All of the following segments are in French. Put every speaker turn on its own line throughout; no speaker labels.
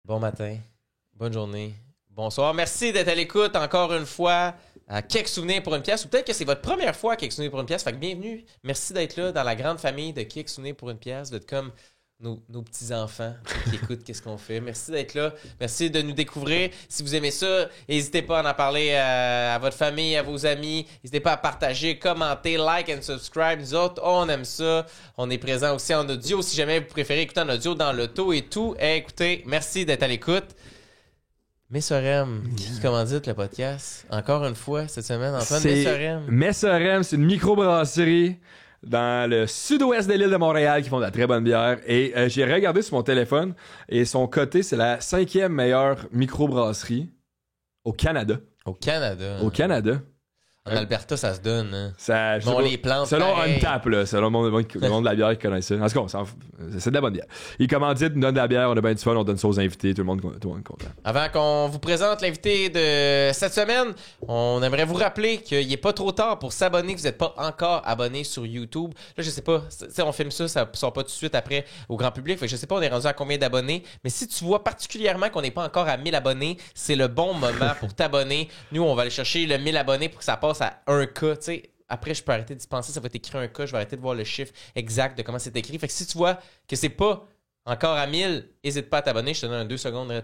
Bon matin, bonne journée, bonsoir. Merci d'être à l'écoute encore une fois à Quelques souvenirs pour une pièce. Ou peut-être que c'est votre première fois à Quelques souvenirs pour une pièce. Fait que bienvenue. Merci d'être là dans la grande famille de Quelques souvenirs pour une pièce. D'être comme nos petits-enfants qui écoutent qu'est-ce qu'on fait. Merci d'être là. Merci de nous découvrir. Si vous aimez ça, n'hésitez pas à en parler à votre famille, à vos amis. N'hésitez pas à partager, commenter, like and subscribe. Nous autres, on aime ça. On est présent aussi en audio. Si jamais vous préférez écouter en audio dans l'auto et tout, écoutez, merci d'être à l'écoute. Messorem, qui commandite le podcast? Encore une fois, cette semaine, Antoine, Messorem.
Messorem, c'est une microbrasserie dans le sud-ouest de l'île de Montréal qui font de la très bonne bière. Et j'ai regardé sur mon téléphone et son coté, c'est la 5e meilleure microbrasserie au Canada.
Au Canada.
Au Canada.
En Alberta, ça se donne. Hein?
Ça,
on les plante.
Selon
pareil.
Untap, là, selon le monde de la bière qui connaît ça. En tout cas, c'est de la bonne bière. Ils commanditent, nous donnent de la bière, on a bien du fun, on donne ça aux invités, tout le monde est content.
Avant qu'on vous présente l'invité de cette semaine, on aimerait vous rappeler qu'il n'est pas trop tard pour s'abonner, que vous n'êtes pas encore abonné sur YouTube. Là, je sais pas, on filme ça ne sort pas tout de suite après au grand public. Fait que je sais pas, on est rendu à combien d'abonnés. Mais si tu vois particulièrement qu'on n'est pas encore à 1000 abonnés, c'est le bon moment pour t'abonner. Nous, on va aller chercher le 1000 abonnés pour que ça passe à 1K. T'sais, après, je peux arrêter d'y penser, ça va t'écrire un cas, je vais arrêter de voir le chiffre exact de comment c'est écrit. Fait que si tu vois que c'est pas encore à 1000, n'hésite pas à t'abonner, je te donne 2 secondes, là.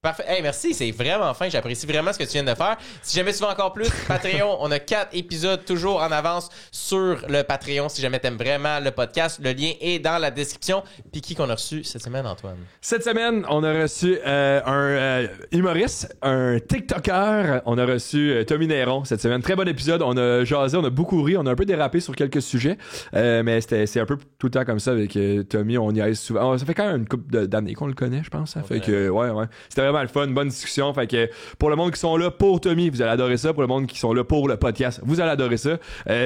Parfait. Hey, merci, c'est vraiment fin. J'apprécie vraiment ce que tu viens de faire. Si jamais tu veux encore plus, Patreon, on a 4 épisodes toujours en avance sur le Patreon. Si jamais t'aimes vraiment le podcast, le lien est dans la description. Puis qui qu'on a reçu cette semaine, Antoine?
Cette semaine, on a reçu un humoriste, un TikToker. On a reçu Tommy Néron cette semaine. Très bon épisode. On a jasé, on a beaucoup ri. On a un peu dérapé sur quelques sujets. Mais c'est un peu tout le temps comme ça avec Tommy. On y aise souvent. Ça fait quand même une couple d'années qu'on le connaît, je pense. Ça fait que, ouais. C'était vraiment le fun, une bonne discussion. Fait que pour le monde qui sont là pour Tommy, vous allez adorer ça. Pour le monde qui sont là pour le podcast, vous allez adorer ça.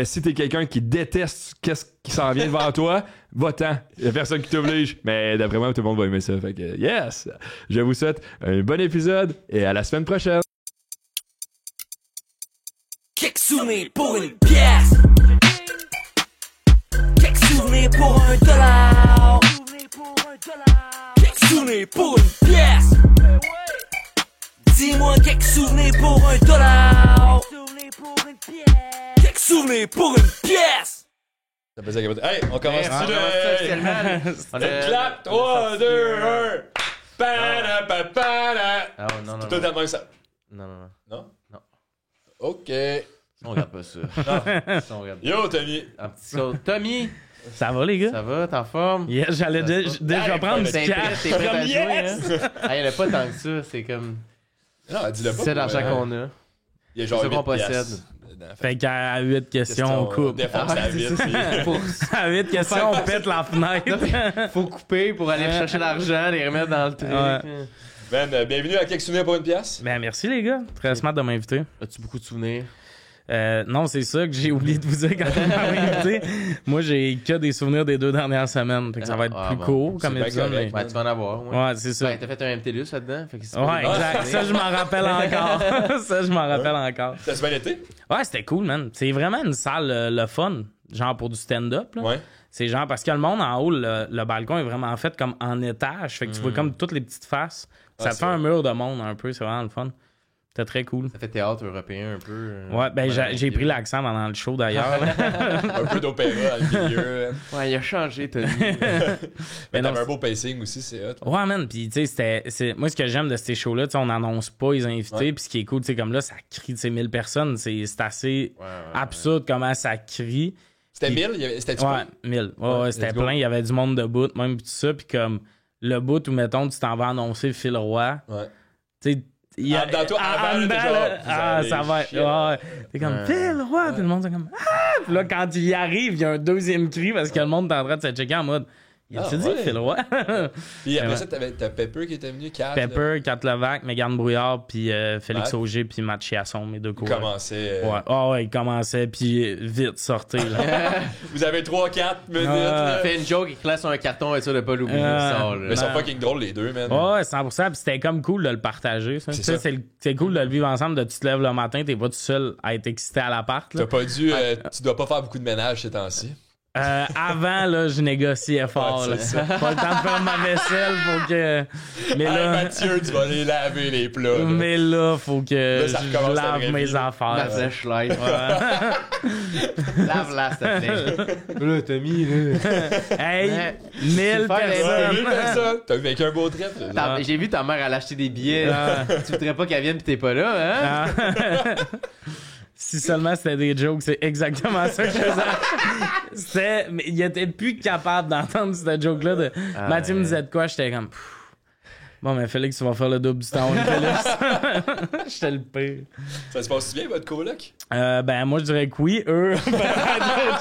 Si t'es quelqu'un qui déteste qu'est-ce qui s'en vient devant toi, va-t'en. Il y a personne qui t'oblige. Mais d'après moi, tout le monde va aimer ça. Fait que yes! Je vous souhaite un bon épisode et à la semaine prochaine.
Quelques souvenirs pour une pièce. Quelques souvenirs pour $1. Quelques souvenirs pour une pièce. Dis-moi quelques souvenirs pour $1. Quelques souvenirs pour une pièce.
Ça faisait capoter. Hey, on commence
On
le clap. 3, 2, 1.
Ah non,
C'est totalement ça.
Non.
Non?
Non.
OK.
On regarde pas ça. Non. On regarde.
Yo, Tommy.
Un petit saut. Tommy,
Ça va, les gars?
ça va? T'es en forme?
Yeah, j'allais déjà prendre du
T'es
cash.
prêt à
Comme
jouer,
yes!
hein? Ah, il n'y en a pas tant que ça. C'est comme...
Non, dis-le pas.
C'est l'argent qu'on a.
Il y a
C'est
genre
ça qu'on
8
possède.
piastres.
Fait qu'à 8 questions, on coupe.
Défonce la vitre.
À 8 questions, on pète la fenêtre.
Faut couper pour aller chercher l'argent, les remettre dans le truc.
Ouais.
Ben, bienvenue à Quelques souvenirs pour une pièce.
Ben, merci, les gars. Très smart de m'inviter.
As-tu beaucoup de souvenirs?
Non, c'est ça que j'ai oublié de vous dire quand vous m'avez invité. Moi, j'ai que des souvenirs des 2 dernières semaines. Fait que ça va être plus court comme
C'est bien
épisode.
correct.
Mais...
Ouais, tu vas en avoir.
Ouais, c'est ça.
Ben, t'as fait un MTLUS là-dedans. Fait que c'est
Ouais, exact. Ça, je m'en rappelle encore. Ça, je m'en rappelle encore.
T'as bien été?
Ouais, c'était cool, man. C'est vraiment une salle, le fun. Genre pour du stand-up, là.
Ouais.
C'est genre parce que le monde en haut, le balcon est vraiment fait comme en étage. Fait que tu vois comme toutes les petites faces. Ça te fait un mur de monde un peu. C'est vraiment le fun. C'était très cool.
Ça fait théâtre européen un peu.
Ouais, ben j'ai pris l'accent pendant le show d'ailleurs.
Un peu d'opéra dans le milieu.
Ouais, il a changé, Tony.
Mais
non,
t'avais un beau pacing aussi, c'est hot.
Ouais, man. Puis, tu sais, moi, ce que j'aime de ces shows-là, tu sais, on n'annonce pas les invités. Puis, ce qui est cool, tu sais, comme là, ça crie, tu sais, 1000 personnes. C'est assez absurde comment ça crie.
C'était
Puis-
1000? C'était-tu
Ouais,
cool?
1000. Ouais, c'était
let's go.
plein. Il y avait du monde debout, même, pis tout ça. Puis, comme le bout où, mettons, tu t'en vas annoncer Phil Roy.
Ouais.
Tu sais, il y a.
Dans toi, avant,
dedans,
t'es genre,
là,
vous
ah,
allez
ça va être.
chier.
Ouais. T'es comme Phil Roy. Puis le monde, c'est comme Ah! Puis là, quand il y arrive, il y a un deuxième cri parce que le monde est en train de se checker en mode. Il a-tu dit
ouais.
Phil Roy?
Puis après
Ouais.
ça, t'as Pepper qui était venu, Kat.
Pepper, Kat Levac, Mégane Brouillard, puis Félix
Matt.
Auger, puis Matt Chiasson, mes deux
Il
coureurs.
commençait.
Ouais, ouais, il commençait, puis vite, sortez. Là.
Vous avez 3-4 minutes. là.
Il fait une joke, il classe sur un carton et ça de pas l'oublier.
Ah.
Sort, là.
Mais ils sont
Non.
fucking drôles, les deux, man.
Ouais, 100%, puis c'était comme cool de le partager. Ça.
C'est
Tu sais,
ça.
c'est cool de le vivre ensemble, de tu te lèves le matin, t'es pas tout seul à être excité à l'appart. là.
T'as pas dû. Tu dois pas faire beaucoup de ménage ces temps-ci.
Avant, là, je négociais fort.
Ouais,
Là.
c'est ça.
Pas le temps de faire ma vaisselle, faut que... Mais
Hey,
là,
Mathieu, tu vas les laver les plats. Là.
mais là, faut que
Là, ça
je
recommence la
lave
vraie
mes
vie.
La
affaires.
flashlight. Lave-la, s'il te plaît. Là, Tommy, là.
Hey,
Ouais.
1000
C'est faire les-
Ouais,
personnes.
1000 personnes. T'as vécu un beau trip. là.
J'ai vu ta mère aller acheter des billets.
Ah.
Tu voudrais pas qu'elle vienne pis t'es pas là, hein?
Ah. Si seulement c'était des jokes, c'est exactement ça que je faisais. Mais il était plus capable d'entendre cette joke-là. Mathieu me disait de quoi, j'étais comme... Pff. Bon, mais Félix, tu vas faire le double du temps, Félix. J'étais le pire.
Ça se passe bien, votre coloc?
Ben, moi, je dirais que oui. Eux,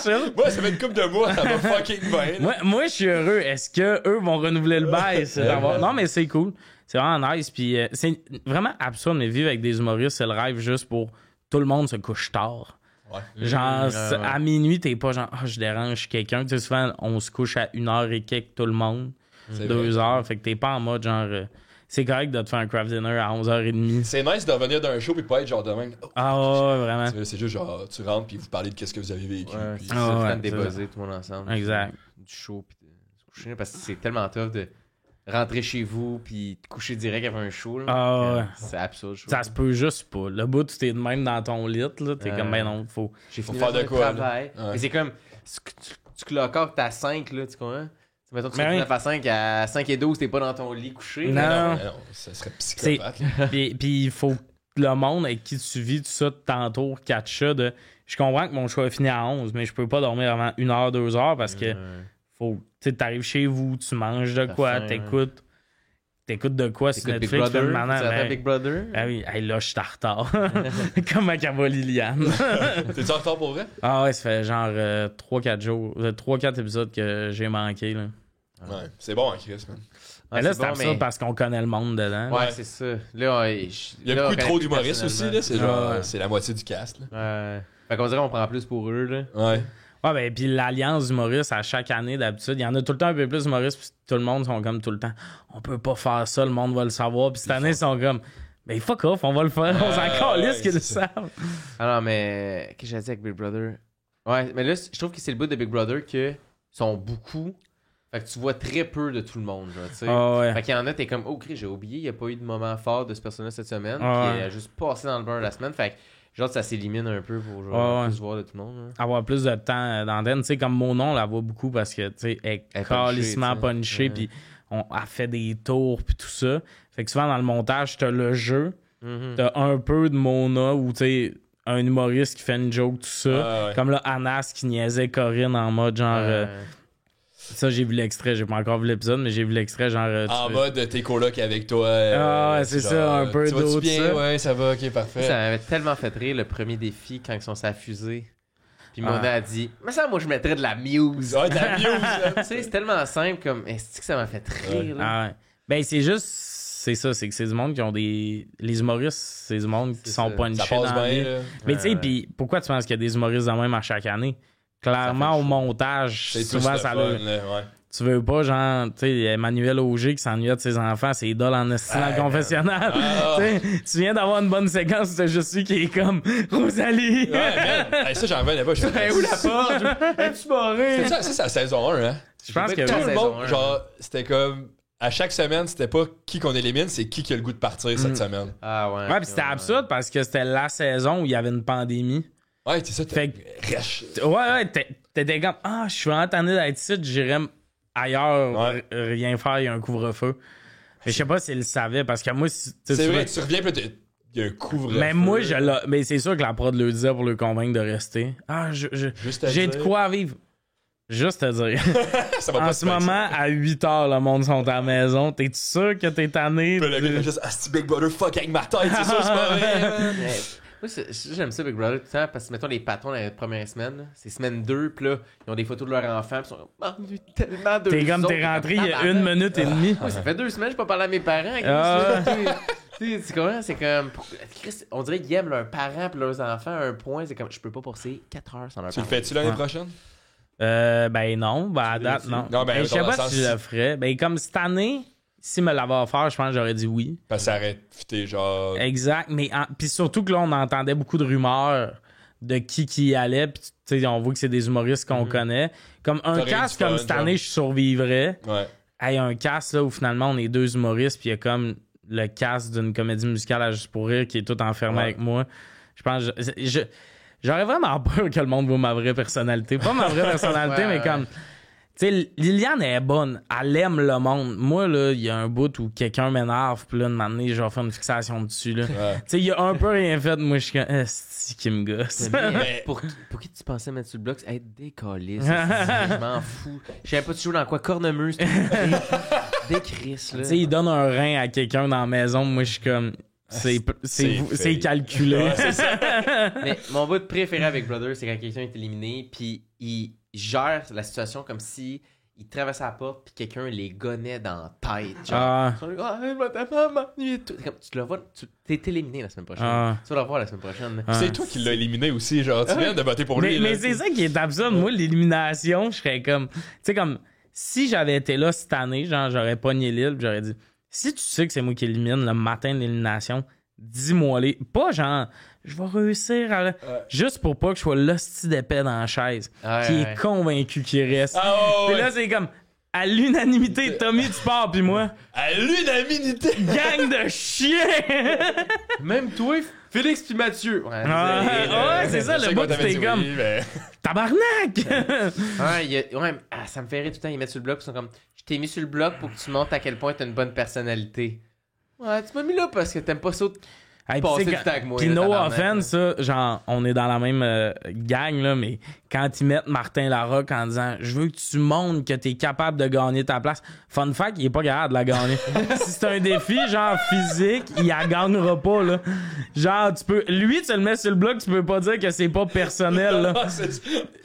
chill.
Moi, ça fait une couple de mois, ça va fucking bien. là.
Moi, je suis heureux. Est-ce que eux vont renouveler le bail? C'est d'avoir- Non, mais c'est cool. C'est vraiment nice. Puis c'est vraiment absurde, mais vivre avec des humoristes, c'est le rêve juste pour tout le monde se couche tard.
Ouais.
Genre,
ouais.
à minuit, t'es pas genre, je dérange quelqu'un. Tu sais, souvent, on se couche à 1h et quelques, tout le monde.
C'est
2
vrai.
heures. Fait que t'es pas en mode genre, c'est correct de te faire un craft dinner à 11h30.
C'est nice de revenir d'un show pis pas être genre demain. Oh,
Ah ouais, vraiment.
c'est juste genre, tu rentres pis vous parlez de qu'est-ce que vous avez vécu.
Ouais,
puis-
c'est
Ah
ça,
ouais,
fun de
c'est
débuzzer tout le monde ensemble.
Exact.
Du show pis de se coucher. Parce que c'est tellement tough de rentrer chez vous pis te coucher direct après un show. Là.
Ah ouais.
C'est absurde, je trouve.
Ça se peut juste pas. Le bout, tu t'es de même dans ton lit, là. T'es comme, ben non, faut.
J'ai
Faut
fini
faire
ma
de
journée
quoi, là.
travail.
Ouais.
Mais c'est comme, tu clocores à 5, là, tu comprends? Mettons, tu
Ben
fais
oui.
9 à 5, à 5 et 12, t'es pas dans ton lit couché.
Non.
là.
Non, ça serait psychopathe. là.
Puis il faut que le monde avec qui tu vis, tout ça, t'entoure, catcha de. Je comprends que mon choix est fini à 11, mais je peux pas dormir avant 1h, 2h parce que faut. Tu sais, t'arrives chez vous, tu manges de
T'as
quoi,
faim,
t'écoutes. T'écoutes de quoi sur
T'écoutes Big
Netflix,
Brother.
tu fais une
Tu
manette,
attends Big Brother.
Ah oui, hey, là, je suis en retard. Comme à Cabo Liliane.
T'es-tu en retard pour vrai?
Ah ouais, ça fait genre 3-4 jours, 3-4 épisodes que j'ai manqué. Là.
Ouais, c'est bon, hein, Chris, man.
Ah,
mais là,
c'est
c'est
bon,
absurde parce qu'on connaît le monde dedans.
Ouais, c'est ça. Là,
Il y a beaucoup trop d'humoristes aussi, là. C'est genre,
Ouais.
c'est la moitié du cast, là.
Ouais. Fait qu'on dirait qu'on prend plus pour eux, là.
Ouais.
Ouais, ben, puis l'alliance d'humoristes, à chaque année, d'habitude, il y en a tout le temps un peu plus d'humoristes, puis tout le monde sont comme tout le temps, on peut pas faire ça, le monde va le savoir. Puis cette année, ils sont comme, ben fuck off, on va le faire, on s'en calisse qu'ils le
c'est ça.
savent.
Alors, mais qu'est-ce que j'ai dit avec Big Brother? Ouais, mais là, je trouve que c'est le bout de Big Brother que sont beaucoup. Fait que tu vois très peu de tout le monde, genre, tu sais.
Ah ouais.
Fait qu'il y en a, t'es comme, oh, Chris, j'ai oublié, il n'y a pas eu de moment fort de ce personnage cette semaine.
Ah
Puis
ouais.
il a juste passé dans le beurre la semaine. Fait que, genre, ça s'élimine un peu pour genre,
Ah ouais.
plus voir de tout le monde. Là.
Avoir plus de temps d'antenne, tu sais, comme mon nom, on la voit beaucoup parce que, tu sais, elle
Elle est
est calissement
punchée, tu sais.
punchée, puis elle fait des tours, puis tout ça. Fait que souvent, dans le montage, t'as le jeu, t'as un peu de Mona ou, tu sais, un humoriste qui fait une joke, tout ça.
Ouais, ouais.
Comme là, Anas qui niaisait Corinne en mode genre. Ça, j'ai vu l'extrait, j'ai pas encore vu l'épisode, mais j'ai vu l'extrait genre.
En mode t'es coloc avec toi.
Ah ouais, c'est
genre,
ça, un peu
tu vas-tu
d'autre,
bien?
ça.
Ouais, ça va, ok, parfait.
Ça m'avait tellement fait rire le premier défi quand ils sont sur la fusée. Puis
Ah.
Mona a dit, mais ça, moi, je mettrais de la muse.
Ouais, de la muse, là.
Tu sais, c'est tellement simple comme, est-ce que ça m'a fait rire, là?
Ah ouais. Ben, c'est juste. C'est ça, c'est que c'est du monde qui ont des. Les humoristes, c'est du monde qui
C'est
sont
ça.
punchés
Ça passe
dans la vie.
bien, là.
Mais tu sais,
Ouais.
puis pourquoi tu penses qu'il y a des humoristes de même à chaque année? Clairement,
Ça fait
au
chier.
montage,
C'est tout
souvent,
le
ça
fun,
l'a.
là, ouais.
Tu veux pas, genre, tu sais, Emmanuel Auger qui s'ennuyait de ses enfants, c'est idole en esti dans le confessionnal.
Ah.
Tu sais, tu viens d'avoir une bonne séquence où t'as juste lui qui est comme Rosalie.
Ouais, man. Hey, ça, j'en revenais pas.
Hey, où la porte? Es-tu barré?
Ça, c'est la saison 1, hein.
Je pense
J'ai
que
pas
Tout
La
le
saison
monde,
1.
genre, c'était comme. À chaque semaine, c'était pas qui qu'on élimine, c'est qui a le goût de partir cette semaine.
Ah ouais.
Ouais, pis c'était absurde parce que c'était la saison où il y avait une pandémie.
Ouais, c'est ça.
Fait
Rêche.
Ouais, t'étais comme, ah, je suis vraiment tanné d'être ici, j'irais ailleurs,
Ouais.
rien faire, il y a un couvre-feu. Mais je sais pas s'il le savait parce que moi, tu sais,
C'est
tu
vrai,
vois-
tu reviens, puis il y a un couvre-feu.
Mais moi, mais c'est sûr que la prod le disait pour le convaincre de rester. Ah,
Juste à
j'ai de
dire.
quoi vivre. Juste te dire.
Ça va pas
En
se
ce
faire, ça.
moment, à 8h, le monde sont à la maison. T'es-tu sûr que t'es tanné?
Puis le gars, il fait juste, ah, c'est Big Brother, fuck avec ma tête, c'est sûr, c'est pas vrai, man.
Mais, moi, j'aime ça Big Brother tout le temps parce que, mettons, les patrons dans les premières semaines, là, c'est semaine 2, puis là, ils ont des photos de leurs enfants, puis ils sont comme, ah, j'ai tellement de
T'es comme, t'es rentré il y a 1 minute et demie.
Ouais, ça fait 2 semaines que j'ai pas parlé à mes parents.
Ah.
Tu sais comment? C'est comme. Chris, on dirait qu'ils aiment leurs parents et leurs enfants à un point. C'est comme, je peux pas passer 4 heures sans leurs
Tu le
parents.
fais-tu l'année
Ouais.
prochaine?
Ben non, ben à date, non.
Non, ben,
Mais je sais
dans le
pas
sens,
si je le ferais. Ben comme cette année, si me l'avait offert, je pense que j'aurais dit oui.
Parce que ça aurait fité, genre.
Exact, mais puis surtout que là, on entendait beaucoup de rumeurs de qui y allait. Puis, tu sais, on voit que c'est des humoristes qu'on connaît. Comme un
T'aurais eu
cast,
du fun,
comme cette année,
genre.
je survivrais.
Ouais.
Hey, un cast là, où finalement on est 2 humoristes, puis il y a comme le cast d'une comédie musicale à Juste pour rire qui est tout enfermé avec moi. Je pense j'aurais vraiment peur que le monde voit ma vraie personnalité. Pas ma vraie personnalité, mais comme. Tu sais, Liliane est bonne. Elle aime le monde. Moi, là, il y a un bout où quelqu'un m'énerve, puis là, de m'amener, je vais faire une fixation dessus, là. Tu sais, il y a un peu rien fait. Moi, je suis comme, c'est qui me gosse.
Mais pour qui tu pensais mettre sur le bloc? Être décalé. Je m'en fous. Je savais pas tu joues dans quoi? Cornemuse. Des Chris, là.
Tu sais, il donne un rein à quelqu'un dans la maison. Moi, je suis comme, c'est calculé.
Mais mon bout préféré avec Brother, c'est quand quelqu'un est éliminé, puis il gère la situation comme si il traversait la porte, puis quelqu'un les gonnait dans la tête. Genre, ils sont là, tu le vois, t'es éliminé la semaine prochaine. Tu vas le voir la semaine prochaine.
C'est toi qui l'as éliminé aussi, genre, tu viens de voter pour lui.
Mais c'est ça qui est absurde. Moi, l'élimination, je serais comme, tu sais, comme, si j'avais été là cette année, genre, j'aurais pogné l'île, j'aurais dit, si tu sais que c'est moi qui élimine le matin de l'élimination, dis-moi-les. Pas genre, je vais réussir à... Juste pour pas que je sois l'hostie d'épais dans la chaise, qui est convaincu qu'il reste. Puis là, c'est comme, à l'unanimité, Tommy, tu pars, puis moi...
À l'unanimité!
Gang de chiens!
Même toi, Félix puis Mathieu. Ouais,
c'est ça, le bout, c'était comme... Tabarnak!
Ça me fait rire tout le temps, ils mettent sur le bloc, ils sont comme, je t'ai mis sur le bloc pour que tu montres à quel point t'as une bonne personnalité. Ouais, tu m'as mis là parce que t'aimes pas ça passer du temps avec moi.
Puis no offense, ça, genre, on est dans la même gang, là, mais quand ils mettent Martin Larocque en disant « Je veux que tu montres que t'es capable de gagner ta place », fun fact, il est pas capable de la gagner. Si c'est un défi, genre, physique, il la gagnera pas, là. Genre, tu peux... Lui, tu le mets sur le bloc, tu peux pas dire que c'est pas personnel, là.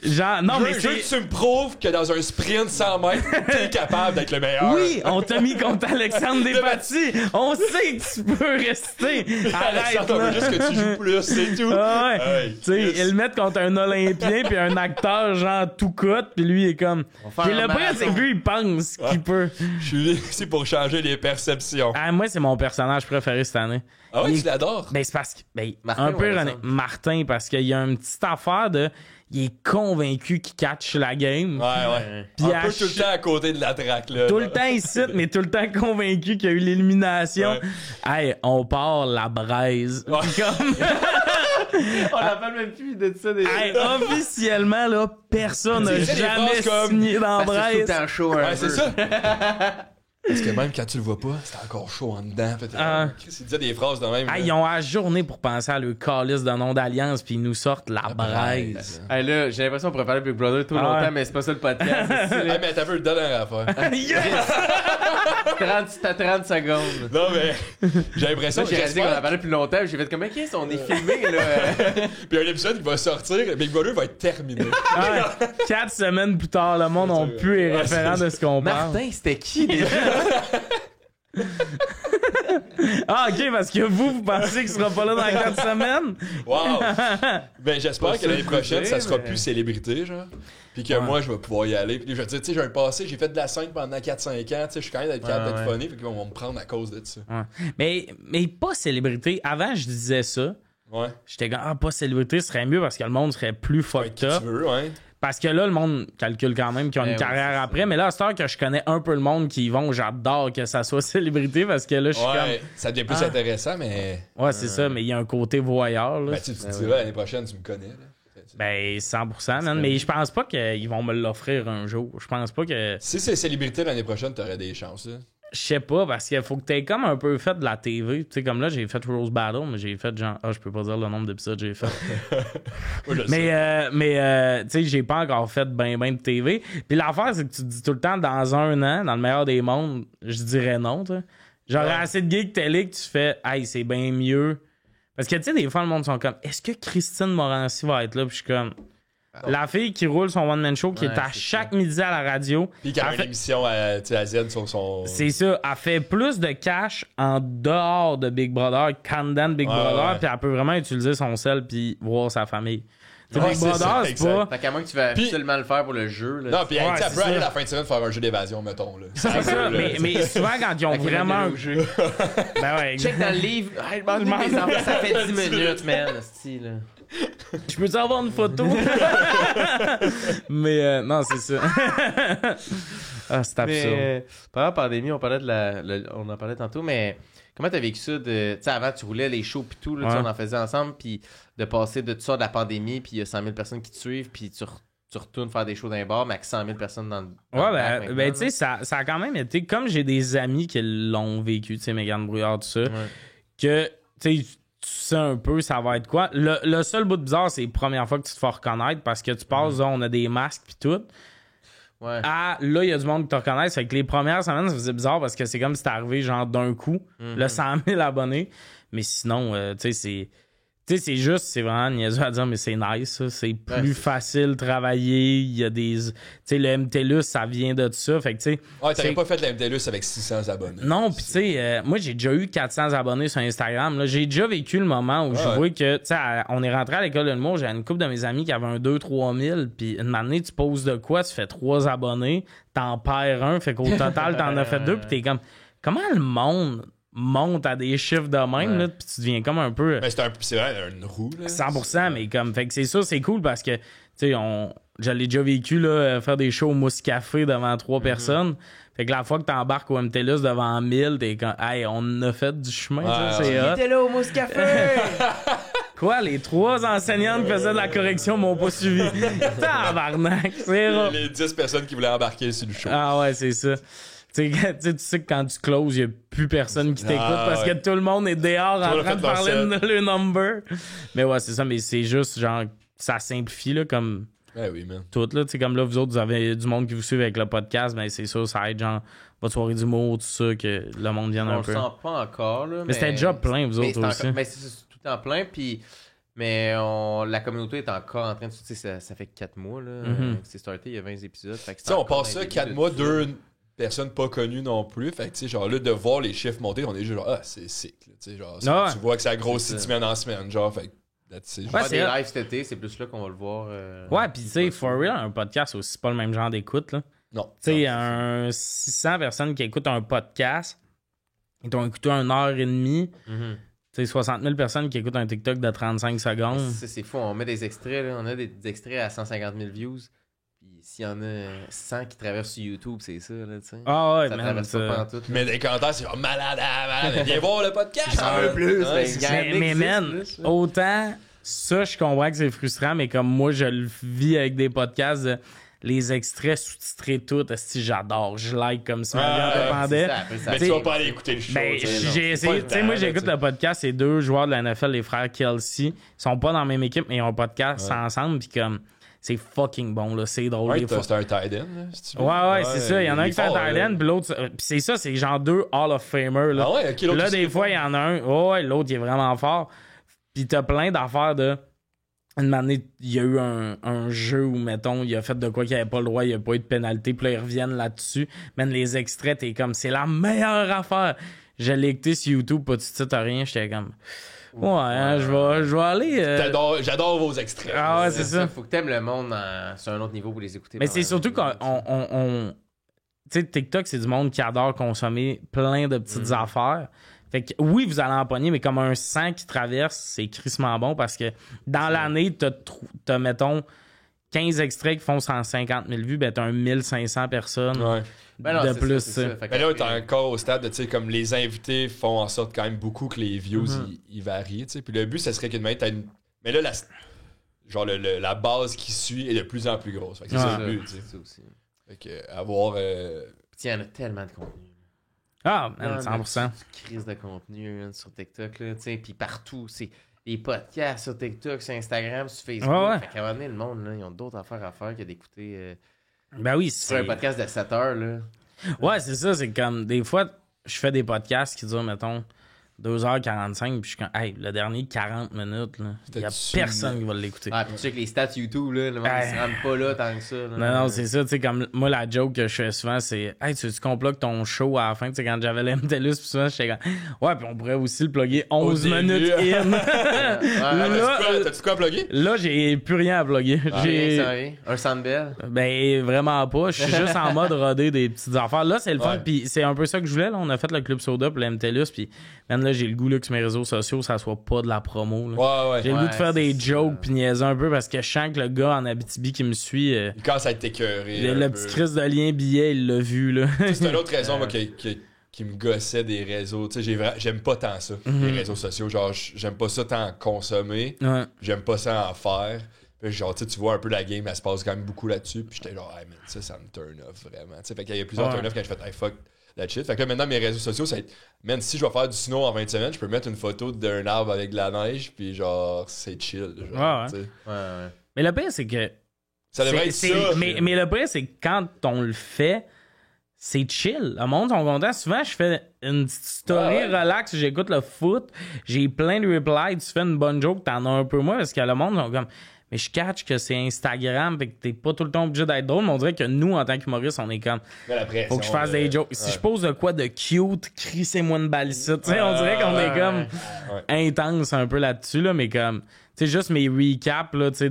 Genre, non, mais
je veux que tu me prouves que dans un sprint 100 mètres, t'es capable d'être le meilleur.
Oui, on t'a mis contre Alexandre Despatie. On sait que tu peux rester. Arrête,
on veut juste que tu joues plus, c'est tout.
Tu sais, ils le mettent contre un Olympien puis un acteur genre tout cote, puis lui il est comme... Puis le pire, c'est que lui, il pense qu'il peut.
Je suis ici pour changer les perceptions.
Ah, moi, c'est mon personnage préféré cette année.
Ah ouais, tu l'adores?
Ben, c'est parce que... Ben,
Martin,
un peu Martin, parce qu'il y a une petite affaire de... Il est convaincu qu'il catch la game.
Ouais.
Puis
un peu tout le temps à côté de la traque, là.
Tout le temps ici, mais tout le temps convaincu qu'il y a eu l'élimination. Hey, on part la braise. Comme...
On n'a pas même plus de ça.
Hey, officiellement, là, personne n'a jamais signé dans la braise.
C'est tout le temps chaud,
ouais, c'est ça. Parce que même quand tu le vois pas, c'est encore chaud en dedans. Chris, il disait des phrases de même.
Ils ont la journée pour penser à le calice de nom d'alliance, puis ils nous sortent la braise.
Hey, là, j'ai l'impression qu'on pourrait parler Big Brother tout longtemps, mais c'est pas ça le podcast.
Mais t'as vu le dernier affaire.
T'as 30 secondes.
Non, mais j'ai l'impression
que j'ai réalisé qu'on a parlé plus longtemps. J'ai fait comme, OK, on est filmé, là.
Puis un épisode qui va sortir, Big Brother va être terminé.
4 semaines plus tard, le monde n'a plus les référents de ce qu'on parle.
Martin, c'était qui déjà?
OK, parce que vous pensez qu'il sera pas là dans 4 semaines?
Wow! Ben, j'espère que l'année prochaine, ça sera plus célébrité, genre. Puis que moi, je vais pouvoir y aller. Puis je vais te dire, tu sais, j'ai un passé, j'ai fait de la scène pendant 4-5 ans. Tu sais, je suis quand même capable d'être funny. Fait qu'ils vont me prendre à cause de ça.
Mais pas célébrité. Avant, je disais ça.
Ouais.
J'étais comme, pas célébrité serait mieux parce que le monde serait plus fucked up.
Tu veux, ouais.
Parce que là, le monde calcule quand même qu'ils ont une carrière après. Mais là, à cette heure que je connais un peu le monde qui y vont, j'adore que ça soit célébrité parce que là, je suis comme...
ça devient plus intéressant, mais...
Ouais, c'est ça, mais il y a un côté voyeur. Là.
Ben, tu te diras, l'année prochaine, tu me connais, là.
Ben, 100%, man. Mais je pense pas qu'ils vont me l'offrir un jour. Je pense pas que...
Si c'est célébrité l'année prochaine, t'aurais des chances, là.
Je sais pas, parce qu'il faut que t'aies comme un peu fait de la TV. Tu sais, comme là, j'ai fait Rose Battle, mais j'ai fait genre... je peux pas dire le nombre d'épisodes que j'ai fait.
Moi, je sais.
Mais tu sais, j'ai pas encore fait ben de TV. Puis l'affaire, c'est que tu te dis tout le temps, dans un an, dans le meilleur des mondes, je dirais non, tu sais. J'aurais assez de geek télé que tu fais, hey, c'est bien mieux. Parce que, tu sais, des fois, le monde sont comme, est-ce que Christine Morancy va être là? Puis je suis comme... La fille qui roule son one-man show, qui est à chaque midi à la radio.
Puis qui a une émission à Z sur son...
C'est ça. Elle fait plus de cash en dehors de Big Brother qu'en dedans de Big Brother. Puis elle peut vraiment utiliser son sel puis voir sa famille. Big Brother, c'est pas...
Fait qu'à moins que tu vas absolument le faire pour le jeu. Là,
non, puis elle peut aller la fin de semaine faire un jeu d'évasion, mettons. Là.
C'est ça, mais souvent quand ils ont vraiment...
Ben ouais, check dans le livre. Hey, demande mes enfants, ça fait 10 minutes, man. Style,
Je peux-tu avoir une photo? Mais non, c'est ça. Ah, c'est absurde.
Mais pendant la pandémie, on parlait on en parlait tantôt, mais comment t'as vécu ça de... Tu sais, avant, tu roulais les shows pis tout, là, tu sais, on en faisait ensemble, puis de passer de tout ça de la pandémie, puis il y a 100 000 personnes qui te suivent, puis tu retournes faire des shows dans les bars, mais avec 100 000 personnes dans le
Ouais, tu sais, ça a quand même été... Comme j'ai des amis qui l'ont vécu, tu sais, Mégane Brouillard, tout ça, que, tu sais, tu sais un peu ça va être quoi. Le seul bout de bizarre, c'est la première fois que tu te fais reconnaître, parce que tu passes, là, on a des masques pis tout.
Ouais.
Ah, là, il y a du monde qui te reconnaît. Fait que les premières semaines, ça faisait bizarre parce que c'est comme si t'es arrivé genre d'un coup, le 100 000 abonnés. Mais sinon, tu sais, c'est juste, c'est vraiment niaiseux à dire, mais c'est nice, ça. C'est plus facile de travailler. Il y a des... Tu sais, le MTLUS, ça vient de ça. Fait que, tu sais...
Ouais, t'avais pas fait le MTLUS avec 600 abonnés.
Non, pis tu sais, moi, j'ai déjà eu 400 abonnés sur Instagram. Là, j'ai déjà vécu le moment où je vois que, tu sais, on est rentré à l'école de l'humour, j'avais une couple de mes amis qui avaient un 2-3 000, puis une année, tu poses de quoi, tu fais 3 abonnés, t'en perds un, fait qu'au total, t'en as fait 2, puis t'es comme... Comment le monde monte à des chiffres de même, là, puis tu deviens comme un peu...
Mais c'est vrai, une roue, là.
100%, mais comme... Fait que c'est ça, c'est cool parce que, tu sais, je l'ai déjà vécu, là, faire des shows au Mousse Café devant 3 personnes. Fait que la fois que t'embarques au MTLUS devant 1000, t'es comme... Hey, on a fait du chemin, c'est hot.
T'es là au Mousse Café!
Quoi, les 3 enseignantes qui faisaient de la correction m'ont pas suivi. Tabarnak, c'est rare.
Les 10 personnes qui voulaient embarquer sur le show.
Ah ouais, c'est ça. Tu sais que quand tu closes, il n'y a plus personne qui t'écoute parce que tout le monde est dehors en train de parler de le number. Mais ouais, c'est ça, mais c'est juste genre, ça simplifie là, comme
oui, man.
tout. Là, comme là, vous autres, vous avez du monde qui vous suit avec le podcast, ben c'est ça, ça aide genre votre soirée d'humour, tout ça, que le monde vienne un peu.
On le sent pas encore. Là,
mais c'était déjà plein, vous autres aussi.
Mais c'est tout en plein, puis... Mais la communauté est encore en train de... Tu sais, ça fait 4 mois là, que c'est starté, il y a 20 épisodes. Tu
sais, on passe ça 4 mois, 2 personnes pas connues non plus. Fait que, tu sais, genre là, de voir les chiffres monter, on est juste genre, c'est sick. Tu sais, genre, tu vois que ça grossit de semaine en semaine. Genre, fait
que... des lives cet été, c'est plus là qu'on va le voir.
Ouais, pis tu sais, for real, un podcast, c'est aussi pas le même genre d'écoute, là.
Non.
Tu sais, 600 personnes qui écoutent un podcast, ils t'ont écouté 1h30. Tu sais, 60 000 personnes qui écoutent un TikTok de 35 secondes.
C'est fou, on met des extraits, là. On a des extraits à 150 000 views. Puis s'il y en a 100 qui traversent sur YouTube, c'est ça, là, tu sais.
Ah ouais,
ça
man,
traverse pas pantoute.
Mais les commentaires, c'est genre malade, viens voir le podcast.
J'en veux plus.
Mais man, autant ça, je comprends que c'est frustrant, mais comme moi, je le vis avec des podcasts, les extraits sous-titrés tout, si j'adore, je like comme si ma vie en dépendait.
Mais tu vas pas aller écouter le show.
Ben, j'ai essayé, tu sais, moi j'écoute le podcast, c'est 2 joueurs de la NFL, les frères Kelsey, ils sont pas dans la même équipe, mais ils ont un podcast ensemble, puis comme c'est fucking bon, là, c'est drôle.
Ouais, c'est un tight end, là, si tu veux.
Ouais, c'est ça, il y en a un qui fait un tight end, puis l'autre, puis c'est ça, c'est genre 2 Hall of Famer, là.
Ah ouais, okay,
là, des fois, il y en a un, l'autre, il est vraiment fort, puis t'as plein d'affaires de... Une année, il y a eu un jeu où, mettons, il a fait de quoi qu'il n'y avait pas le droit, il n'y a pas eu de pénalité, puis là, ils reviennent là-dessus. Man, les extraits, t'es comme, c'est la meilleure affaire. Je l'ai écouté sur YouTube, pas de titre, rien, j'étais comme, je vais aller...
J'adore vos extraits.
Ah ouais, c'est ça.
Faut que t'aimes le monde sur un autre niveau pour les écouter.
Mais c'est surtout qu'on... Tu sais, TikTok, c'est du monde qui adore consommer plein de petites affaires. Fait que oui, vous allez en pogner, mais comme un 100 qui traverse, c'est crissement bon parce que dans l'année, t'as, mettons, 15 extraits qui font 150 000 vues, ben t'as un 1500 personnes de plus.
Ça.
Mais là, t'es encore au stade de, tu sais, comme les invités font en sorte quand même beaucoup que les views, ils varient, tu sais. Puis le but, ça serait qu'une manière, t'as une... Mais là, genre, la base qui suit est de plus en plus grosse. Fait que c'est ça le but, tu sais.
C'est ça aussi.
Fait que, avoir...
Puis il y en a tellement de contenu.
Ah, 100%.
Crise de contenu sur TikTok, là, tu sais, puis partout, c'est les podcasts sur TikTok, sur Instagram, sur Facebook. Fait qu'à un moment donné, le monde, là, ils ont d'autres affaires à faire que d'écouter
ben oui,
sur un podcast de 7 heures, là.
Ouais, c'est ça, c'est comme, des fois, je fais des podcasts qui durent, mettons, 2h45, puis je suis comme, hey, le dernier 40 minutes, là, il y a personne qui va l'écouter.
Ah, puis tu sais que les stats YouTube, là, le monde ne se rend pas là tant que ça. Là.
Non, c'est ça, tu sais, comme moi, la joke que je fais souvent, c'est, hey, tu complotes ton show à la fin, tu sais, quand j'avais l'MTLUS, puis souvent, j'étais comme, ouais, puis on pourrait aussi le plugger 11 minutes in.
T'as-tu quoi à plugger?
Là, j'ai plus rien à plugger.
J'ai un Sandbell?
Ben, vraiment pas. Je suis juste en mode roder des petites affaires. Là, c'est le fun, puis c'est un peu ça que je voulais, là. On a fait le Club Soda pour l'MTLUS, puis même là, là, j'ai le goût là, que sur mes réseaux sociaux, ça soit pas de la promo. Là.
Ouais.
J'ai le goût de faire des jokes puis niaiser un peu parce que je sens que le gars en Abitibi qui me suit,
Il commence à être écœuré.
le petit Chris de lien billet, il l'a vu. Là.
C'est une autre raison moi, qui me gossait des réseaux. Tu sais, j'aime pas tant ça, les réseaux sociaux. Genre, j'aime pas ça tant en consommer.
Ouais.
J'aime pas ça en faire. Puis genre, tu vois un peu la game, elle se passe quand même beaucoup là-dessus. Puis j'étais genre, hey man, ça me turn off vraiment. T'sais, fait qu'il y a plusieurs turn off quand je fais, hey fuck that shit. Fait que là, maintenant, mes réseaux sociaux, ça va être, man, si je vais faire du snow en 20 semaines, je peux mettre une photo d'un arbre avec de la neige. Puis genre, c'est chill. Genre,
Ouais.
Ouais.
Mais le pire, c'est que.
Ça devrait être ça.
Mais le pire, c'est que quand on le fait, c'est chill. Le monde sont contents. Souvent, je fais une petite story relax, j'écoute le foot, j'ai plein de replies, tu fais une bonne joke, t'en as un peu moins parce que le monde sont comme. Mais je catch que c'est Instagram, fait que t'es pas tout le temps obligé d'être drôle, mais on dirait que nous, en tant qu'humoristes, on est comme. Faut que je fasse des jokes. Si je pose de quoi de cute, crissez-moi une balicite. Tu sais, on dirait qu'on est comme intense un peu là-dessus, là, mais comme. Tu sais, juste mes recaps, là, tu sais,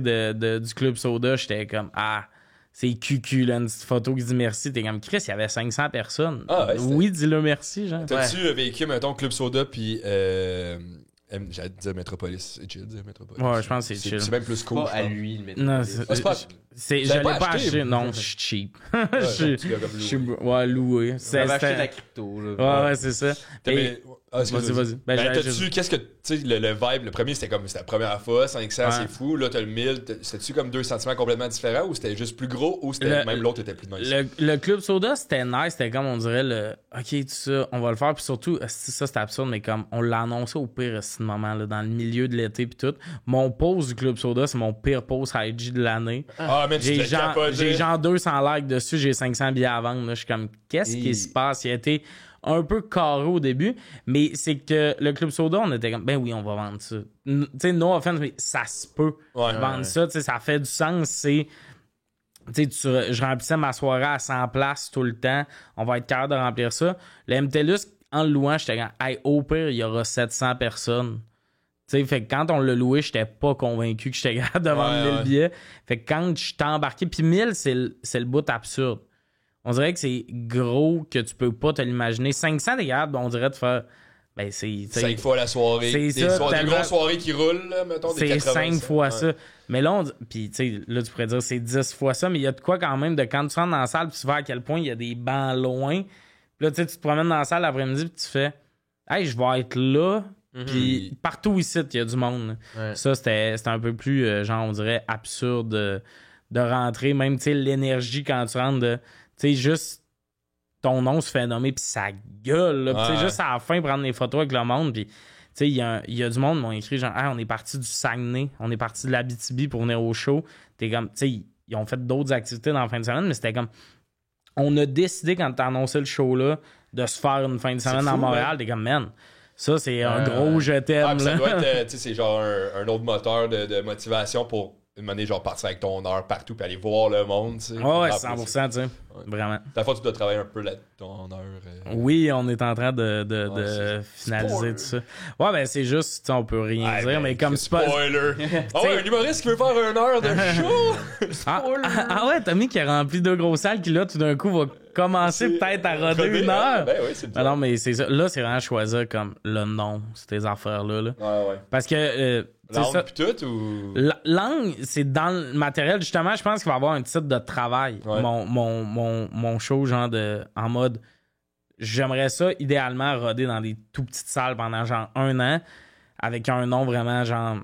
du Club Soda, j'étais comme, c'est cucu, là, une petite photo qui dit merci. T'es comme, Chris, il y avait 500 personnes. Oui, dis-le merci, genre.
T'as-tu vécu, mettons, Club Soda, puis j'allais dire Metropolis. C'est chill, dire Metropolis.
Ouais, je pense que c'est chill.
C'est même plus cool.
Pas à lui, le mettre.
Non, je l'ai pas acheté.
Non,
Non, je suis cheap.
Je suis
loué.
J'avais acheté de la crypto, là.
Ouais, c'est ça. Vas-y.
T'as-tu, qu'est-ce que, tu sais, le vibe, le premier, c'était la première fois, 500, c'est fou. Là, t'as le 1000. C'était-tu comme deux sentiments complètement différents ou c'était juste plus gros ou c'était même l'autre était plus nice?
Le Club Soda, c'était nice. C'était comme, on dirait, OK, tout ça, on va le faire. Puis surtout, ça, c'était absurde, mais comme, on l'a annoncé au pire, ce moment, là, dans le milieu de l'été, puis tout. Mon pause du Club Soda, c'est mon pire pause à IG de l'année.
Mais
j'ai genre 200 likes dessus, j'ai 500 billets à vendre. Là. Je suis comme, qu'est-ce qui se passe? Il a été un peu carré au début, mais c'est que le Club Soda, on était comme, ben oui, on va vendre ça. Tu sais, no offense, mais ça se peut vendre ça. Tu sais, ça fait du sens. C'est, tu sais, je remplissais ma soirée à 100 places tout le temps. On va être capable de remplir ça. Le MTLUS, en le louant, j'étais comme, hey, au pire, il y aura 700 personnes. Tu sais, fait que quand on l'a loué, j'étais pas convaincu que j'étais capable de vendre 1000 billets. Fait que quand je t'ai embarqué, puis 1000, c'est le bout absurde. On dirait que c'est gros que tu peux pas te l'imaginer. 500 des gardes, on dirait de faire. Ben, c'est.
5 fois la soirée.
C'est
des
ça.
Des grosses soirées qui roulent, là, mettons, des 80.
C'est 5 fois ça. Mais là, puis, tu sais, là, tu pourrais dire c'est 10 fois ça, mais il y a de quoi quand même de quand tu rentres dans la salle, puis tu vois à quel point il y a des bancs loin. Puis là, tu sais, tu te promènes dans la salle l'après-midi, puis tu fais, hey, je vais être là. Puis partout ici, il y a du monde. Ouais. Ça, c'était un peu plus, genre, on dirait, absurde de rentrer. Même, tu sais, l'énergie quand tu rentres de. Tu sais, juste ton nom se fait nommer, puis ça gueule. Tu sais, juste à la fin, prendre des photos avec le monde. Puis, tu sais, il y a du monde qui m'ont écrit genre, hey, on est parti du Saguenay, on est parti de l'Abitibi pour venir au show. T'es comme, tu sais, ils ont fait d'autres activités dans la fin de semaine, mais c'était comme, on a décidé quand t'as annoncé le show-là de se faire une fin de semaine à Montréal. T'es comme, man. Ça, c'est un gros je t'aime.
Ça doit être, tu sais, c'est genre un autre moteur de motivation pour une manière, genre partir avec ton heure partout puis aller voir le monde, tu sais.
Ouais, 100%, tu sais. Vraiment.
Ta fois, tu dois travailler un peu ton heure.
Oui, on est en train de finaliser tout ça. Ouais, ben c'est juste, tu sais, on peut rien dire, mais comme c'est pas.
Spoiler! Un humoriste qui veut faire une heure de show! Spoiler!
Ouais, Tommy qui a rempli 2 grosses salles qui, là, tout d'un coup, va commencer peut-être à roder une heure.
Ben oui, c'est bien.
Non, mais c'est ça. Là, c'est vraiment choisir comme le nom, ces affaires-là. Là.
Ouais.
Parce que.
Langue pis tout ou.
Langue, c'est dans le matériel. Justement, je pense qu'il va y avoir un titre de travail. Ouais. Mon show, genre en mode. J'aimerais ça idéalement roder dans des tout petites salles pendant genre 1 an avec un nom vraiment genre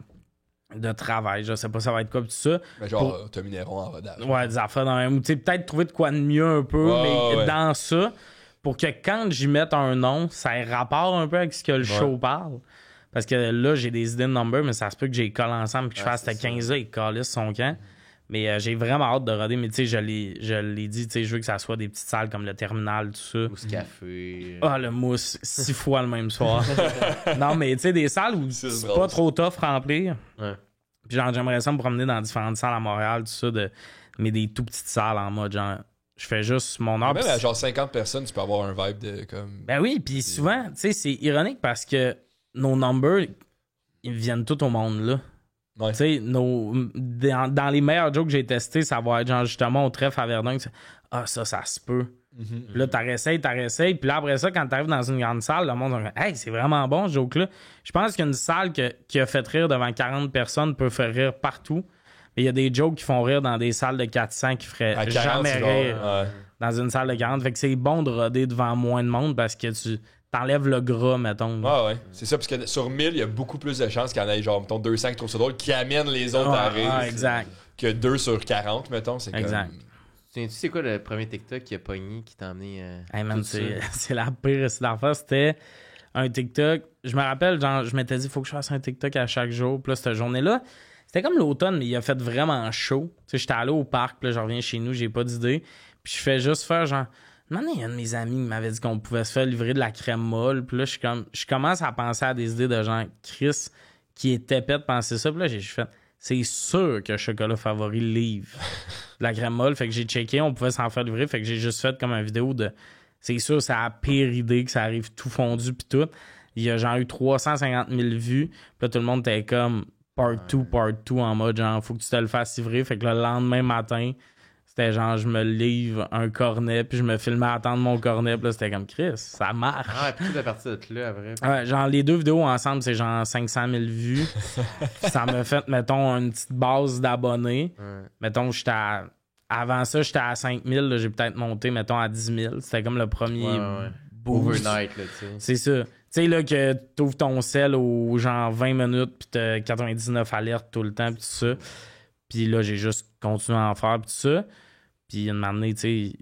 de travail. Je sais pas ça va être quoi pis tout ça.
Mais genre Tommy Néron en rodage.
Ouais, des affaires dans même. Ou tu sais, peut-être trouver de quoi de mieux un peu, mais dans ça, pour que quand j'y mette un nom, ça ait rapport un peu avec ce que le show parle. Parce que là, j'ai des idées de number, mais ça se peut que j'ai collé ensemble et que je fasse cette 15-là et que calisse son camp. Mais j'ai vraiment hâte de roder. Mais tu sais, je l'ai dit, tu sais, je veux que ça soit des petites salles comme le Terminal, tout ça.
Mousse café.
Le mousse, 6 fois le même soir. Non, mais tu sais, des salles où c'est pas trop tough remplir. Ouais. Puis genre, j'aimerais ça me promener dans différentes salles à Montréal, tout ça, mais des tout petites salles en mode genre. Je fais juste mon heure.
Même à genre 50 personnes, tu peux avoir un vibe de comme.
Ben oui, puis souvent, tu sais, c'est ironique parce que nos numbers, ils viennent tout au monde, là.
Ouais.
Tu sais, dans les meilleurs jokes que j'ai testés, ça va être genre justement au trèfle à Verdun. Ça se peut.
Mhm.
Puis là, t'en réessayes. Puis là, après ça, quand t'arrives dans une grande salle, le monde va dire « Hey, c'est vraiment bon, ce joke-là. » Je pense qu'une salle qui a fait rire devant 40 personnes peut faire rire partout. Mais il y a des jokes qui font rire dans des salles de 400 qui feraient
À 40,
jamais
c'est
rire
drôle, ouais.
dans une salle de 40. Fait que c'est bon de roder devant moins de monde parce que tu t'enlèves le gras, mettons.
Ouais. C'est ça, parce que sur 1000, il y a beaucoup plus de chances qu'il y en ait, genre, mettons, 200 qui trouvent ça drôle, qui amènent les autres à rire.
Exact.
Que 2 sur 40, mettons, c'est
Exact.
comme...
Tu sais quoi le premier TikTok qui a pogné, qui t'a emmené.
Hey man,
tout ça?
c'est la pire d'affaire. C'était un TikTok. Je me rappelle, genre, je m'étais dit, il faut que je fasse un TikTok à chaque jour. Puis là, cette journée-là, c'était comme l'automne, mais il a fait vraiment chaud. Tu sais, j'étais allé au parc, puis là, je reviens chez nous, j'ai pas d'idée. Puis je fais juste faire, genre, il y a un de mes amis qui m'avait dit qu'on pouvait se faire livrer de la crème molle. Puis là, je commence à penser à des idées de genre, Chris, qui est épais de penser ça. Puis là, j'ai juste fait, c'est sûr que Chocolat Favori livre de la crème molle. Fait que j'ai checké, on pouvait s'en faire livrer. Fait que j'ai juste fait comme une vidéo de... C'est sûr, c'est la pire idée que ça arrive tout fondu pis tout. Il y a genre eu 350 000 vues. Puis là, tout le monde était comme part 2 en mode genre, faut que tu te le fasses livrer. Fait que le lendemain matin, c'était genre, je me livre un cornet puis je me filmais à attendre mon cornet. Puis là, c'était comme Chris, ça marche.
Ah, puis tout à partir de là, après.
Ouais, genre, les deux vidéos ensemble, c'est genre 500 000 vues. Ça m'a fait, mettons, une petite base d'abonnés.
Ouais.
Mettons, avant ça, j'étais à 5 000. Là, j'ai peut-être monté, mettons, à 10 000. C'était comme le premier
Ouais.
boost.
Overnight, là, tu sais.
C'est ça. Tu sais, là, que t'ouvres ton sel aux genre 20 minutes, puis t'as 99 alertes tout le temps, puis tout ça. Puis là, j'ai juste continué à en faire, puis tout ça. Puis une année, tu sais...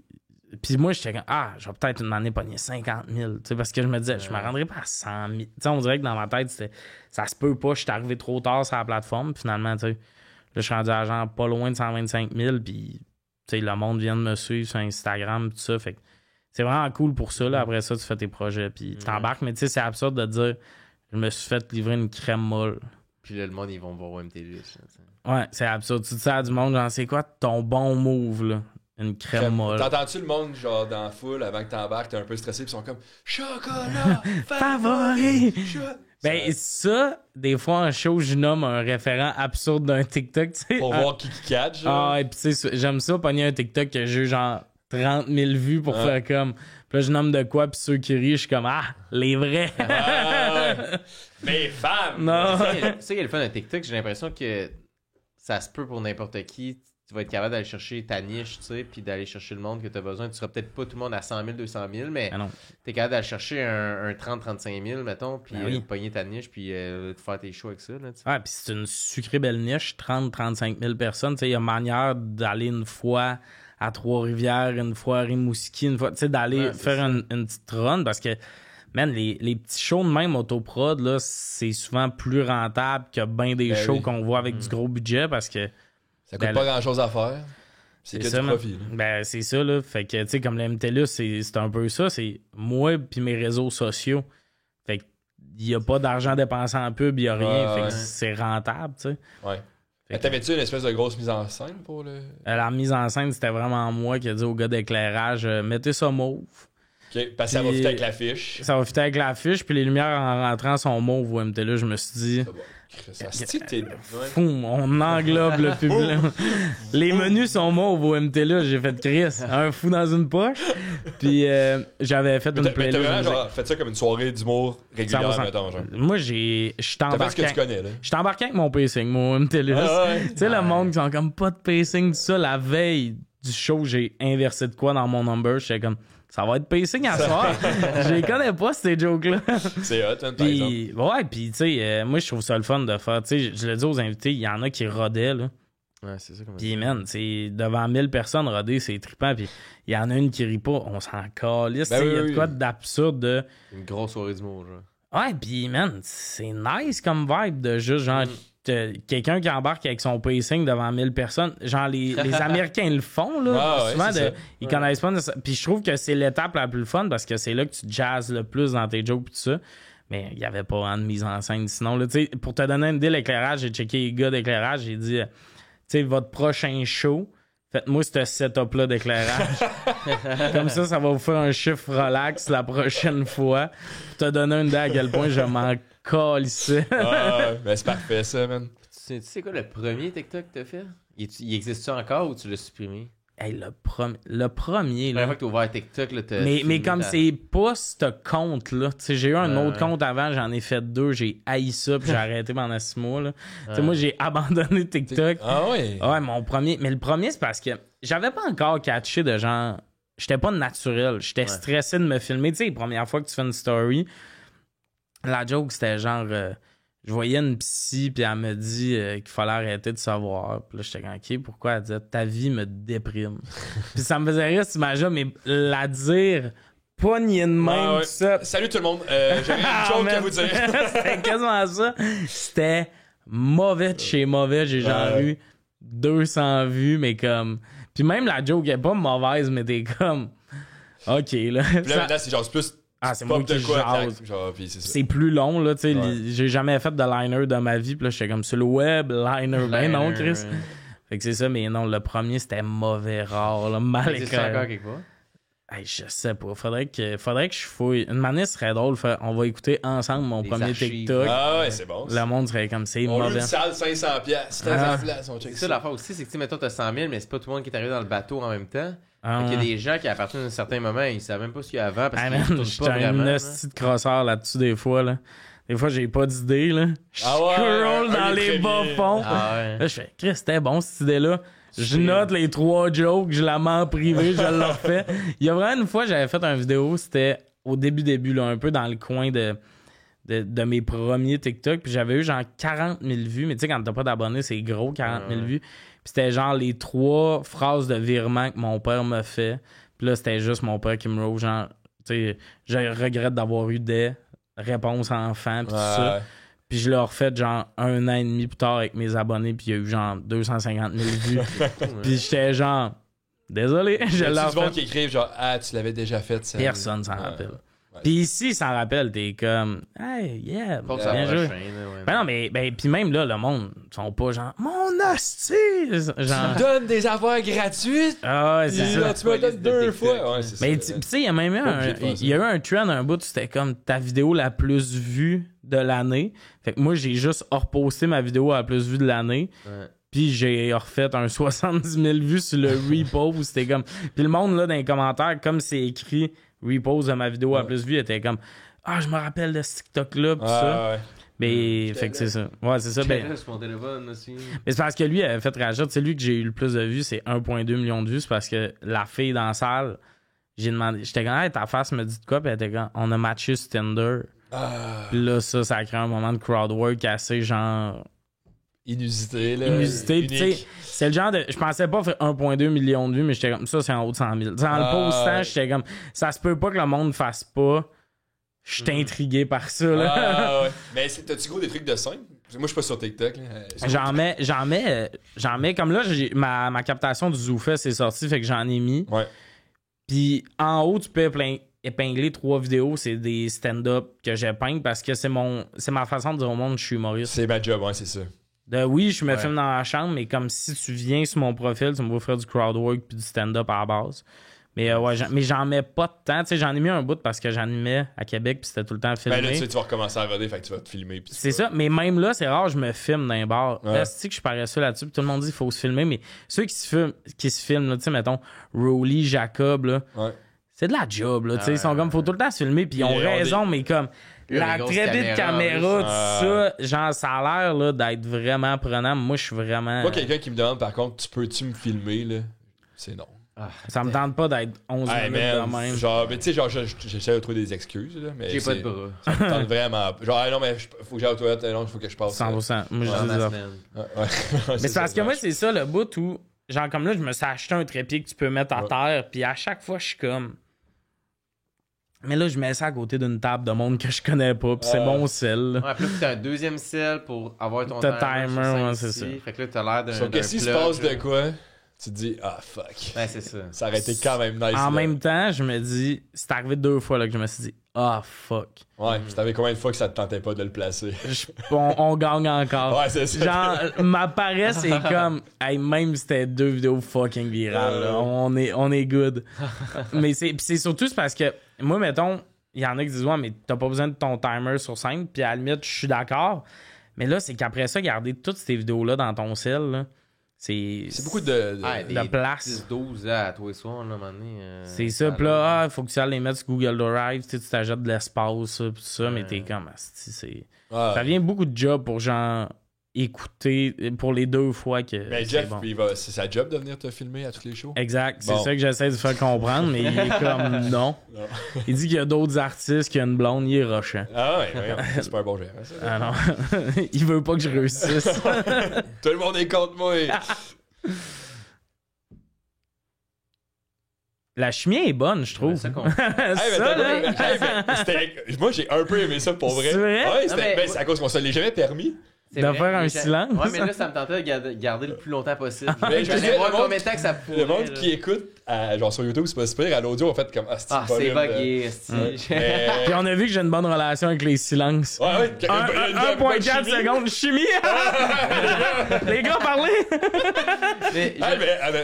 Puis moi, j'étais comme, je vais peut-être une année pogner 50 000. Tu sais, parce que je me disais, je me rendrais pas à 100 000. Tu sais, on dirait que dans ma tête, c'était, ça se peut pas. Je suis arrivé trop tard sur la plateforme. Puis finalement, tu sais, là, je suis rendu à genre pas loin de 125 000. Puis, tu sais, le monde vient de me suivre sur Instagram, tout ça. Fait que c'est vraiment cool pour ça. Là. Après ça, tu fais tes projets. Puis tu t'embarques. Mais tu sais, c'est absurde de dire, je me suis fait livrer une crème molle.
Puis là, le monde, ils vont voir OMTG.
Ouais, c'est absurde. Tu te dis à du monde, genre, c'est quoi ton bon move, là? Une crème molle.
T'entends-tu le monde, genre, dans la foule, avant que t'embarques, t'es un peu stressé, pis ils sont comme « Chocolat
Favori! »
Cho-
Ben, ça, des fois, en show, je nomme un référent absurde d'un TikTok, tu sais.
Pour voir qui catch, genre.
Ah, et puis tu sais, j'aime ça, pogner un TikTok que j'ai eu genre 30 000 vues pour faire comme... Puis là, je nomme de quoi, puis ceux qui rient, je suis comme, les vrais.
Ouais. Les femmes!
Non.
Ça, il y a le fun de TikTok. J'ai l'impression que ça se peut pour n'importe qui. Tu vas être capable d'aller chercher ta niche, tu sais, puis d'aller chercher le monde que tu as besoin. Tu seras peut-être pas tout le monde à 100 000, 200 000, mais
Ah non.
tu es capable d'aller chercher un 30-35 000, mettons, puis
Ben oui.
pogner ta niche, puis de faire tes shows avec ça. Là, tu sais.
Ouais, puis c'est une sucrée belle niche, 30-35 000 personnes. Tu sais, il y a manière d'aller une fois à Trois-Rivières, une fois à Rimouski, une fois, tu sais, d'aller faire une petite run parce que, man, les petits shows de même autoprod, là, c'est souvent plus rentable que bien des shows qu'on voit avec du gros budget parce que.
Ça coûte pas grand-chose à faire. C'est que
ça,
du profit. Là.
Ben, c'est ça, là. Fait que, tu sais, comme le MTLUS, c'est un peu ça. C'est moi puis mes réseaux sociaux. Fait que, il y a pas d'argent dépensé en pub, il y a rien. Fait que c'est rentable, tu sais.
Ouais.
Fait que-
T'avais-tu une espèce de grosse mise en scène pour le...
La mise en scène, c'était vraiment moi qui a dit au gars d'éclairage, mettez ça mauve.
OK, parce que ça va
Puis-
fitter avec l'affiche.
Ça va fitter avec l'affiche, puis les lumières en rentrant sont mauves au MTLUS. Je me suis dit,
Ça va. Ça se dit, t'es... Ouais.
foum, on englobe le public. Les menus sont mauves au MTLUS. J'ai fait Chris, un fou dans une poche. Puis j'avais fait
Mais
une
t'as
playlist.
vraiment
de musique.
genre, fait ça comme une soirée d'humour régulière,
100%.
mettons, genre.
Moi, je suis
T'as fait ce que
embarqué.
tu connais, là.
Je suis embarqué avec mon pacing, mon MTLUS.
Ah ouais?
Tu sais, le monde qui sont comme pas de pacing, tout ça. La veille du show, j'ai inversé de quoi dans mon number. J'étais comme, ça va être pacing à soir. Je les connais pas, ces jokes-là.
C'est hot, hein, par exemple.
Puis, ouais, puis, tu sais, moi, je trouve ça le fun de faire. Tu sais, je le dis aux invités, il y en a qui rodaient, là.
Ouais, c'est ça. Comme
Puis, man, c'est devant 1000 personnes roder, c'est trippant. Puis, il y en a une qui rit pas, on s'en calisse.
Ben
Tu sais, il y a
oui,
de quoi
oui.
d'absurde de.
une grosse soirée d'humour, genre.
Ouais, puis, man, c'est nice comme vibe de juste, genre, quelqu'un qui embarque avec son pacing devant 1000 personnes. Genre, les Américains le font, là.
Ah ouais,
souvent,
c'est ça.
ils connaissent pas. Puis, je trouve que c'est l'étape la plus fun parce que c'est là que tu jazzes le plus dans tes jokes, pis tout ça. Mais il n'y avait pas vraiment de mise en scène. Sinon, là, tu sais, pour te donner une idée, l'éclairage, j'ai checké les gars d'éclairage, j'ai dit, tu sais, votre prochain show, faites-moi ce setup-là d'éclairage. Comme ça va vous faire un chiffre relax la prochaine fois. Pour te donner une idée à quel point je m'en calissais.
Ah, ouais, ben c'est parfait, ça, man.
Tu sais quoi le premier TikTok que t'as fait? Il existe-tu encore ou tu l'as supprimé?
Hey, le premier,
La
là.
première fois que t'as ouvert TikTok, là, t'as
Mais
filmé
comme
ta-
c'est pas ce compte-là. Tu sais, j'ai eu un autre
ouais.
compte avant, j'en ai fait 2, j'ai haï ça, puis j'ai arrêté pendant 6 mois, là. Tu sais,
Ouais.
moi, j'ai abandonné TikTok.
Ah ouais?
Ouais, mon premier. Mais le premier, c'est parce que j'avais pas encore catché de genre. J'étais pas naturel. J'étais stressé de me filmer. Tu sais, les premières fois que tu fais une story, la joke, c'était genre. Je voyais une psy, puis elle me dit qu'il fallait arrêter de savoir. Puis là, j'étais comme, OK, pourquoi? Elle disait, ta vie me déprime. Puis ça me faisait rire, cette image-là, mais la dire, pognée de même,
Ah ouais.
tout ça.
Salut tout le monde, j'avais une joke à vous dire.
C'était quasiment ça. C'était mauvais de chez mauvais. J'ai genre eu 200 vues, mais comme... Puis même la joke est pas mauvaise, mais t'es comme... OK, là.
Puis là,
Ça-
maintenant, c'est genre plus.
Ah, c'est
tu
moi
pop de
qui
quoi,
jase.
tac, genre, puis c'est ça.
C'est plus long, là, tu sais.
Ouais.
J'ai jamais fait de liner dans ma vie. Puis là, j'étais comme sur le web, liner. Ben non, Chris.
ouais.
Fait que c'est ça, mais non, le premier, c'était mauvais, rare, là, mal
Mais c'est encore quelque part.
Hey, je sais pas. Faudrait que je fouille. Une manière, ce serait drôle. On va écouter ensemble mon
Les
premier
archives.
TikTok.
Ah ouais, c'est bon.
Le monde serait comme c'est
On loue
mauvais.
une salle 500$. C'est
Ah.
500$, on check
C'est ça
ça.
l'affaire aussi, c'est que, tu sais, mettons, t'as 100 000, mais c'est pas tout le monde qui est arrivé dans le bateau en même temps.
Ah,
Fait qu'il y a
ouais.
des gens qui, à partir d'un certain moment, ils savent même pas ce qu'il y a avant parce
Ah,
qu'ils
man,
retournent
j'étais
pas
un
vraiment. là.
esti de crosseur là-dessus des fois. Là. Des fois, j'ai pas d'idée. Là. Je
Ah ouais,
scroll
un
dans
des
les
premiers.
bas-fonds.
Ah ouais.
Là, je fais, Chris, c'était bon cette idée-là. Je note les 3 jokes, je la mets en privé, je le refais. Il y a vraiment une fois, j'avais fait une vidéo, c'était au début, là, un peu dans le coin de mes premiers TikTok. Puis j'avais eu genre 40 000 vues. Mais tu sais, quand t'as pas d'abonnés, c'est gros, 40 000 vues. Puis c'était genre les 3 phrases de virement que mon père me fait. Puis là, c'était juste mon père qui me rose, genre, tu sais, je regrette d'avoir eu des réponses enfants, puis tout ça.
Ouais.
Puis je l'ai refait genre 1 an et demi plus tard avec mes abonnés, puis il y a eu genre 250 000 vues. Puis j'étais genre, désolé, je
Il y
l'ai
a du monde
refait.
qui écrivent genre, ah, tu l'avais déjà fait, ça.
Personne s'en
Ouais.
rappelle.
Ouais.
Puis ici, s'en rappelle, t'es comme, hey, yeah,
Faut que
ça
ça
bien joué.
prochain, là, ouais.
Ben non, mais puis même là, le monde, ils sont pas genre, mon hostie!
Tu
Genre,
me donnes des affaires gratuites,
ah ouais, c'est
puis
ça.
là, tu me donnes
Police de
2
TikTok.
fois. Ouais, c'est ça.
Mais tu sais, il y a même eu
Pas obligé de faire ça.
il y a eu un trend, un bout où c'était comme ta vidéo la plus vue de l'année. Fait que moi, j'ai juste reposté ma vidéo la plus vue de l'année.
Ouais.
Puis j'ai refait un 70 000 vues sur le repost. C'était comme... Puis le monde, là, dans les commentaires, comme c'est écrit repost de ma vidéo la plus vue, était comme, ah, je me rappelle de ce TikTok-là, pis ça.
Ouais.
Mais, fait que c'est ça. Ouais, c'est ça. Ben,
Là, sur mon téléphone aussi.
mais c'est parce que lui, il avait fait réagir. Tu sais, lui que j'ai eu le plus de vues, c'est 1,2 million de vues. C'est parce que la fille dans la salle, j'ai demandé, j'étais comme, hey, ta face me dit de quoi? Puis elle était comme, on a matché sur Tinder.
Ah,
Puis là, ça a créé un moment de crowdwork assez genre
inusité, là.
inusité. Puis tu sais,
Unique.
c'est le genre de. Je pensais pas faire 1,2 million de vues, mais j'étais comme ça, c'est en haut de 100 000. Tu sais, en le postant,
ouais.
j'étais comme, ça se peut pas que le monde fasse pas. Je suis intrigué par ça, là.
Ah, ouais. Mais t'as-tu gros des trucs de scène? Moi, je suis pas sur TikTok. Là.
J'en mets comme là, ma captation du ZooFest est sortie, fait que j'en ai mis.
Ouais.
Puis en haut, tu peux épingler 3 vidéos, c'est des stand-up que j'épingle parce que c'est ma façon de dire au monde je suis humoriste.
C'est ma job, ouais, c'est ça.
Oui, je me
Ouais.
filme dans la chambre, mais comme si tu viens sur mon profil, tu me vois faire du crowdwork puis du stand-up à la base. Mais ouais, mais j'en mets pas de temps. Tu sais, j'en ai mis un bout parce que j'animais à Québec puis c'était tout le temps filmé.
Ben là, tu sais, tu vas recommencer à roder, fait que tu vas te filmer. puis tu
C'est
vas-
ça, mais même là, c'est rare, je me filme dans les bars.
Ouais.
Là, c'est que je parais ça là-dessus, puis tout le monde dit qu'il faut se filmer, mais ceux qui se filment, là, tu sais, mettons, Rowley, Jacob, là,
Ouais.
c'est de la job, là, tu sais, ils sont comme, faut tout le temps se filmer, puis ils ont
Ils ont
raison, mais comme,
Ils ont
la
des grosses
très vite
caméras,
caméra,
là.
tout ça, genre, ça a l'air, là, d'être vraiment prenant. Moi, je suis vraiment...
Moi, quelqu'un qui me demande, par contre, peux-tu me filmer, là? C'est non.
Ça me tente pas d'être 11
Hey,
minutes
man,
de même.
genre, mais tu sais, genre, j'essaie de trouver des excuses, là. Mais
J'ai pas
c'est-
de bras.
Ça me tente vraiment. Genre, ah, non, mais faut que j'aille aux toilettes, non, il faut que je passe.
100%. Moi, je
Dans
dis
la
ça.
semaine.
Ouais.
Mais c'est parce que moi, c'est ça, le bout où, genre, comme là, je me suis acheté un trépied que tu peux mettre à
Ouais.
terre, puis à chaque fois, je suis comme... Mais là, je mets ça à côté d'une table de monde que je connais pas, puis c'est mon sel, là.
Ouais, puis là, t'as un deuxième sel pour avoir ton
T'as
timer.
timer,
sur
ouais,
5
c'est
ici.
ça.
Fait que là, t'as l'air d'un.
Sauf que
d'un
s'il se
plug,
passe
là.
de quoi, tu te dis, ah, fuck.
Ouais, c'est ça.
Ça aurait été quand même nice.
En
là.
même temps, je me dis... C'est arrivé 2 fois, là, que je me suis dit, ah, fuck.
Ouais, puis t'avais combien de fois que ça te tentait pas de le placer?
On gagne encore.
Ouais, c'est ça.
Genre, ma paresse, c'est comme... Hey, même si c'était 2 vidéos fucking virales, là, on est good. Mais c'est surtout c'est parce que... Moi, mettons... Il y en a qui disent, ouais, mais t'as pas besoin de ton timer sur 5. Puis à la limite, je suis d'accord. Mais là, c'est qu'après ça, garder toutes ces vidéos-là dans ton cell, là,
C'est beaucoup de
des
place.
10-12 à tous les soirs, là, à un moment donné.
C'est ça, pis là, il faut que tu ailles les mettre sur Google Drive, tu t'achètes de l'espace, pis tout ça, mais t'es comme, c'est... Ça vient beaucoup de job pour genre écouter, pour les 2 fois que
Mais
c'est
Jeff,
bon.
c'est sa job de venir te filmer à tous les shows?
Exact, c'est
Bon.
ça que j'essaie de faire comprendre, mais il est comme, non. Il dit qu'il y a d'autres artistes, qu'il y a une blonde, il est rushant.
Ah ouais, c'est pas un bon gérant, ça.
Ah non, il veut pas que je réussisse.
Tout le monde est contre moi.
La chimie est bonne, je trouve.
C'est ça qu'on-
Moi, j'ai un peu aimé ça pour vrai.
C'est vrai?
Ouais,
Non, mais-
c'est à cause qu'on se l'ait jamais permis.
C'est
De
vrai,
faire un
mais
silence.
Ouais, mais là, ça me tentait de garder le plus longtemps possible.
Mais
Je
je te dis,
vais voir
le monde-
combien de temps que ça pourrait.
Le monde
là.
qui écoute, genre sur YouTube, c'est pas super. À l'audio, en fait, comme
C'est bugué, esti.
Mais...
Puis on a vu que j'ai une bonne relation avec les silences.
Ouais.
1.4 secondes, chimie! Les gars, parlez!
Mais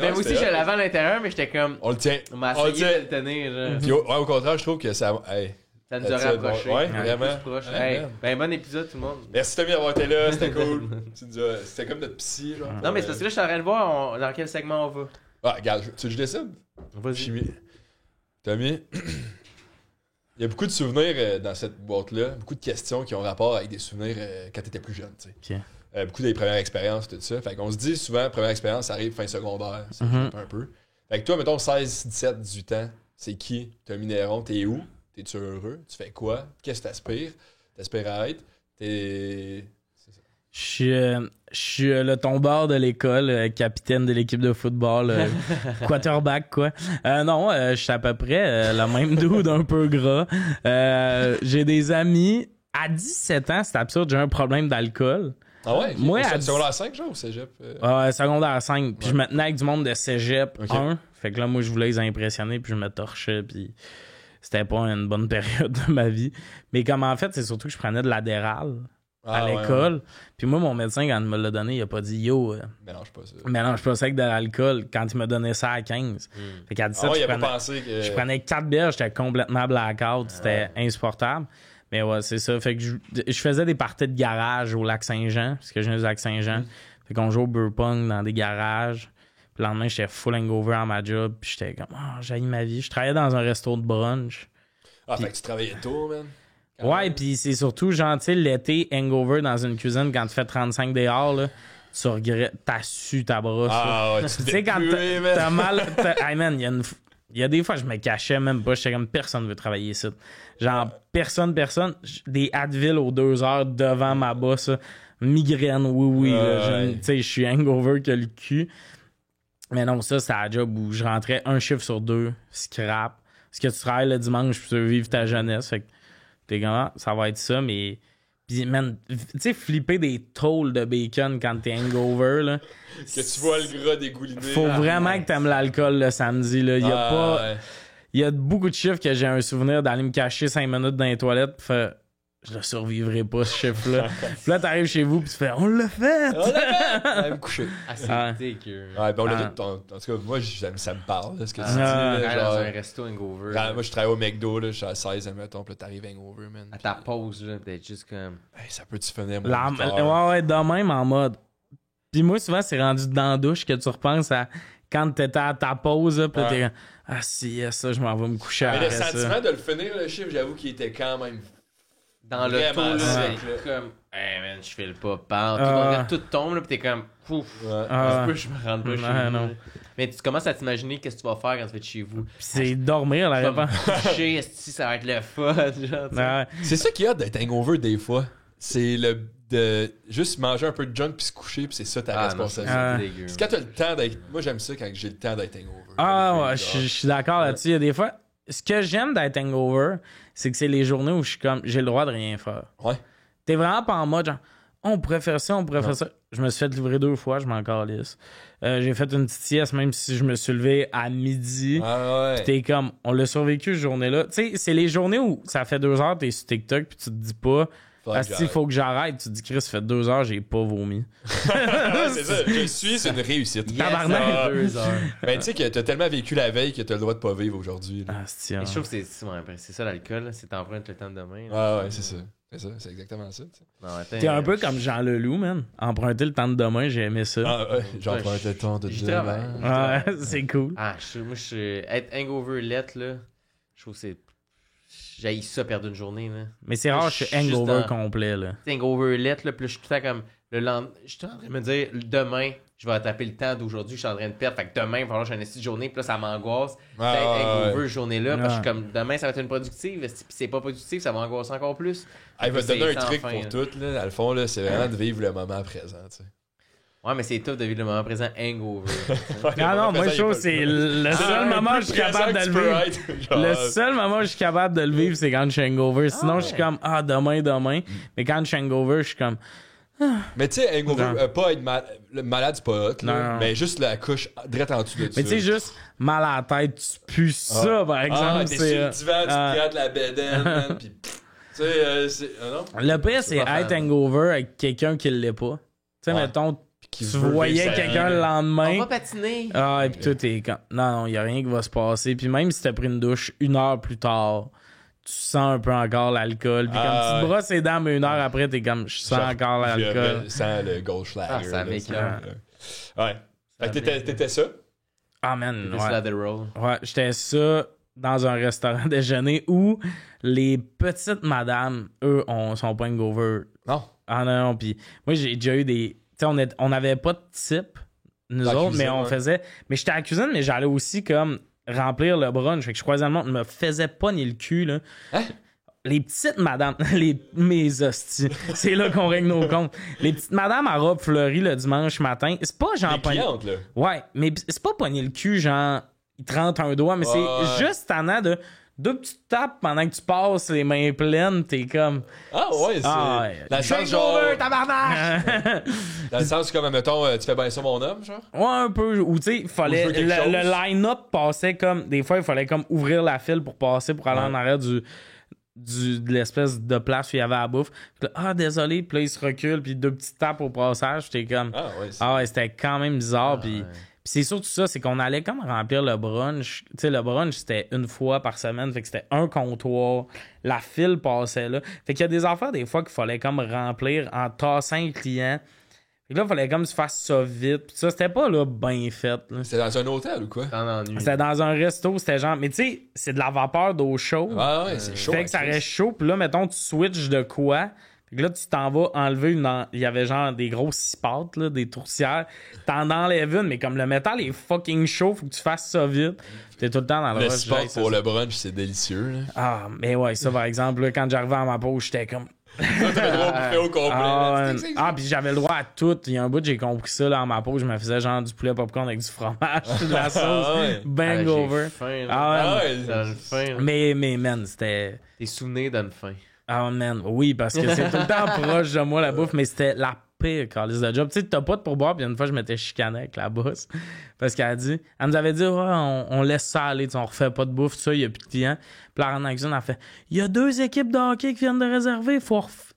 Mais
moi aussi, je l'avais à l'intérieur, mais j'étais comme.
On le tient.
On m'a
On le
essayé de
tient.
le tenir. là.
Puis au contraire, je trouve que ça... Hey,
Ça nous aurait
That's it,
approché.
ouais, vraiment.
Plus proche.
Ouais,
Hey,
man.
ben, bon épisode, tout le monde.
Merci Tommy d'avoir été là, c'était cool. C'était comme notre psy, genre.
Non, mais c'est parce que là, je suis en train de voir dans quel segment on va.
Ah, regarde, tu veux que je décide?
Vas-y.
Chimie. Tommy, il y a beaucoup de souvenirs dans cette boîte-là, beaucoup de questions qui ont rapport avec des souvenirs quand t'étais plus jeune, tu sais.
Ok.
Beaucoup des premières expériences, tout ça. Fait qu'on se dit souvent, première expérience, ça arrive fin secondaire, ça un peu. Fait que toi, mettons 16, 17, 18 ans, c'est qui? Tommy Néron, t'es où? T'es-tu heureux? Tu fais quoi? Qu'est-ce que t'aspires? T'aspires à être? T'es...
Je suis le tombeur de l'école, capitaine de l'équipe de football, quarterback, quoi. Non, je suis à peu près le même dude un peu gras. J'ai des amis. À 17 ans, c'est absurde, j'ai un problème d'alcool.
Ah ouais?
Moi, à
secondaire 5, genre, au cégep?
Secondaire 5. Puis je me tenais avec du monde de cégep
Ok.
1. Fait que là, moi, je voulais les impressionner, puis je me torchais, puis c'était pas une bonne période de ma vie. Mais comme en fait, c'est surtout que je prenais de l'Adderall à l'école. Puis moi, mon médecin, quand il me l'a donné, il a pas dit « Yo,
Mélange pas ça.
mélange pas ça avec de l'alcool » quand il m'a donné ça à 15. Fait qu'à 17,
Ah ouais, il
je
a pas
prenais...
pensé que...
Je prenais 4 bières, j'étais complètement blackout, c'était insupportable. Mais ouais, c'est ça. Fait que je faisais des parties de garage au Lac-Saint-Jean, parce que je viens du Lac-Saint-Jean. Fait qu'on joue au beer pong dans des garages. Puis le lendemain, j'étais full hangover à ma job, puis j'étais comme, j'haïs ma vie. Je travaillais dans un resto de brunch.
Ah, fait que tu travaillais tôt, man.
Ouais, puis c'est surtout, genre, tu sais, l'été, hangover dans une cuisine, quand tu fais 35 dehors, là, tu regrettes, t'as su ta brosse.
Ah ouais,
Tu sais, quand t'as mal. Hey man, il y a des fois, je me cachais même pas. J'étais comme, personne veut travailler ici. Genre, personne. Des Advil aux 2 heures devant ma bosse. Migraine, oui. Tu sais, je suis hangover que le cul. Mais non, ça, c'est la job où je rentrais un chiffre sur 2, scrap. Parce que tu travailles le dimanche pour survivre ta jeunesse. Fait que t'es comme, ça va être ça, mais. Puis, man, tu sais, flipper des tôles de bacon quand t'es hangover, là.
Que tu vois le gras dégouliner.
Faut vraiment que t'aimes l'alcool le samedi, là. Il y a beaucoup de chiffres que j'ai un souvenir d'aller me cacher 5 minutes dans les toilettes pis faire je le survivrai pas ce chiffre-là. Puis là, t'arrives chez vous pis tu fais on l'a fait!
Allez me coucher.
Ah, c'est
Ah.
dégueu.
Ouais, ben on l'a tout. En tout cas, moi, ça me parle, là, ce que tu dis.
Ah.
là,
Dans
genre,
un resto hangover.
moi, je travaille au McDo, là, je suis à 16, admettons, pis là, t'arrives hangover, man.
À ta pause, là, d'être juste comme.
Hey, ça peut-tu finir, mon
Ouais, de même en mode. Puis moi, souvent, c'est rendu dans la douche que tu repenses à quand t'étais à ta pause, là, pis là, t'es comme ah, si, ça, je m'en vais me coucher
Mais
après
le
ça.
sentiment de le finir, le chiffre, j'avoue qu'il était quand même.
Dans le
Vraiment
taux, là,
sec,
c'est
là.
comme. Hey man, je file pas. Tout, tout tombe, là, pis t'es comme. Pouf.
Ah.
Je me rends pas chez
Ouais,
vous.
non.
là. Mais tu commences à t'imaginer qu'est-ce que tu vas faire quand tu vas être chez vous.
Pis c'est dormir, la
Comme
réponse.
coucher, esti, ça va être le fun. Genre, tu sais.
Ouais.
C'est ça qu'il y a d'être hangover des fois. C'est le de juste manger un peu de junk puis se coucher puis c'est ça ta
Ah, non,
responsabilité.
Ah.
c'est dégueu.
C'est quand t'as le temps d'être. Moi, j'aime ça quand j'ai le temps d'être hangover.
Ah ouais, je suis d'accord là-dessus. Il y a des fois, ce que j'aime d'être hangover, c'est que c'est les journées où je suis comme, j'ai le droit de rien faire.
Ouais.
T'es vraiment pas en mode genre, on pourrait faire ça, on pourrait faire ça. Je me suis fait livrer 2 fois, je m'en calisse. J'ai fait une petite sieste, même si je me suis levé à midi.
Ah ouais.
T'es comme, on l'a survécu cette journée-là. Tu sais, c'est les journées où ça fait 2 heures, t'es sur TikTok, puis tu te dis pas, il faut que j'arrête. Tu te dis, Chris, ça fait 2 heures, j'ai pas vomi.
C'est ça. Je suis, c'est une réussite.
Tabarnak.
Ah.
2 heures.
Ben, tu sais que t'as tellement vécu la veille que t'as le droit de pas vivre aujourd'hui. là.
Ah, c'est
Mais je trouve que c'est ça l'alcool, là, c'est t'empruntes le temps de demain. là.
Ah ouais, c'est ça. C'est ça, c'est exactement ça.
Non, attends,
T'es un peu comme Jean Leloup, man. Emprunter le temps de demain, j'ai aimé ça.
Ah ouais, j'emprunte le temps de
j'y
demain.
travaille.
Ouais, c'est cool.
Moi, être hangover let, là, je trouve que c'est. J'haïs ça perdre une journée, là.
Mais c'est rare, je suis hangover complet, là.
Hangover let, là, puis là, je suis tout le temps comme. Le lendemain, je suis en train de me dire, demain, je vais taper le temps d'aujourd'hui, je suis en train de perdre. Fait que demain, il va falloir que j'ai une journée, puis là, ça m'angoisse. D'être hangover journée-là, parce que je suis comme, demain, ça va être une productive. Puis c'est pas productif, ça va angoisser encore plus.
Il va te donner un truc
fin,
pour tout, là. Dans le fond, là, c'est vraiment de vivre le moment présent, tu sais.
Ouais, mais c'est tough de vivre le moment présent hangover.
Non, moi, je trouve que c'est le seul moment où je suis capable de le vivre. Le seul moment où je suis capable de le vivre, c'est quand je suis hangover. Sinon, je suis comme, demain. Mais quand je suis hangover, je suis comme.
Mais tu sais, hangover, pas être malade, c'est pas hot, là,
Non.
mais juste la couche direct en dessous de ça.
Mais tu sais, juste mal à la tête, tu pues ça, par exemple.
T'es sur le divan, tu te grattes la bedaine, man, pis tu sais, c'est... non?
Le pire, c'est
pas
être
fan.
hangover avec quelqu'un qui l'est pas. Tu sais, mettons, tu voyais quelqu'un le
On
lendemain.
va patiner.
Et puis toi, t'es comme. Non, il y a rien qui va se passer. Puis même si t'as pris une douche 1 heure plus tard, tu sens un peu encore l'alcool. Puis comme tu te brosses les dents, mais 1 heure après, t'es comme, je sens encore l'alcool.
Je sens le Goldschlager.
Ça m'écoeure.
Ouais. Fait que t'étais ça?
Ah, man,
Plus
ouais.
ladder roll.
Ouais, j'étais ça dans un restaurant déjeuner où les petites madames, eux, sont pas hangover.
Non.
Ah non, puis moi, j'ai déjà eu des... Tu sais, on n'avait pas de type, nous
La
autres,
cuisine,
mais on
ouais.
faisait... Mais j'étais à la cuisine, mais j'allais aussi comme remplir le brunch. Fait que je croisais le monde, me faisait pas ni le cul, là.
Hein?
Les petites madames, mes hosties, c'est là qu'on règle nos comptes. Les petites madames à robe fleurie le dimanche matin, c'est pas genre...
Les clientes, là.
Ouais, mais c'est pas pogner le cul, genre, il te rentre un doigt, mais c'est juste tannant de... Deux petites tapes pendant que tu passes les mains pleines, t'es comme...
Ah ouais, c'est...
ouais.
Dans le sens, genre...
tabarnak!
Dans le sens comme, mettons, tu fais bien ça, mon homme, genre?
Ouais, un peu. Ou tu sais, il fallait...
Ou je veux quelque chose.
Le line-up passait comme... Des fois, il fallait comme ouvrir la file pour passer, pour aller en arrière de l'espèce de place où il y avait la bouffe. Puis là, désolé. Puis là, il se recule, puis 2 petites tapes au passage. J'étais comme...
Ah ouais,
c'était quand même bizarre, puis... Puis c'est surtout ça, c'est qu'on allait comme remplir le brunch. Tu sais, le brunch, c'était 1 fois par semaine. Fait que c'était un comptoir. La file passait là. Fait qu'il y a des affaires, des fois, qu'il fallait comme remplir en tassant les clients. Fait que là, il fallait comme se faire ça vite. Puis ça, c'était pas là bien fait. Là.
C'était dans un hôtel ou quoi?
T'en ennuies.
C'était dans un resto, c'était genre... Mais tu sais, c'est de la vapeur d'eau chaude.
Ah ouais, c'est chaud.
Fait que ça reste chaud. Puis là, mettons, tu switches de quoi... Fait que là, tu t'en vas enlever il y avait genre des grosses cipates, là, des tourtières. T'en enlèves une, mais comme le métal est fucking chaud, faut que tu fasses ça vite. T'es tout le temps dans le
Le
rush,
sport
ça,
pour
ça.
le brunch, c'est délicieux, là.
Ah, mais ouais, ça, par exemple, là, quand j'arrivais à ma pause, j'étais comme...
T'avais le droit de bouffer au complet.
Puis j'avais le droit à tout. Il y a un bout, j'ai compris ça, là, en ma pause, je me faisais genre du poulet popcorn avec du fromage, de la sauce, bang over.
Ça donne faim, là.
Mais, man, c'était...
Tes souvenirs donnent faim.
Ah, man, oui, parce que c'est tout le temps proche de moi, la bouffe, mais c'était la pire calice de job. Tu sais, t'as pas de pourboire, puis une fois, je m'étais chicané avec la boss, parce qu'elle nous avait dit, ouais, on laisse ça aller, on refait pas de bouffe, tout ça, il y a plus de clients. Puis la rentre elle fait, il y a 2 équipes de hockey qui viennent de réserver,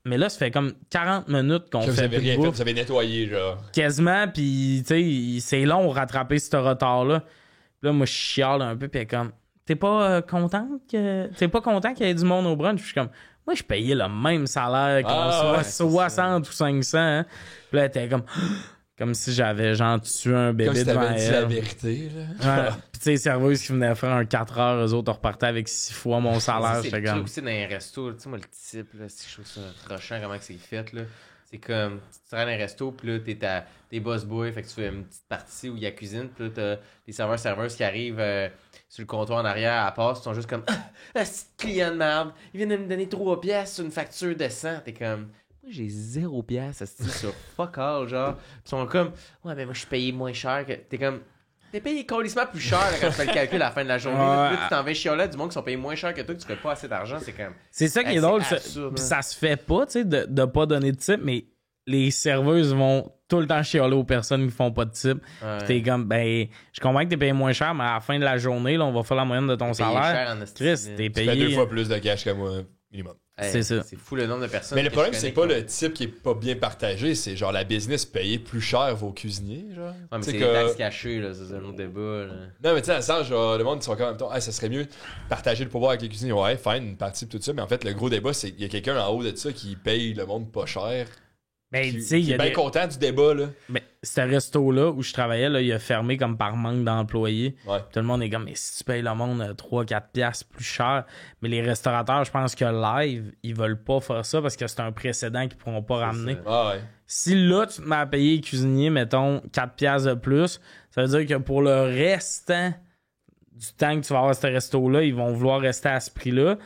Mais là, ça fait comme 40 minutes qu'on fait plus de bouffe.
Vous avez nettoyé, genre.
Quasiment, puis tu sais, c'est long de rattraper ce retard-là. Puis là, moi, je chiale un peu, puis elle est comme, t'es pas content qu'il y ait du monde au brunch? Puis je suis comme, moi, je payais le même salaire qu'on soit 60 ou 500. Hein. Puis là, elle était comme si j'avais genre tué un bébé
comme si
devant
t'avais dit
elle.
la vérité, là.
Ouais. Puis tu sais, les serveuses qui venaient faire un 4 heures, eux autres repartaient avec 6 fois mon salaire.
C'est
J'étais
le truc
comme...
aussi dans les restos. Tu sais, moi, le type, là, si je trouve ça rochant, comment que c'est fait, là. C'est comme, tu te rends dans un resto, puis là, t'es boss boy, fait que tu fais une petite partie où il y a cuisine, puis là, t'as les serveurs-serveuses qui arrivent sur le comptoir en arrière, à passe, ils sont juste comme, c'est client de merde, ils viennent de me donner 3 pièces sur une facture de 100. T'es comme, moi, j'ai 0 pièces sur fuck all, genre. Puis ils sont comme, ouais, mais moi, je suis payé moins cher que. T'es comme, t'es payé colissement plus cher là, quand tu fais le calcul à la fin de la journée. Là, puis là, tu t'en vas chialer du monde qui sont payés moins cher que toi, que tu fais pas assez d'argent. C'est comme.
C'est ça qui est
c'est
drôle.
absurde,
Puis
hein.
ça se fait pas, tu sais, de pas donner de type, mais les serveuses vont tout le temps chialer aux personnes qui font pas de type.
Ouais.
Puis t'es comme, ben, je comprends que t'es payé moins cher, mais à la fin de la journée, là, on va faire la moyenne de ton
Payé
salaire.
cher en esti,
Chris,
là.
t'es
Tu fais 2
payé.
fois plus de cash que moi. minimum.
C'est ça.
C'est fou le nombre de personnes.
Mais le
que
problème,
je
c'est
connais
pas le type qui est pas bien partagé, c'est genre la business payer plus cher vos cuisiniers, genre.
Ouais, mais
Tu sais
c'est
que-
les taxes cachées, là. C'est un autre débat, là.
Non, mais tu sais, dans le sens, genre, le monde, ils sont quand même, hey, ça serait mieux de partager le pouvoir avec les cuisiniers. Ouais, fine, une partie de tout ça, mais en fait, le gros débat, c'est qu'il y a quelqu'un en haut de ça qui paye le monde pas cher.
Ben,
Qui,
tu sais, il
qui
y
est
a
bien
des...
content du débat, là.
Ben, ce resto-là où je travaillais, là, il a fermé comme par manque d'employés.
Ouais.
Tout le monde est comme, mais si tu payes le monde 3-4 piastres plus cher. Mais les restaurateurs, je pense que live, ils veulent pas faire ça parce que c'est un précédent qu'ils pourront pas ramener.
ça.
Ah ouais.
Si là, tu te mets à payer les cuisiniers, mettons, 4 piastres de plus, ça veut dire que pour le restant du temps que tu vas avoir ce resto-là, ils vont vouloir rester à ce prix-là.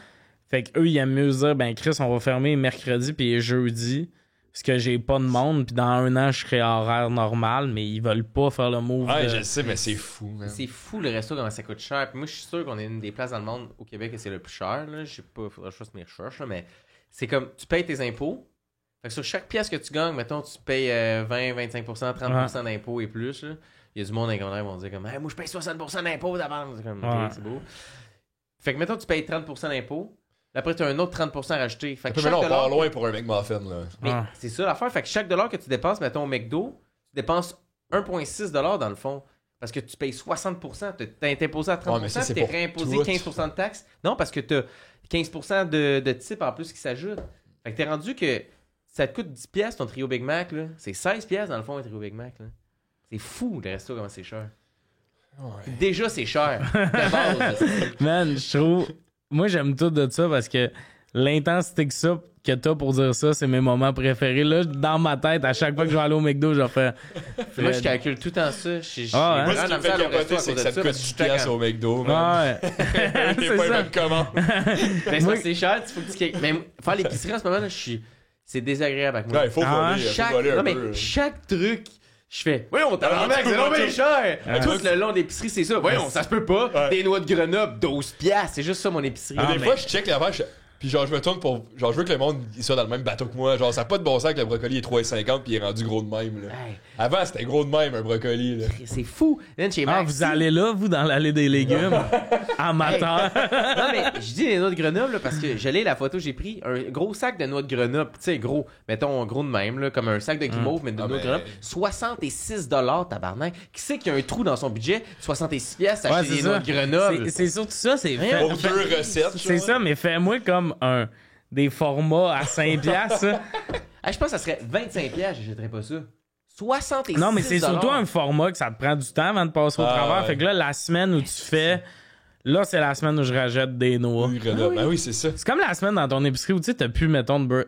Fait qu'eux, ils aiment mieux se dire, ben Chris, on va fermer mercredi puis jeudi parce que j'ai pas de monde, puis dans 1 an, je serai à horaire normal, mais ils veulent pas faire le move.
Ouais,
de-
je le sais, mais c'est fou, man.
C'est fou le resto, comment ça coûte cher. Puis moi, je suis sûr qu'on est une des places dans le monde au Québec que c'est le plus cher. Là. Je sais pas, faudrait que je fasse mes recherches, là, mais c'est comme tu payes tes impôts. Fait que sur chaque pièce que tu gagnes, mettons, tu payes 20, 25%, 30% d'impôts et plus. Là. Il y a du monde dans les commentaires qui vont dire comme hey, moi je paye 60% d'impôts d'avant. C'est comme
Ouais.
ok, c'est beau. Fait que mettons, tu payes 30% d'impôts. Après, tu as un autre 30% à rajouter. Fait que
Mais
chaque
là, on
dollar-
part loin pour un McMuffin, là.
Mais
Ah.
c'est ça l'affaire. Fait que chaque dollar que tu dépenses, mettons au McDo, tu dépenses 1,6$ dans le fond. Parce que tu payes 60%. T'as été imposé à 30%,
Ouais, mais ça, c'est
t'es
pour
réimposé
tout.
15% de taxes. Non, parce que t'as 15% de type en plus qui s'ajoute. Fait que t'es rendu que ça te coûte 10$ ton trio Big Mac. Là. C'est 16$ dans le fond un trio Big Mac. Là. C'est fou le resto comment c'est cher.
Ouais.
Déjà c'est cher. De base, là,
Man, je trouve. Moi, j'aime tout de ça parce que l'intensité que t'as pour dire ça, c'est mes moments préférés. Là, dans ma tête, à chaque fois que je vais aller au McDo, je vais faire.
Moi je calcule tout le temps ça.
Ah, hein?
Moi, ce qui me fait capoter, c'est que ça te coûte 10 piastres au McDo, man.
Ouais.
J'ai
c'est
pas
ça.
même comment.
Mais
Moi-
c'est cher, il faut que tu... Mais faire l'épicerie en ce moment, là, c'est désagréable avec moi.
Ouais, il faut
Ah,
voler, faut
chaque...
voler
Non,
un
mais
peu.
chaque truc, je fais. Voyons, tabarnak, c'est non mais cher! Tout le long d'épicerie, c'est ça. Voyons, ça se peut pas.
Ouais.
Des noix de Grenoble, 12$. C'est juste ça mon épicerie.
Mais des fois, je check l'affaire, puis genre, je me tourne pour. Genre, je veux que le monde il soit dans le même bateau que moi. Genre, ça n'a pas de bon sens que le brocoli est 3,50 puis il est rendu gros de même, là.
Hey,
Avant, c'était gros de même, un brocoli, là.
c'est fou. Then, chez
Ah,
Maxi-
vous allez là, vous, dans l'allée des légumes? Amateur.
Non, mais je dis les noix de Grenoble là, parce que j'allais la photo, j'ai pris un gros sac de noix de Grenoble. Tu sais, gros, mettons gros de même, là, comme un sac de guimauve, mais de
Ah,
noix de
mais-
Grenoble. 66$, tabarnak. Qui sait qu'il y a un trou dans son budget? 66$, acheter
Ouais,
des
c'est
noix
ça.
de Grenoble.
C'est surtout ça, c'est
Pour 2 recettes,
C'est
genre.
ça, mais fais-moi comme des formats à 5 piastres. ça.
Ah, je pense que ça serait 25$, j'achèterais pas ça. 66$.
Non, mais c'est surtout un format que ça te prend du temps avant de passer au
Ah,
travers.
ouais.
Fait que là, la semaine où tu fais... Là, c'est la semaine où je rachète des noix.
Oui, Grenoble. Ben oui, c'est ça.
C'est comme la semaine dans ton épicerie où tu sais, t'as plus, mettons, de beurre.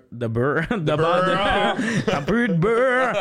beurre.
T'as plus de beurre.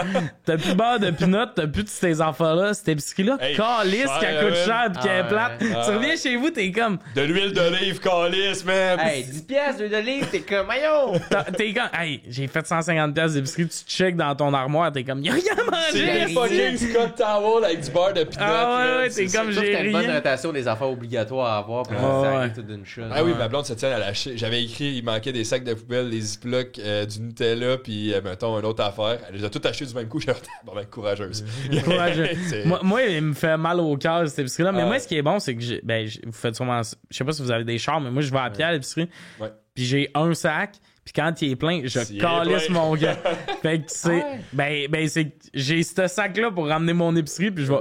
T'as plus de beurre de peanut. T'as plus de ces enfants-là. Cette épicerie-là,
Hey,
calisse,
cher,
qu'elle coûte
man.
cher pis qu'elle est
Ah,
plate.
ouais.
Tu reviens chez vous, t'es comme...
De l'huile d'olive, calice, man.
Hey, 10$ d'huile d'olive, t'es comme, maillot!
T'es comme... Hey, j'ai fait 150$ d'épicerie. Tu check dans ton armoire. T'es comme... Y'a rien à
C'est
manger.
des fucking Scott Towel avec du beurre de peanut.
Ah ouais,
là.
ouais,
C'est
t'es
ça.
comme
Sauf que
j'ai
t'as une bonne
rien.
notation des affaires obligatoires à avoir pour
Ah,
ça
ouais.
arrive tout d'une shot.
Ah oui, ma blonde se tient à lâcher. J'avais écrit, il manquait des sacs de poubelle, des Ziploc, du Nutella, puis mettons, une autre affaire. Elle les a toutes achetées du même coup. J'étais bon, ben, courageuse.
Courageux.
C'est-
Moi, il me fait mal au cœur cette épicerie-là. Mais
Ah.
moi, ce qui est bon, c'est que vous faites sûrement. Je sais pas si vous avez des chars, mais moi, je vais à pied à l'épicerie.
Ouais.
Puis j'ai un sac. Puis quand il est plein, je
S'il est
calisse
plein.
mon gars. Fait que c'est. Ben, c'est. J'ai ce sac-là pour ramener mon épicerie. Puis je vais.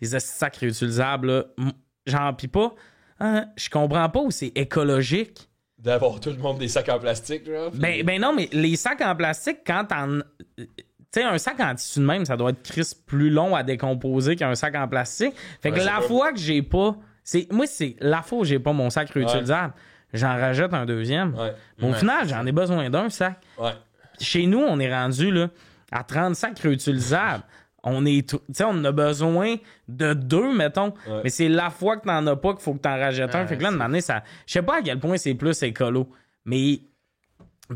Les sacs réutilisables, là. J'en pis pas. Hein, je comprends pas où c'est écologique.
D'avoir tout le monde des sacs en plastique, genre.
Ben non, mais les sacs en plastique, quand t'en. Tu sais, un sac en tissu de même, ça doit être crisp plus long à décomposer qu'un sac en plastique. Fait que
Ouais,
la
c'est
fois que j'ai pas. Moi, c'est la fois où j'ai pas mon sac réutilisable, j'en rajoute un deuxième.
Ouais.
Mais au final, j'en ai besoin d'un sac.
Ouais.
Chez nous, on est rendu là, à 30 sacs réutilisables. On est, tu sais, on en a besoin de 2, mettons.
Ouais.
Mais c'est la fois que t'en as pas qu'il faut que t'en rajoutes un.
Ouais,
Fait que là, de manière, ça. Je sais pas à quel point c'est plus écolo. Mais.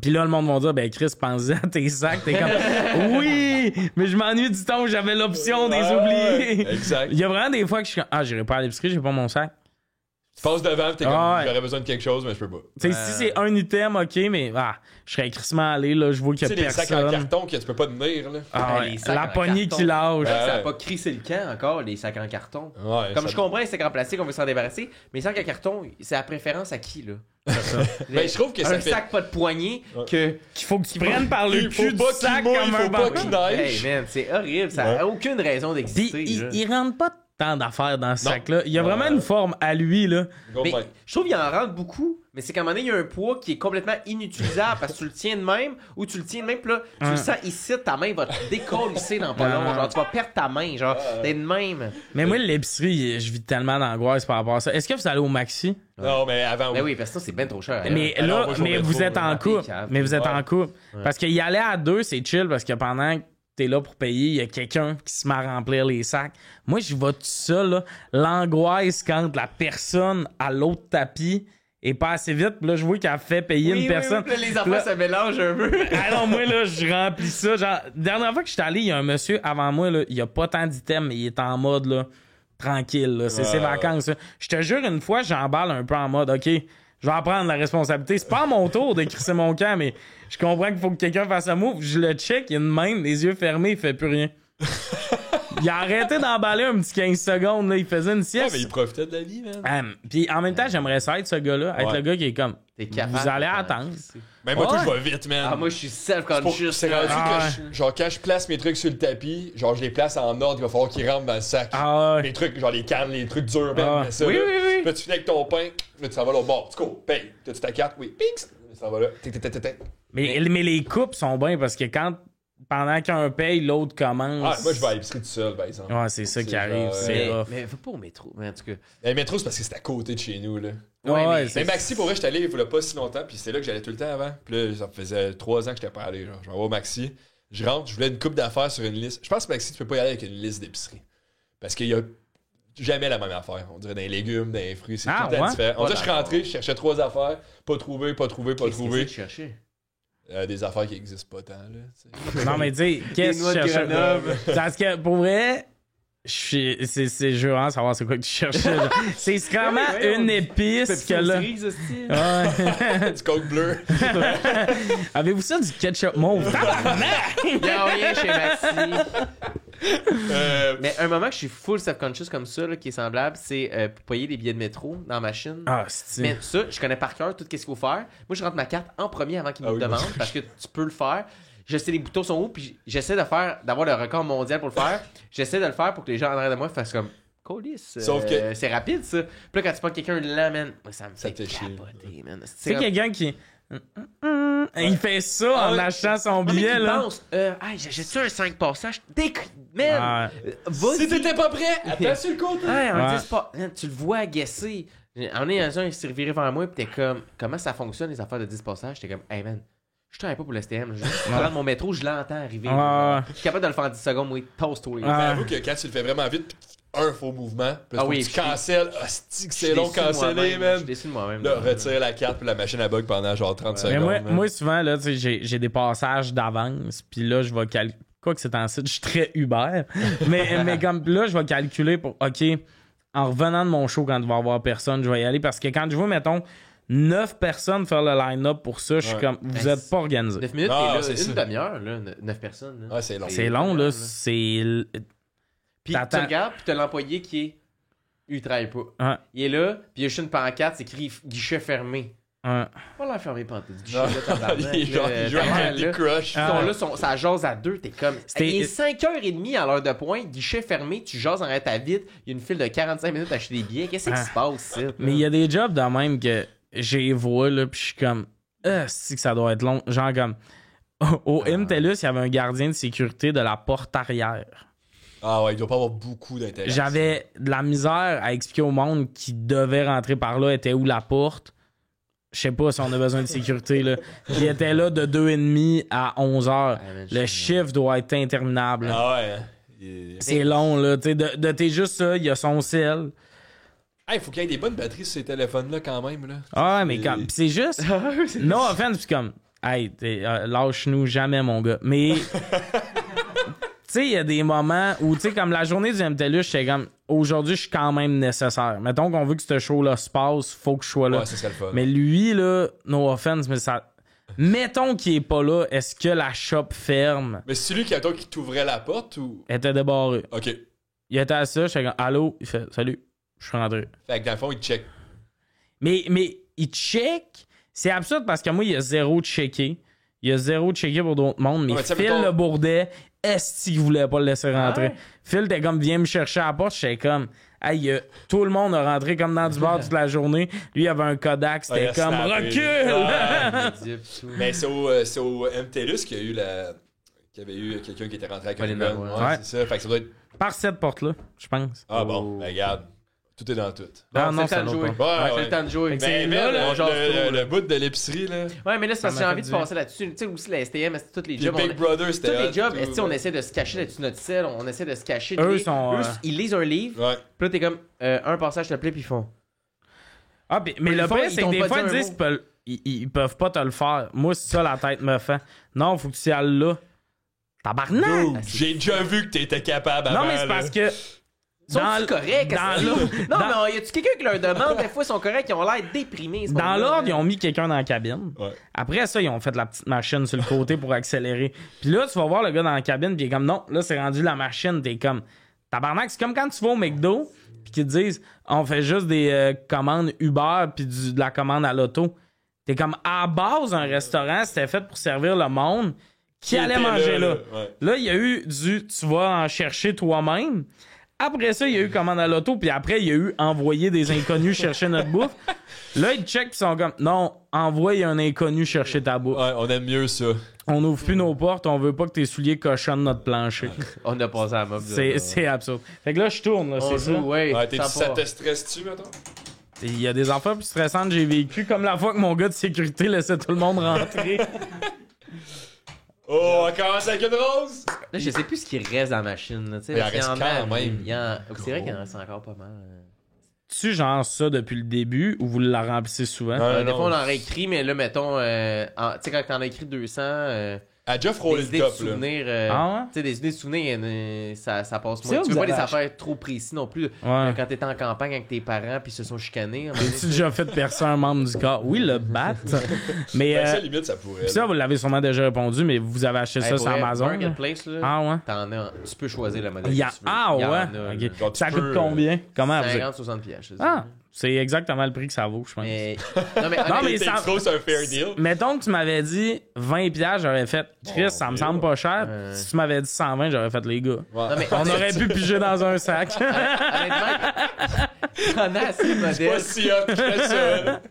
Puis là, le monde va dire, ben Chris, pense à tes sacs. T'es comme, oui, mais je m'ennuie du temps où j'avais l'option des oublier.
Exact.
Il y a vraiment des fois que je suis comme, ah, j'irai pas à l'épicerie, j'ai pas mon sac.
Tu passes devant, pis t'es comme, j'aurais besoin de quelque chose, mais je peux pas.
Tu sais, si c'est un item, ok, mais je serais crissement allé, là, je vois qu'il y a
Tu sais, les sacs en
personne.
carton que tu peux pas tenir, là.
Les sacs
La
en
poignée
carton.
qui lâche.
Ça a pas crissé le camp encore, les sacs en carton.
Ouais,
Comme
ça-
je comprends les sacs en plastique, on veut s'en débarrasser, mais les sacs en carton, c'est à préférence à qui, là?
Ben, je trouve que ça
un
fait...
sac pas de poignée que...
Qu'il faut que tu prennes par le
Il faut
cul du
pas qu'il
sac
mouille,
comme un
faut pas
barbare.
qu'il neige.
Hey man, c'est horrible, ça a aucune raison
Puis
d'exister. là.
il rentre pas tant d'affaires dans ce
Non.
sac-là. Il y a vraiment une forme à lui, là.
Go,
Mais
Mike.
je trouve qu'il en rentre beaucoup, mais c'est qu'à un moment donné, il y a un poids qui est complètement inutilisable parce que tu le tiens de même ou tu le tiens de même, puis là, tu le sens ici, ta main va te décoller dans pas long. Genre, tu vas perdre ta main, genre, t'es de même.
Mais moi, l'épicerie, je vis tellement d'angoisse par rapport à ça. Est-ce que vous allez au Maxi?
Non, mais avant...
Ben oui, parce que ça, c'est bien trop cher.
Mais
alors,
là,
moi, je vais au
vous
métro,
êtes en
ouais.
couple.
Cave.
Mais vous êtes
Ouais.
en couple. Parce qu'y aller à deux, c'est chill parce que pendant que t'es là pour payer, il y a quelqu'un qui se met à remplir les sacs. Moi, je vais tout seul, là. L'angoisse quand la personne à l'autre tapis est pas assez vite. Puis là, je vois qu'elle fait payer une personne.
Oui, puis là, les affaires se mélangent un peu.
Alors moi là, je remplis ça. Genre, dernière fois que je suis allé, il y a un monsieur avant moi, là, il a pas tant d'items, mais il est en mode là, tranquille. Là. C'est ses vacances. Là. Je te jure, une fois, j'emballe un peu en mode OK, je vais en prendre la responsabilité. C'est pas à mon tour de crisser mon camp, mais je comprends qu'il faut que quelqu'un fasse un move. Je le check, il a une main, les yeux fermés, il fait plus rien. Il a arrêté d'emballer un petit 15 secondes, là. Il faisait une
Ouais,
sieste.
mais il profitait de la vie, man.
Puis en même temps, j'aimerais ça être ce gars-là, être
Ouais.
le gars qui est comme
T'es capable.
vous allez attendre.
Mais moi, tout,
Ouais.
je vais vite, man.
Ah, moi, je suis
C'est
self-conscious.
c'est rendu
Ah,
que, genre, quand je place mes trucs sur le tapis, genre, je les place en ordre, il va falloir qu'ils rentrent dans le sac.
Ah ouais.
Les trucs, genre, les cannes, les trucs durs, man.
Ah.
mais ça,
Oui,
là,
oui, oui.
Là, tu finis avec ton pain, là, tu s'en vas là au bord. Tu cours, paye. T'as-tu ta carte? Oui. Pinks! Ça va là.
Mais les coupes sont bien parce que pendant qu'un paye, l'autre commence.
Ah, moi, je vais à l'épicerie tout seul, par exemple.
Ouais, c'est ça qui
C'est
arrive.
genre,
C'est
Mais,
rough.
mais va pas au métro, mais en tout cas.
Mais le métro, c'est parce que c'est à côté de chez nous, là.
Ouais,
Mais Maxi, pour vrai, j'étais allé il y a pas si longtemps, puis c'est là que j'allais tout le temps avant. Puis là, ça faisait 3 ans que j'étais pas allé. Genre, je m'en vais au Maxi, je rentre, je voulais une coupe d'affaires sur une liste. Je pense que Maxi, tu peux pas y aller avec une liste d'épicerie. Parce qu'il y a jamais la même affaire. On dirait dans les légumes, dans les fruits, c'est
Ah,
tout le temps
ouais?
différent. On dirait que je suis
Pas
rentré, je cherchais 3 affaires, pas trouvé.
Qu'est-ce que tu cherchais?
Des affaires qui existent pas tant, là. tu sais.
Non, mais tu sais, qu'est-ce
noix
que
de
tu cherchais?
Grenoble.
Parce que pour vrai, c'est jurant savoir c'est quoi que tu cherchais. là. C'est vraiment une épice que là. Ouais.
Du coke bleu.
Avez-vous ça du ketchup mauve? Tabarnak!
Il y a rien chez Maxi.
Euh,
Mais un moment que je suis full self-conscious comme ça, là, qui est semblable, c'est pour payer les billets de métro dans ma machine.
Ah, c'est
Mais ça, je connais par cœur tout ce qu'il faut faire. Moi, je rentre ma carte en premier avant qu'ils me
Ah oui,
demandent
moi,
parce que tu peux le faire. Je sais les boutons sont où, puis j'essaie d'avoir le record mondial pour le faire. J'essaie de le faire pour que les gens en arrière de moi fassent comme Colis.
Sauf que-
c'est rapide ça. Puis là, quand tu prends quelqu'un de là, man, moi, ça me
Ça
fait
te fait chier.
capoter, man.
C'est quelqu'un qui. Il fait ça en
ouais.
achetant son
Non, mais
billet,
qui
là.
pense, hey, j'achète-tu un 5 passages? Man!
Ouais.
Vas-y!
Si t'étais pas prêt, attends sur le côté.
Ouais, on
Ouais.
dit pas. Man, tu le vois guesser. En est un, il s'est reviré vers moi, pis t'es comme, comment ça fonctionne les affaires de 10 passages? T'es comme, hey man, je travaille pas pour le STM. Je juste prendre mon métro, je l'entends arriver.
Ouais.
Je suis capable de le faire en 10 secondes, oui, toast, oui.
Ouais.
Mais avoue que quand tu le fais vraiment vite, un faux mouvement, puis
Ah
faut
oui,
que tu
puis-
cancelles. Hostie que
Je suis
c'est long
déçu de
canceller,
moi-même,
man.
Je suis déçu de moi-même.
Là, retire la carte, puis la machine à bug pendant genre 30
Mais
secondes.
moi,
man.
moi, souvent, là, tu sais, j'ai des passages d'avance, puis là, je vais calculer. Quoi que c'est en site, je suis très Uber. mais comme là, je vais calculer pour, OK, en revenant de mon show quand il va y avoir personne, je vais y aller. Parce que quand je vois, mettons, 9 personnes faire le line-up pour ça, je suis
Ouais.
comme, vous
Ben,
êtes pas organisé.
9 minutes,
Ah,
t'es là,
c'est
une
ça.
demi-heure, là, 9 personnes. Là.
Ouais, c'est long.
C'est long, là. C'est.
Puis tu
T'attends.
regardes, puis t'as l'employé qui est. Il travaille pas.
Ouais,
Il est là, puis il y a juste une pancarte, c'est écrit guichet fermé.
ouais.
Pas l'air fermé, pantoute. Guichet,
Non,
là, tabarnak,
il joue
là,
avec
tabarnak,
Candy
là.
Crush.
Ils sont là, ça jase à deux, t'es comme.
C'était-
Il est 5h30 à l'heure de pointe, guichet fermé, tu jases en arrêt à vite, il y a une file de 45 minutes à acheter des billets. Qu'est-ce qui se passe, ça?
Mais il y a des jobs de même que j'ai vois, là, puis je suis comme, c'est que ça doit être long. Genre, comme, au MTLUS, il y avait un gardien de sécurité de la porte arrière.
Ah ouais, il doit pas avoir beaucoup d'intérêt.
J'avais de la misère à expliquer au monde qui devait rentrer par là était où la porte. Je sais pas si on a besoin de sécurité, là. Il était là de 2h30 à 11h.
man,
Le chiffre doit être interminable. là.
Ah ouais, hein.
C'est long, là. Tu sais, de t'es juste ça, il y a son sel.
Il faut qu'il y ait des bonnes batteries sur ces téléphones-là quand même. Là.
Ah, mais comme, pis c'est juste. No offense, pis comme, hey, lâche-nous jamais, mon gars. Mais. sais, il y a des moments où, tu sais, comme la journée du MTLUS, j'étais comme, aujourd'hui, je suis quand même nécessaire. Mettons qu'on veut que ce show-là se passe, faut que je sois là.
Ouais, ça serait le fun.
Mais lui, là, no offense, mais ça. Mettons qu'il est pas là, est-ce que la shop ferme?
Mais c'est lui qui t'ouvrait la porte ou.
Elle était débarrée.
Ok.
Il était à ça, j'étais comme, allô? Il fait, salut, je suis rentré.
Fait que dans le fond, il check.
Mais il check. C'est absurde parce que moi, il y a zéro checké. Il y a zéro checké pour d'autres mondes. Mais
Ouais,
Phil
mettons-
le Bourdet, est-ce qu'il voulait pas le laisser rentrer?
Ouais.
Phil, t'es comme, viens me chercher à la porte. J'étais comme, hey, tout le monde a rentré comme dans du bar toute la journée. Lui, il avait un Kodak. C'était
Ouais, il a
comme,
snappé.
recule!
Mais c'est au MTLUS qu'il y a eu qu'il y avait eu quelqu'un qui était rentré avec un
Valéna,
gun.
ouais.
Ouais.
C'est ça. Fait que ça doit être.
Par cette porte-là, je pense.
Ah bon, ben regarde. Tout est dans tout.
Ah
c'est le temps de
l'autre
jouer.
porte.
Ouais,
C'est le temps de jouer.
Mais
là, on jase trop, là.
le bout de l'épicerie, là.
Ouais, mais là, c'est parce que
Ça
j'ai
m'a
envie
fait
de
du-
passer là-dessus. Tu sais, aussi, la STM, c'est tous les
Puis
jobs.
Big Brother, c'était.
Tous les
hot,
jobs,
tout,
est-ce qu'on essaie de se cacher là-dessus de notre sel, on essaie de se cacher. de
Eux
lire.
sont,
Ils lisent un livre,
Ouais.
puis là, t'es comme, un passage te plaît, puis ils font.
Ah, mais
Ils
le
font-
pire,
ils
c'est
t'ont
que des
pas
fois,
dit
ils
un
disent
mot.
qu'ils peuvent pas te le faire. Moi, c'est ça, la tête me fait. Non, faut que tu y ailles là. Tabarnak!
Dude, j'ai déjà vu que t'étais capable avant.
Non, mais c'est parce que.
Sont-ils corrects?
dans
est-ce que-
l'ordre-
Non,
dans-
mais y a-tu quelqu'un qui leur demande? Des fois, ils sont corrects, ils ont l'air déprimés. ce
Dans
monde-là.
l'ordre, ils ont mis quelqu'un dans la cabine.
Ouais.
Après ça, ils ont fait la petite machine sur le côté pour accélérer. Puis là, tu vas voir le gars dans la cabine, puis il est comme non, là, c'est rendu la machine. T'es comme tabarnak. C'est comme quand tu vas au McDo, puis qu'ils te disent on fait juste des commandes Uber, puis de la commande à l'auto. T'es comme à la base, un restaurant, c'était fait pour servir le monde qui allait
était
manger là.
Ouais.
Là, il y a eu tu vas en chercher toi-même. Après ça, il y a eu commande à l'auto, puis après, il y a eu envoyer des inconnus chercher notre bouffe. Là, ils checkent, puis ils sont comme non, envoie un inconnu chercher ta bouffe.
Ouais, on aime mieux ça.
On n'ouvre plus nos portes, on veut pas que tes souliers cochonnent notre plancher.
On a passé à la mob.
C'est absurde. Fait que là, je tourne, là,
On
c'est ça.
joue, ouais.
Ouais, ça
sans pas.
te stresse-tu, mettons?
Il y a des affaires plus stressantes que j'ai vécues, comme la fois que mon gars de sécurité laissait tout le monde rentrer.
Oh, on commence avec une rose!
Là, je sais plus ce qui reste dans la machine. Là, tu sais,
Mais il en
parce qu'il y
reste
a-
quand même.
C'est vrai qu'il en reste encore pas mal.
Tu genre ça depuis le début ou vous la remplissez souvent?
Ouais.
Des
non.
fois, on en réécrit, mais là, mettons, tu sais, quand t'en as écrit 200,
Elle a déjà frôlé
des
le
idées de
top, là.
souvenirs,
Ah ouais?
tu sais, des idées de souvenirs, ça passe
C'est
moins.
où
Tu
vous
veux pas des
avez
affaires trop précises non plus.
Ouais.
Quand t'étais en campagne avec tes parents puis ils se sont chicanés. à un moment donné,
As-tu déjà fait percer un membre du corps? Oui, le battre. Mais
Ben, ça,
euh,
limite, ça pourrait.
ça, vous l'avez sûrement déjà répondu, mais vous avez acheté ça
pour
sur
vrai,
Amazon. là?
Marketplace, là,
Ah ouais?
t'en as, tu peux choisir le modèle.
Il y a...
que tu veux.
Ah
Il y en
ouais?
a,
Ok.
là.
Genre, tu
Ça coûte
peux,
combien? Comment vous
50-60 pièces.
Ah, c'est exactement le prix que ça vaut, je pense.
Mais, non, mais,
Non, mais
T'es
ça-
trop, c'est un fair deal.
Mettons que tu m'avais dit 20$, j'aurais fait Chris, ça me semble pas cher. Si tu m'avais dit 120, j'aurais fait les gars.
non, mais
On aurait pu piger dans un sac.
honnêtement, t'en as assez de
Pas
modèles.
si hot que ça, là.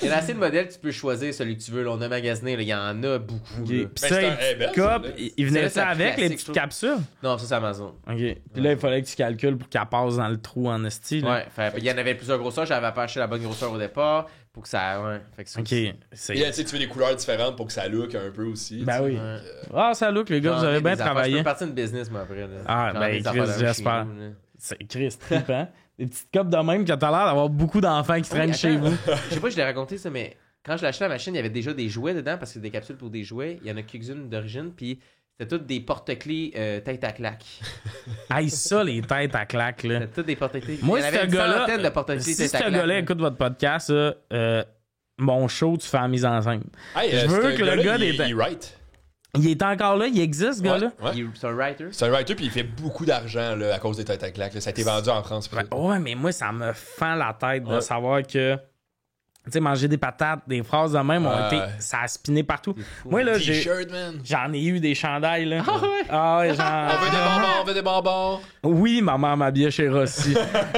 Il y en a assez de modèles, tu peux choisir celui que tu veux. Là, on a magasiné, là, il y en a beaucoup. là.
Puis ça,
c'est
les
un-
petites
belle,
copes,
celle-là.
il venait
Celle-là,
ça
c'est
avec les
classique,
petites
je trouve.
capsules?
Non, ça c'est Amazon.
OK. Puis là, il fallait que tu calcules pour qu'elle passe dans le trou en esti. là.
Ouais, il y en avait plusieurs grosseurs, j'avais pas acheté la bonne grosseur au départ pour que ça. Ouais, fait que ça
OK.
aussi.
C'est...
Et là, tu sais, tu veux des couleurs différentes pour que ça look un peu aussi.
Ben
tu sais.
oui.
Ouais.
Ah, ça look, les gars, vous
J'en ai
avez bien
des affaires. Je
travaillé.
peux partir de business, moi, après. Là.
Ah,
J'en ai
ben,
des
Chris,
affaires de
j'espère.
chez nous, là.
C'est Chris, trippant. Des petites copes de même que t'as l'air d'avoir beaucoup d'enfants qui traînent
Oui,
chez
attends.
vous.
Je sais pas, je l'ai raconté ça, mais quand je l'ai acheté la machine, il y avait déjà des jouets dedans parce que c'est des capsules pour des jouets. Il y en a quelques-unes d'origine, puis c'était toutes des porte-clés tête à claque.
Hey, ça, les têtes à claques, là.
C'était toutes des porte-clés.
Moi,
il y en
ce
avait une
gars-là,
centaine de porte-clés
si
tête
ce
à claque.
gars-là écoute votre podcast, mon show, tu fais la mise en scène.
Hey,
Je
c'est
veux
un
que le
gars-là,
gars
il
des-
il write.
Il est encore là, il existe, ce gars-là?
Ouais.
C'est un writer.
C'est un writer, puis il fait beaucoup d'argent là, à cause des têtes à claques. là. Ça a été vendu en France. puis tout.
Ouais, mais moi, ça me fend la tête de
Ouais.
savoir que, tu sais, manger des patates, des phrases de même ont
Ouais.
été, ça a spiné partout. Moi, là,
T-shirt, man.
j'en ai eu des chandails, là. Ah ouais,
On veut des bonbons, on veut des bonbons.
Oui, ma mère m'habillait chez Rossi.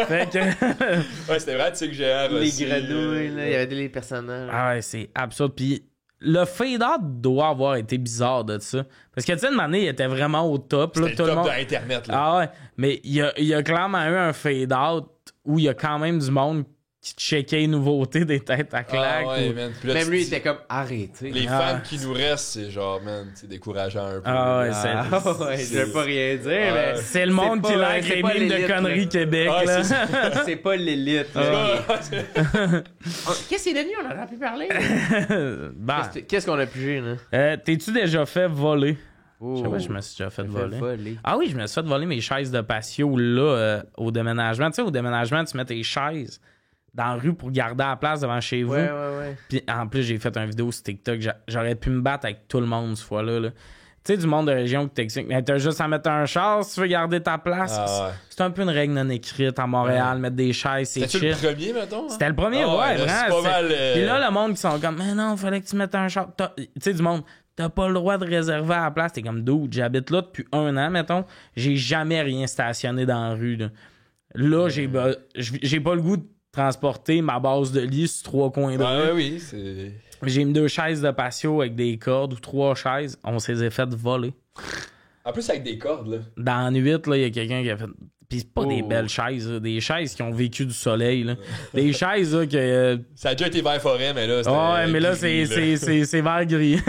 Fait que...
Ouais, c'était vrai, tu sais que j'ai un
Les
aussi,
grenouilles, là, il y avait des personnages.
Ah ouais, c'est absurde. Puis le fade-out doit avoir été bizarre de ça. Parce que, tu sais, une année, il était vraiment au top. Là,
C'était
tout
le
le
top
monde...
de Internet. Là.
Ah ouais, mais il y a clairement eu un fade-out où il y a quand même du monde qui checkait les nouveautés des têtes à claques.
Ah ouais,
ou-
man. Puis là,
Même
tu
lui, il
dis-
était comme arrêtez.
Les
Ah.
fans qui nous restent, c'est genre, man, c'est décourageant un peu.
Ah ouais,
Ah,
c'est...
ouais, je vais pas rien dire, mais
C'est le monde
pas-
qui like
c'est
les
pas
mimes de
l'élite,
conneries
là.
Québec,
Ouais,
là.
c'est
c'est pas l'élite. là.
Ah, c'est-
Qu'est-ce qu'il est devenu? On en a pu parler.
Bah,
Qu'est-ce qu'on a pu là?
t'es-tu déjà fait voler? Je sais pas, je me suis déjà fait voler. Ah oui, je me suis fait voler mes chaises de patio là, au déménagement. Tu sais, au déménagement, tu mets tes chaises dans la rue pour garder la place devant chez vous.
Ouais.
Puis en plus, j'ai fait une vidéo sur TikTok. J'aurais pu me battre avec tout le monde cette fois-là. Là. Tu sais, du monde de région qui t'explique, mais t'as juste à mettre un char si tu veux garder ta place.
Ah, ouais.
C'est un peu une règle non écrite à Montréal, mettre des chaises, c'est
C'était-tu
chill.
le premier, mettons? Hein?
C'était le premier,
Ah
ouais,
là,
vraiment.
c'est pas mal,
Puis là, le monde qui sont comme, mais non, fallait que tu mettes un char. Tu sais, du monde, t'as pas le droit de réserver à la place. T'es comme, dude, j'habite là depuis 1 an, mettons. J'ai jamais rien stationné dans la rue. Là, j'ai pas le goût de transporter ma base de lit sur 3 coins de rue.
Ouais, oui, c'est...
J'ai mis 2 chaises de patio avec des cordes ou 3 chaises. On s'est fait voler.
En plus, avec des cordes, là.
Dans la nuit, là, il y a quelqu'un qui a fait... Puis c'est pas des belles chaises, là. Des chaises qui ont vécu du soleil, là. Des chaises, là, que...
Ça a déjà été vert forêt, mais là, c'était...
Ouais, mais là,
gris,
c'est vert gris.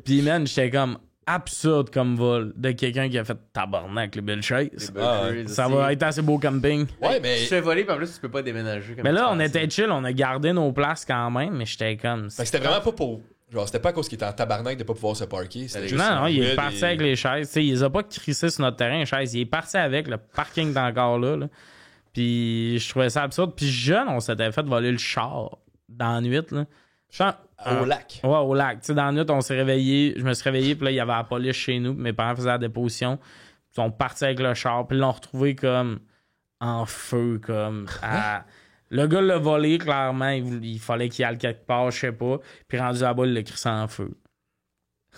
Puis, man, j'étais comme absurde comme vol de quelqu'un qui a fait tabarnak, les belles chaises. Ça va être assez beau camping.
Ouais, mais...
Tu te fais voler, puis en plus, tu peux pas déménager. Comme
Mais là,
tu
on
penses.
était chill, on a gardé nos places quand même, mais j'étais comme...
Fait que c'était vraiment pas pour... Genre, c'était pas à cause qu'il était en tabarnak de pas pouvoir se parker. C'était juste...
Non, il est
humide
parti
et-
avec les chaises. T'sais, il les a pas crissés sur notre terrain, les chaises. Il est parti avec. Le parking est encore là. Puis je trouvais ça absurde. Puis jeune, on s'était fait voler le char dans la nuit. Là.
Au lac.
Ouais, au lac. T'sais, dans la nuit, on s'est réveillé. Je me suis réveillé, puis là, il y avait la police chez nous. Mes parents faisaient la déposition. Puis ils sont partis avec le char. Puis ils l'ont retrouvé comme en feu. Comme à... Le gars l'a volé, clairement. Il fallait qu'il aille quelque part, je sais pas. Puis rendu là-bas, il l'a crissé en feu.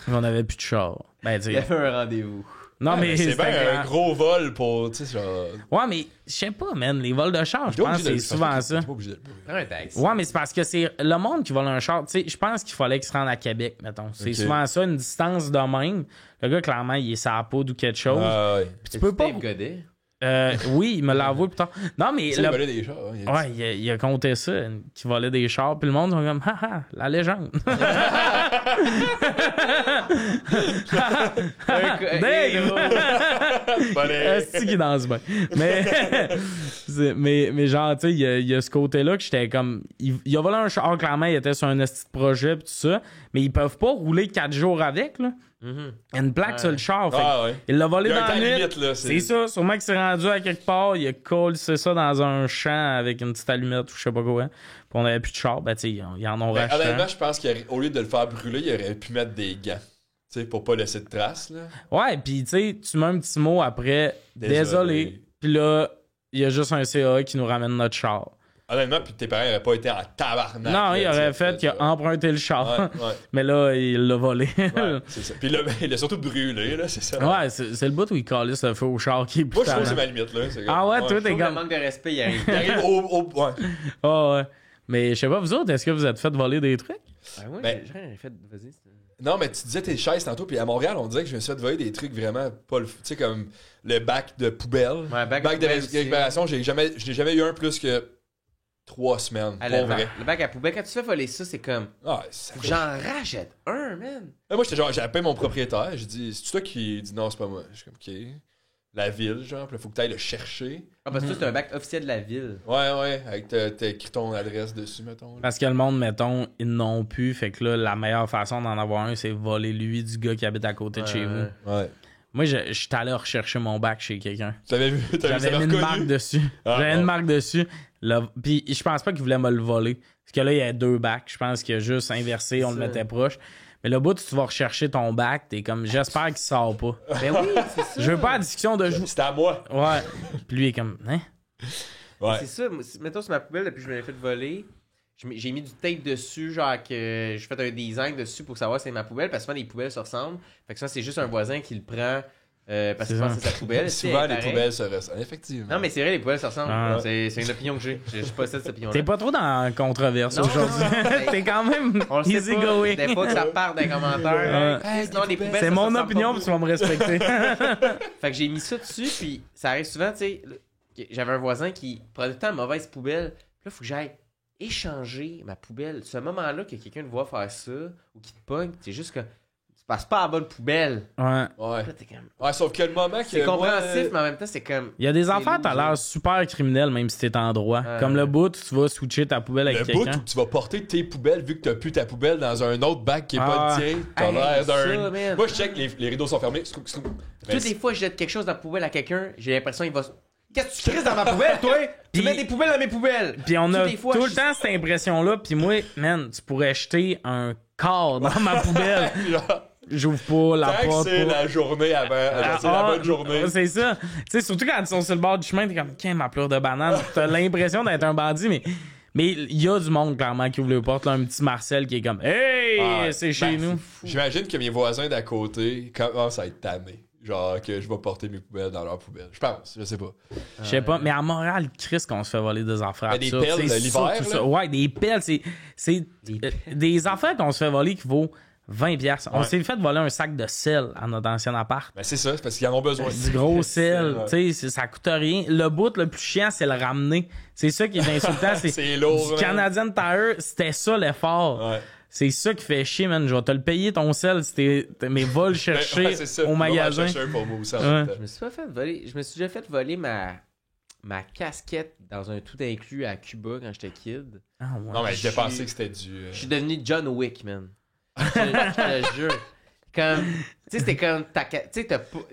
Puis on avait plus de char. Ben, tu
Il y avait un rendez-vous.
non,
Ouais,
mais
c'est
c'était
bien
clair.
un gros vol pour, tu sais, genre...
Ouais, mais je sais pas, man. Les vols de char, je
T'es pas
pense que
obligé
c'est
de-
souvent
t'es
ça.
pas obligé de le brûler.
Prends un taxi.
Ouais, mais c'est parce que c'est le monde qui vole un char. Tu sais, je pense qu'il fallait qu'il se rende à Québec, mettons. C'est
Ok.
souvent ça, une distance de même. Le gars, clairement, il est sa poudre ou quelque chose.
Ah, ouais.
Puis tu peux pas.
Dave Godet.
Oui, il me l'a avoué plus tard. Non, mais.
Tu sais, il volait des chars. Hein,
Ouais, il a compté ça, qu'il volait des chars. Puis le monde, ils sont comme, haha, la légende.
Volait.
C'est qui danse bien. Mais genre, tu sais, il y a ce côté-là que j'étais comme. Il a volé un char, clairement, il était sur un esti de projet, pis tout ça. Mais ils peuvent pas rouler 4 jours avec, là. Il y a une plaque sur le char. Fait
Ah, ouais.
il l'a volé
Il y a
dans
un
la
temps
nuit.
limite, là.
C'est ça, sûrement qu'il s'est rendu à quelque part, il a collé ça dans un champ avec une petite allumette ou je sais pas quoi. Puis on avait plus de char, ben tu sais, ils en ont
Ben,
racheté.
honnêtement, je pense qu'au lieu de le faire brûler, il aurait pu mettre des gants. Tu sais, pour pas laisser de traces, là.
Ouais, pis tu sais, tu mets un petit mot après,
Désolé.
désolé. Puis là, il y a juste un CA qui nous ramène notre char.
Honnêtement, puis tes parents n'auraient pas été en tabarnak.
Non,
là,
il aurait
tu sais,
fait qu'il a emprunté le char.
Ouais, ouais.
Mais là, il l'a volé.
Ouais, c'est ça. Puis là, il a surtout brûlé, là, c'est ça.
Ouais, c'est le bout où il calisse le feu au char qui est
Moi, je trouve que
putain.
c'est ma limite, là. C'est
Ah ouais, toi,
Je
t'es
trouve le
comme.
manque de respect, il arrive.
Il arrive ouais.
Ah ouais. Mais je sais pas, vous autres, est-ce que vous êtes fait voler des trucs?
Ah ouais,
Ben-
j'ai rien fait. Vas-y.
Non, mais tu disais tes chaises tantôt, puis à Montréal, on dirait que je me suis fait voler des trucs vraiment pas le. Tu sais, comme le bac de poubelle.
Ouais, bac
de
de poubelle aussi.
récupération, je n'ai jamais eu un plus que 3 semaines.
Ah,
Pour
le,
vrai.
bac, le bac à poubelle, quand tu fais voler ça, c'est comme.
Ah, ça
Faut que j'en rachète un, man.
Moi, j'étais genre, j'ai appelé mon propriétaire, j'ai dit, c'est toi qui dit non, c'est pas moi. Je suis comme, ok. La ville, genre, puis il faut que tu ailles le chercher.
Ah, parce que ça, c'est un bac officiel de la ville.
Ouais, avec t'as écrit ton adresse dessus, mettons. là.
Parce que le monde, mettons, ils n'ont plus. Fait que là, la meilleure façon d'en avoir un, c'est voler lui du gars qui habite à côté de chez vous.
Ouais.
Moi, je suis allé rechercher mon bac chez quelqu'un.
T'avais vu
J'avais
ça
mis une marque dessus.
Ah,
J'avais
bon.
une marque dessus. Puis je pense pas qu'il voulait me le voler. Parce que là, il y a 2 bacs. Je pense qu'il a juste inversé, on le mettait proche. Mais le bout, tu vas rechercher ton bac, t'es comme, j'espère qu'il sort pas.
Ben oui, c'est ça.
Je veux pas la discussion de jouer.
C'était à moi.
Ouais. Puis lui, il est comme, hein?
Ouais.
C'est ça. Mettons sur ma poubelle, depuis que je me l'ai fait voler, j'ai mis du tape dessus, genre que j'ai fait un design dessus pour savoir si c'est ma poubelle, parce que souvent les poubelles se ressemblent. Fait que ça, c'est juste un voisin qui le prend parce qu'il
C'est
pense
ça.
que c'est sa poubelle.
Souvent,
C'est
les
pareil.
poubelles se ressemblent. Effectivement.
Non, mais c'est vrai, les poubelles se ressemblent.
Ah.
C'est une opinion que j'ai. Je possède cette opinion-là.
T'es pas trop dans la controverse
Non,
aujourd'hui.
non,
T'es quand même
On le sait
easy
pas.
going.
Des fois que ça part d'un commentaire.
Hey,
Sinon, les poubelles,
C'est
ça
mon
se
opinion,
ressemble
puis tu vas me respecter.
Fait que j'ai mis ça dessus, puis ça arrive souvent, tu sais. J'avais un voisin qui prenait tout le temps une mauvaise poubelle. Puis là, il faut que j'aille échanger ma poubelle. Ce moment-là que quelqu'un te voit faire ça, ou qui te pogne, c'est juste que. passe pas à la bonne poubelle.
Ouais.
Ouais.
Là, t'es comme...
Ouais, sauf que le moment que.
C'est compréhensif,
moi,
mais en même temps, c'est comme...
Il y a des
c'est
affaires, t'as
lourd,
l'air super criminel, même si t'es en droit. Comme le bout, tu vas switcher ta poubelle avec
le bout
quelqu'un.
où tu vas porter tes poubelles, vu que t'as plus ta poubelle dans un autre bac qui est pas
Ah.
le tien, t'as
Hey,
l'air
ça,
d'un.
man.
Moi, je check, les rideaux sont fermés.
Toutes les fois que je jette quelque chose dans la poubelle à quelqu'un, j'ai l'impression qu'il va... Qu'est-ce que tu crises dans ma poubelle, toi? Tu
Puis-
mets des poubelles dans mes poubelles!
Puis on a
Toutes les fois,
tout le
je-
temps cette impression-là. Puis moi, man, tu pourrais jeter un corps dans ma poubelle. J'ouvre pas la
Tant
porte.
que c'est
pas.
la journée avant, c'est la bonne journée.
C'est ça. Tu sais, surtout quand ils sont sur le bord du chemin, t'es comme, qu'est-ce ma pleure de banane? T'as l'impression d'être un bandit, mais il y a du monde, clairement, qui ouvre les portes. Là, un petit Marcel qui est comme, hey,
Ah,
c'est chez nous.
J'imagine que mes voisins d'à côté commencent à être tannés. Genre que je vais porter mes poubelles dans leur poubelle. Je pense, je sais pas.
Je sais pas, mais à Montréal, Chris, qu'on se fait voler des affaires.
Mais des
absurdes.
pelles
C'est
l'hiver,
surtout
là?
ça. Ouais, des pelles, c'est des affaires qu'on se fait voler qui vaut 20$. On
Ouais.
s'est fait voler un sac de sel à notre ancien appart.
Mais c'est ça, c'est parce qu'ils en ont besoin.
Du gros sel,
Ouais.
tu sais, ça coûte rien. Le bout le plus chiant, c'est le ramener. C'est ça qui est insultant.
C'est lourd,
Du
man.
Canadian Tire, c'était ça l'effort.
Ouais.
C'est ça qui fait chier, man. Je vais te le payer ton sel si mes vols chercher
Ouais, c'est ça.
au
On va en
magasin.
chercher un pour moi aussi en
Ouais.
même temps.
Je me suis pas fait voler. Je me suis déjà fait voler ma casquette dans un tout inclus à Cuba quand j'étais kid.
Ah, ouais.
Non, mais j'ai
Je
pensé
suis-
que c'était du.
Je suis devenu John Wick, man. Je te jure. Comme, tu sais, c'était comme tu sais,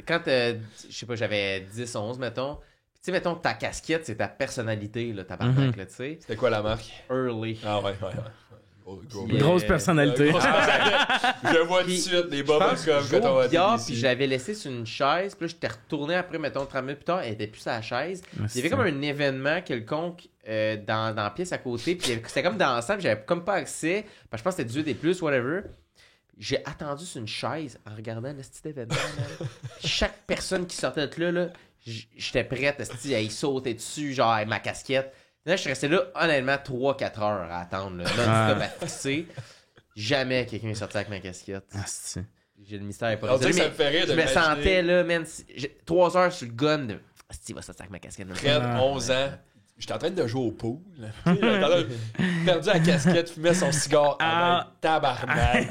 quand je sais pas, j'avais 10, 11, mettons. Tu sais, mettons, ta casquette, c'est ta personnalité, là, tabarnak, là, tu sais.
C'était quoi la marque?
Early.
Ah ouais. Gros-
Puis,
Grosse personnalité.
Grosse personnalité. Je vois tout de
Puis,
suite les
Je
bobos
pense que
comme
je jouais
quand on
au
va
billard,
ici.
puis je l'avais laissé sur une chaise, puis là, j'étais retourné après, mettons, 30 minutes plus tard, elle était plus sur la chaise. Il y avait comme un événement quelconque dans la pièce à côté, puis c'était comme dansant, puis j'avais comme pas accès, parce que je pense que c'était du des plus, whatever. J'ai attendu sur une chaise en regardant le petit événement. Là. Puis chaque personne qui sortait de là, j'étais prête à y sauter dessus, genre avec ma casquette. Là, je suis resté là, honnêtement, 3-4 heures à attendre, là, non-stop à fixer. Jamais quelqu'un est sorti avec ma casquette.
Ah, c'est-
J'ai le mystère est pas
On dirait
résolu,
que ça me fait rire de
je me
l'imaginer.
sentais là, man, 3 heures sur le gun de il va sortir avec ma casquette. là.
Fred, 11 ans. J'étais en train de jouer au pool. Tu sais, il a perdu la casquette, fumait son cigare.
Ah.
Tabarnak.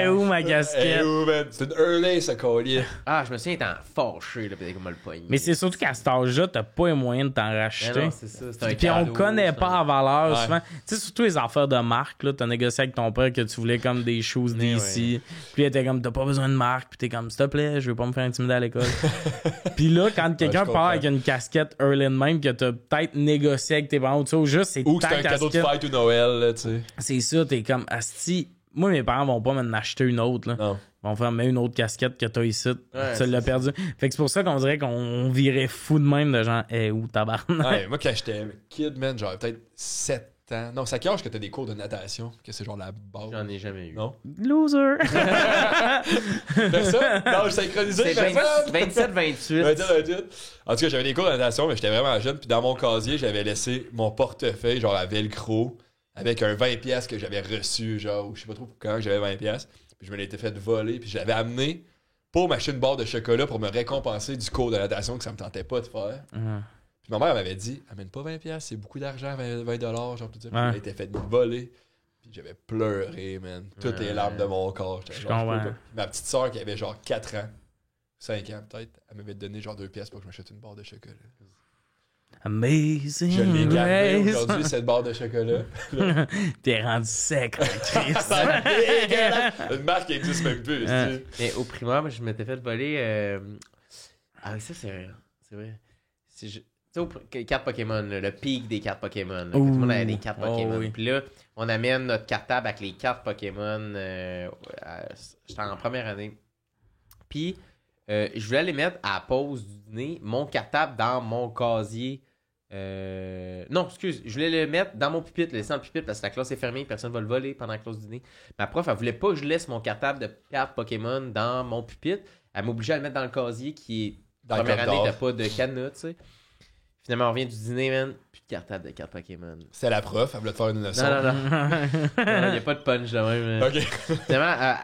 Eh, où ma casquette?
Eh, où, man? C'est une early, ce collier.
Ah, je me souviens étant fâché, là, peut-être qu'on m'a le pogné.
Mais c'est surtout qu'à cet âge-là, t'as pas les moyens de t'en
Mais
racheter.
non, c'est ça, c'est un
Puis on
cadeau,
connaît
c'est
pas
un-
la valeur
Ouais.
souvent. Tu sais, surtout les affaires de marque, là. T'as négocié avec ton père que tu voulais comme des shoes
Mais
d'ici. Puis il était comme, t'as pas besoin de marque. Puis t'es comme, s'il te plaît, je veux pas me faire intimider à l'école. Puis là, quand quelqu'un
je
part
comprends.
avec une casquette early de même, que t'as peut-être négocié avec tes parents ou tout ça, ou juste c'est
Ou que
ta
c'était un cadeau de
casquette.
fête ou Noël, là, tu sais.
C'est ça, t'es comme, asti. Moi, mes parents vont pas m'en acheter une autre, là.
Non.
Ils vont faire, mais une autre casquette que t'as ici.
Ouais,
Tu l'as
c'est
perdu. Fait que c'est pour ça qu'on dirait qu'on virait fou de même de genre, où tabarnak.
Ouais, moi, quand j'étais kid, man, j'avais peut-être 7 ans. Non, c'est à quel âge que t'as des cours de natation? Que c'est genre la base.
J'en ai jamais eu.
Non?
Loser!
Personne? Non, je synchronisé,
C'est
personne?
27-28.
28. En tout cas, j'avais des cours de natation, mais j'étais vraiment jeune. Puis dans mon casier, j'avais laissé mon portefeuille, genre à Velcro, avec un 20$ que j'avais reçu, genre, ou je sais pas trop pour quand j'avais 20$. Puis je me l'étais fait voler. Puis je l'avais amené pour m'acheter une barre de chocolat pour me récompenser du cours de natation que ça me tentait pas de faire. Puis ma mère m'avait dit, amène pas 20$, c'est beaucoup d'argent, 20$, genre tout ça. Puis
Ouais.
elle était fait voler. Puis j'avais pleuré, man. Toutes les larmes de mon corps. J'étais genre,
comprends.
je peux pas. Ma petite soeur qui avait genre 4 ans, 5 ans peut-être, elle m'avait donné genre 2$ pour que je m'achète une barre de chocolat.
Amazing
Je l'ai gardée
Grace.
aujourd'hui, cette barre de chocolat.
T'es rendu sec, en Christ.
Une marque qui existe même plus. tu sais.
Mais au primaire, moi, je m'étais fait voler. Ah oui, ça, c'est vrai. C'est vrai. Tu sais, cartes Pokémon, là, le pic des cartes Pokémon. là, que tout le monde avait des cartes
Oh,
Pokémon.
oui.
Puis là, on amène notre cartable avec les cartes Pokémon. J'étais en première année. Puis, je voulais aller mettre à la pause du dîner mon cartable dans mon casier. Non, excuse, je voulais le mettre dans mon pupitre, le laisser dans le pupitre parce que la classe est fermée, personne ne va le voler pendant la classe du dîner. Ma prof, elle voulait pas que je laisse mon cartable de cartes Pokémon dans mon pupitre. Elle m'obligeait à le mettre dans le casier qui est
Dans le
première année,
corridor.
t'as pas de cadenas, tu sais. Finalement, on revient du dîner, man. Plus de cartable de cartes Pokémon.
C'était la prof, elle voulait te faire une leçon.
Non, non, non. Il n'y a pas de punch de même.
Ok.
Finalement,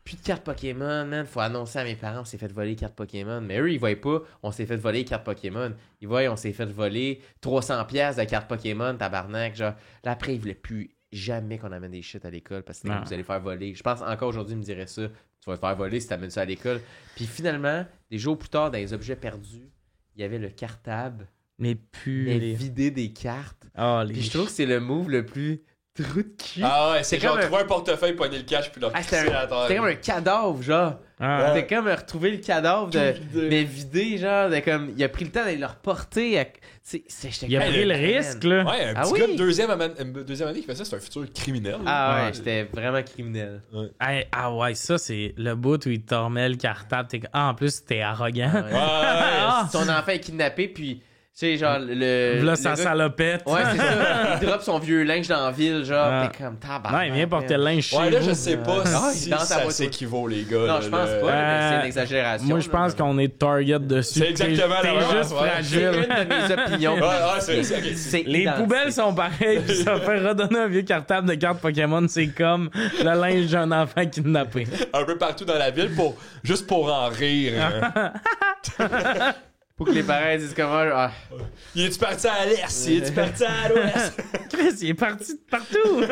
plus de cartes Pokémon, man. Faut annoncer à mes parents, on s'est fait voler les cartes Pokémon. Mais eux, ils voient pas, on s'est fait voler les cartes Pokémon. Ils voient, on s'est fait voler 300$ de cartes Pokémon, tabarnak. Genre, là, après, ils voulaient plus jamais qu'on amène des shit à l'école parce que
Non.
vous allez faire voler. Je pense encore aujourd'hui, ils me diraient ça. tu vas te faire voler si t'amènes ça à l'école. Puis finalement, des jours plus tard, dans les objets perdus, il y avait le cartable.
Mais
Vidé des cartes.
Oh,
Puis je trouve que c'est le move le plus trou de cul.
Ah ouais, c'est genre
comme
trouver un portefeuille, pogner le cash, puis le
c'était
repousser à terre.
c'était comme un cadavre, genre.
Ah.
C'était comme retrouver le cadavre de.
Tout vidé.
Mais vidé, genre. De comme, il a pris le temps d'aller le reporter.
Il a pris le risque, là.
Ouais, un
Ah
petit
oui?
gars de deuxième année qui fait ça, c'est un futur criminel.
Ah ouais,
Ouais.
j'étais vraiment criminel.
Hey, ah ouais, ça, c'est le bout où il te remet le cartable. En plus, t'es arrogant.
Ouais.
Ah.
Son enfant est kidnappé, puis. Tu sais, genre, le.
Là,
le
ça
gars-
salopette.
Ouais, c'est ça. Il drop son vieux linge dans la ville, genre.
Ah.
T'es comme tabac.
Non, il vient porter le linge chez
Ouais, là,
vous.
je sais pas
Ah,
si
dans ta
ça
voiture.
s'équivaut, les gars.
Non,
là,
je pense
le-
pas, mais c'est une exagération.
Moi, je
là.
pense qu'on est target dessus.
C'est exactement
T'es
la même
juste
affaire.
C'est
fragile.
une de mes opinions.
Ouais, c'est ok.
C'est
Les
identique.
poubelles sont pareilles, puis ça fait redonner un vieux cartable de cartes Pokémon, c'est comme le linge d'un enfant kidnappé.
Un peu partout dans la ville, juste pour en rire. hein.
Faut que les parents disent comment. Ah,
Il est-tu parti à l'est? Il est-tu parti à l'ouest?
Chris, il est parti de partout.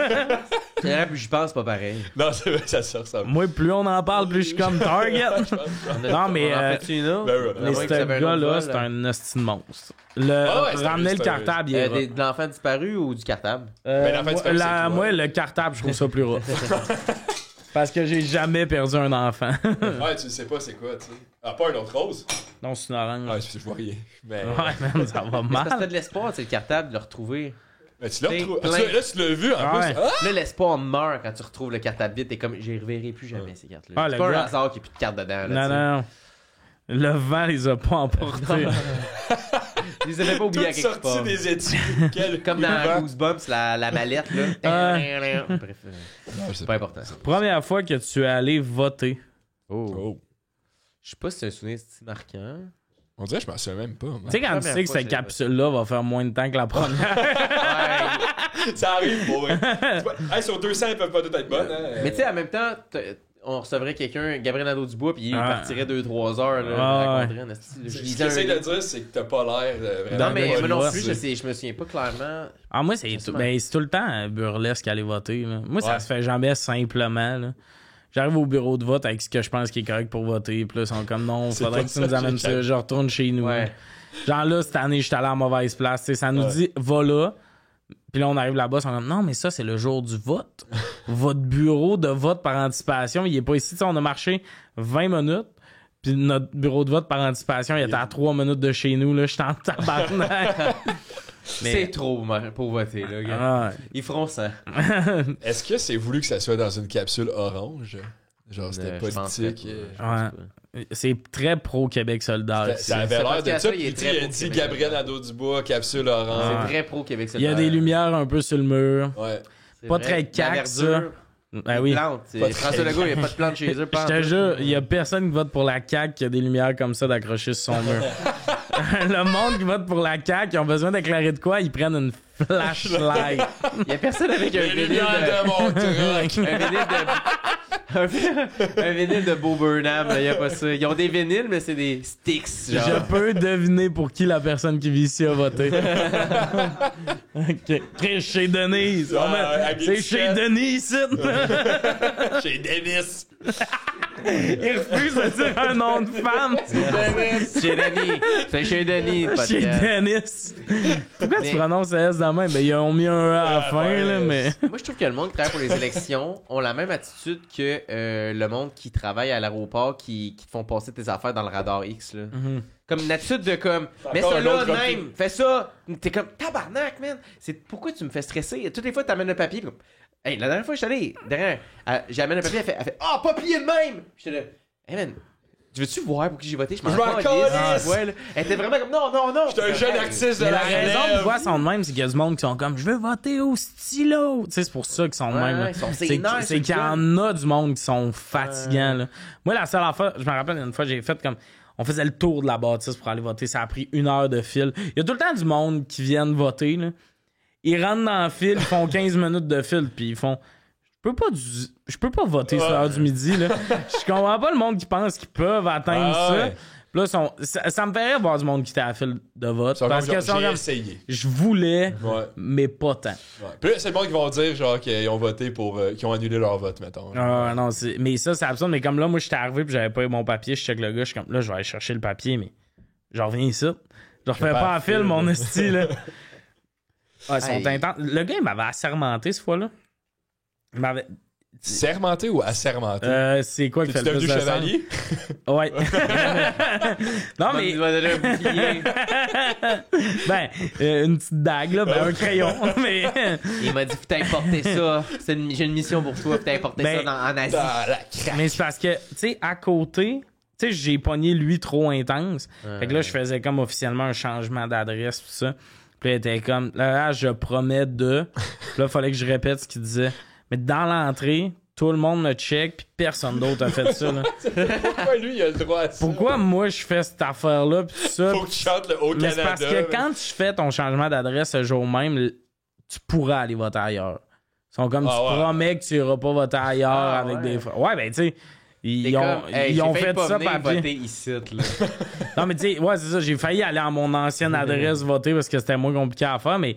puis je pense pas pareil.
Non, c'est vrai, ça sort ça.
Moi, plus on en parle, plus je suis comme target. Non, mais
On en fait-tu une autre?
Ben ouais.
On a
mais
moins
ce
que ça avait un autre
gars-là,
vol,
c'est
là.
un hostie de monstre.
Ah ouais, c'est
Ramener
un-
le
c'est un-
cartable, il est rough.
De l'enfant disparu ou du cartable?
Mais l'enfant disparu, c'est toi.
moi, le cartable, je trouve ça plus rough. Parce que j'ai jamais perdu un enfant.
Ouais, tu sais pas c'est quoi, tu sais. Ah, pas un autre rose?
Non, c'est une orange.
Ouais, je vois rien. Mais,
Ouais, man, ça va
Parce que t'as
mal.
de l'espoir, c'est le cartable, de le retrouver.
mais tu l'as
c'est
retrouvé.
plein.
Là, tu l'as vu en
Ouais.
plus. Ah!
Là, l'espoir meurt quand tu retrouves le cartable vide. T'es comme, j'y reverrai plus jamais ces cartes-là.
Ah,
c'est
le
pas
gars-
un hasard qu'il n'y ait plus de cartes dedans. Là,
Non,
tu sais.
non, non. Le vent les a pas emportés.
Ils les avaient pas oubliés à
Toutes
quelque
sorties
part.
des études. Quel
Comme dans Goosebumps, la mallette, là. Bref, c'est pas important.
Première fois que tu es allé voter.
Oh.
Je sais pas si c'est un souvenir si marquant.
On dirait que je m'en souviens même pas. moi.
Tu sais, quand tu
Première
sais que
fois,
cette
j'ai-
capsule-là va faire moins de temps que la première.
Ça arrive pour vrai. Hey, sur 200, ils peuvent pas toutes être bonnes. Hein.
Mais tu sais, en même temps, on recevrait quelqu'un, Gabriel Nadeau-Dubois, puis il
Ah.
partirait 2-3 heures. Là,
Ah,
il
ouais.
raconterait un esti, là. Je
Ce
lisais
que j'essaie
un-
de dire, c'est que t'as pas l'air vraiment.
Non, mais
Ouais,
moi non
ouais.
plus, je me souviens pas clairement.
Ah, moi, c'est tout le temps burlesque aller voter. Là. Moi, ça
Ouais.
se fait jamais simplement. Là. J'arrive au bureau de vote avec ce que je pense qui est correct pour voter. Puis là, ils sont comme non,
C'est
faudrait
pas
que tu nous
ça,
amènes
j'ai
ça.
jamais-
Je retourne chez nous.
Ouais.
Genre là, cette année, j'étais allé à la mauvaise place. T'sais, ça nous
Ouais.
dit, va là. Puis là, on arrive là-bas, ils sont comme non, mais ça, c'est le jour du vote. Votre bureau de vote par anticipation, il est pas ici. T'sais, on a marché 20 minutes. Puis notre bureau de vote par anticipation, il était à 3 minutes de chez nous. Là, j'étais en tabarnak.
C'est trop pour voter, là, gars.
Ah,
Ils feront ça.
Est-ce que c'est voulu que ça soit dans une capsule orange? Genre, c'était
Je pense
politique.
pas.
ouais. C'est très pro-Québec solidaire.
Ça avait
Ce
l'air de
podcast-là,
ça.
il est
Puis
très
il a
beau,
dit
Québec.
Gabriel Nadeau-Dubois, capsule orange.
C'est vrai pro-Québec
Il y a des lumières un peu sur le mur.
Ouais.
Pas très cac, ça. Ben oui.
Plante.
Pas
François
très
Legault, il n'y a pas de plante chez eux.
Je te jure, il y a personne qui vote pour la CAQ qui a des lumières comme ça d'accrocher sur son mur. Le monde qui vote pour la CAQ, ils ont besoin d'éclairer de quoi? Ils prennent une flashlight.
Il n'y a personne avec un
Les
vinyle
lumières de mon truc.
un vinyle de Bo Burnham, il n'y a pas ça. Ils ont des vinyles, mais c'est des sticks, genre.
Je peux deviner pour qui la personne qui vit ici a voté. OK. C'est chez Denise. C'est chez Denise ici.
Chez Davis.
Il refuse de dire un nom de femme.
Chez Denis. C'est chez Denis, le
Chez
podcast.
Dennis. Pourquoi
Mais-
tu prononces S de même? Ben, ils ont mis un E à la fin,
ouais,
là, mais...
Moi, je trouve que le monde qui travaille pour les élections ont la même attitude que le monde qui travaille à l'aéroport qui te font passer tes affaires dans le radar X. Là. Comme une attitude de comme, mets
encore
ça
un
là
autre
de
copie.
même, fais ça. T'es comme, tabarnak, man. C'est pourquoi tu me fais stresser. Toutes les fois, t'amènes le papier. Puis comme, hey, la dernière fois, je suis allé, derrière, j'amène le papier, elle fait, ah, pas plié de même. J'étais là, hey, man. Tu veux-tu voir pour qui j'ai voté? Je m'en
calisse.
Ouais, là. Elle était vraiment comme, non, non, non.
J'étais un jeune artiste de
Mais
la
la raison
relève.
pourquoi ils sont de même, c'est qu'il y a du monde qui sont comme, je veux voter au stylo. Tu sais, c'est pour ça qu'ils sont de
Ouais,
même. là.
ils sont
C'est
sénères,
c'est
c'est
qu'il y
le
en a du monde qui sont fatigants, là. Moi, la seule affaire, je me rappelle une fois, j'ai fait comme, on faisait le tour de la bâtisse pour aller voter. Ça a pris 1 heure de fil. Il y a tout le temps du monde qui viennent voter, là. Ils rentrent dans le fil, ils font 15 minutes de fil, puis ils font... Je peux pas voter sur l'heure du midi, là. Je comprends pas le monde qui pense qu'ils peuvent atteindre
Ah
ça.
ouais.
Puis là, ça me ferait voir du monde qui était à la file de vote. Parce que
j'ai essayé.
Je voulais,
Ouais.
mais pas tant.
Ouais. Puis là, c'est le monde qui vont dire genre qu'ils ont voté pour. Qu'ils ont annulé leur vote, mettons.
Ah non, mais ça, c'est absurde. Mais comme là, moi, j'étais arrivé puis j'avais pas eu mon papier. Je check le gars, je suis comme là, je vais aller chercher le papier, mais je reviens ici. Je refais pas en fil, mon esti, là. Ils sont intenses. Le gars, il m'avait assermenté cette fois-là. Il m'avait.
Sermenté ou assermenté?
C'est quoi qui fait
Tu
le plus
devenu
de
chevalier?
sens? Ouais. Non, mais.
Il va donner un bouclier.
Une petite dague, là, un crayon. Mais.
Il m'a dit, faut t'importer ça. J'ai une mission pour toi, faut t'importer ça en Asie.
Dans la craque.
Mais c'est parce que, tu sais, à côté, tu sais, j'ai pogné lui trop intense. Fait que là, je faisais comme officiellement un changement d'adresse, tout ça. Puis là, il était comme, là, je promets de. Puis là, il fallait que je répète ce qu'il disait. Mais dans l'entrée, tout le monde me check, puis personne d'autre a fait ça, là.
Pourquoi lui, il a le droit à ça?
Pourquoi moi, je fais cette affaire-là, puis tout ça?
Faut que tu chantes le
Mais
Haut-Canada.
c'est parce que quand tu fais ton changement d'adresse ce jour même, tu pourras aller voter ailleurs. Ils sont comme, tu promets que tu iras pas voter ailleurs avec des... Ouais, ben, tu sais, ils ont fait ça papier.
Voter ici, là.
Non, mais tu sais, ouais, c'est ça, j'ai failli aller à mon ancienne adresse voter parce que c'était moins compliqué à faire, mais...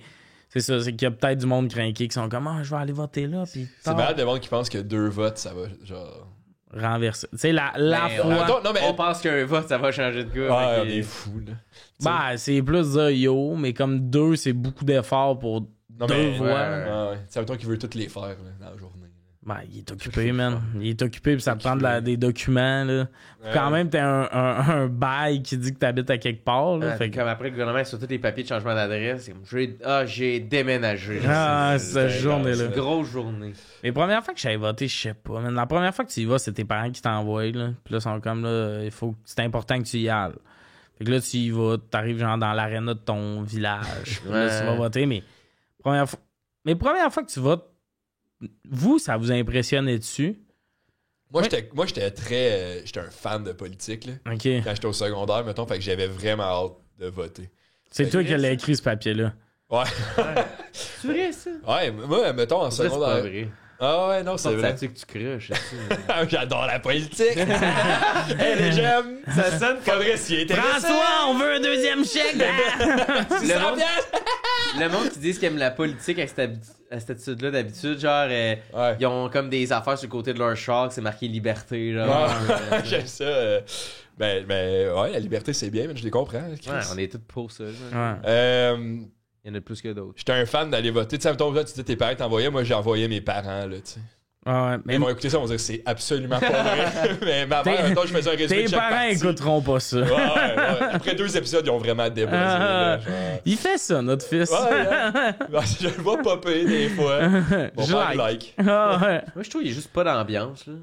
C'est ça, c'est qu'il y a peut-être du monde craqué qui sont comme je vais aller voter là. Puis
c'est malade de monde qui pense que 2 votes, ça va genre.
Renverser. Tu sais, la
fois.
Non, mais...
On pense qu'un vote, ça va changer de gars.
Ouais, on est fous, là.
Ben, c'est plus dire yo, mais comme 2, c'est beaucoup d'efforts pour 2 voix.
Ouais. C'est mettons qu'il veut toutes les faire là, dans la journée.
Ben, il est occupé, man. Il est occupé, puis ça te prend des documents, là. Quand même, t'as un bail qui dit que t'habites à quelque part, là. Fait
comme après, le gouvernement, sur tous les papiers de changement d'adresse, c'est comme j'ai déménagé.
Ah, cette journée-là.
C'est une grosse journée.
Les premières fois que j'avais voté, je sais pas, man. La première fois que tu y vas, c'est tes parents qui t'envoient, là. Puis là, ils sont comme, là, c'est important que tu y ailles. Fait que là, tu y vas, t'arrives genre dans l'aréna de ton village. Puis là, tu vas voter, mais première fois que tu votes, vous, ça vous impressionnait dessus?
Moi, j'étais très. J'étais un fan de politique, là.
OK.
Quand j'étais au secondaire, mettons, fait que j'avais vraiment hâte de voter.
C'est toi qui l'as écrit, ce papier-là.
Ouais.
C'est vrai, ça?
Ouais, moi, mettons, en secondaire.
C'est pas vrai.
Ah ouais, non, c'est vrai.
C'est que tu cruches.
J'adore la politique. Hey, les jeunes, ça sonne comme vrai s'il était.
François, on veut un deuxième chèque!
Le monde qui dit qu'ils aiment la politique avec cette attitude-là d'habitude, genre, ils ont comme des affaires sur le côté de leur char, c'est marqué liberté, genre.
J'aime ça. Ben, ouais, la liberté, c'est bien, mais je les comprends.
Ouais, on est tous pour ça. Il y en a plus que d'autres.
J'étais un fan d'aller voter. Tu sais, mettons, là, tu dis tes parents t'envoyaient, moi j'ai envoyé mes parents, là, tu sais.
Ouais, mais
ils vont écouter ça, ils vont dire que c'est absolument pas vrai. Mais ma mère, mettons, je faisais un résumé de
tes
chaque
parents
partie.
écouteront pas ça.
Ouais. Après 2 épisodes, ils ont vraiment débossé.
Il fait ça, notre fils.
Je le vois popper des fois. Mon père like.
Moi, je trouve qu'il n'y a juste pas d'ambiance, là.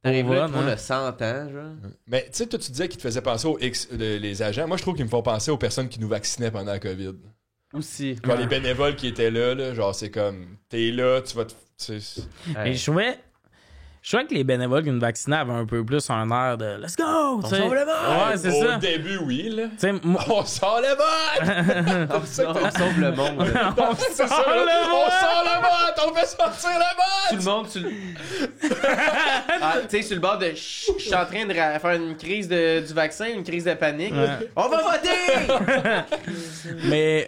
T'arrives là, tout le monde a 100 ans, genre.
Mais tu sais, toi, tu disais qu'ils te faisaient penser aux les agents. Moi, je trouve qu'ils me font penser aux personnes qui nous vaccinaient pendant la COVID.
Aussi.
Genre les bénévoles qui étaient là, genre c'est comme t'es là, tu vas te.
Mais je trouvais que les bénévoles qui nous vaccinaient avaient un peu plus un air de let's go! On
sauve le monde!
Ouais, c'est
ça.
Au
début, oui, là.
On
sort le monde!
On sauve le monde.
On sort
le monde! On fait sortir le monde!
Tout le monde, tu sais, sur le bord de. Je suis en train de faire une crise du vaccin, une crise de panique. On va voter!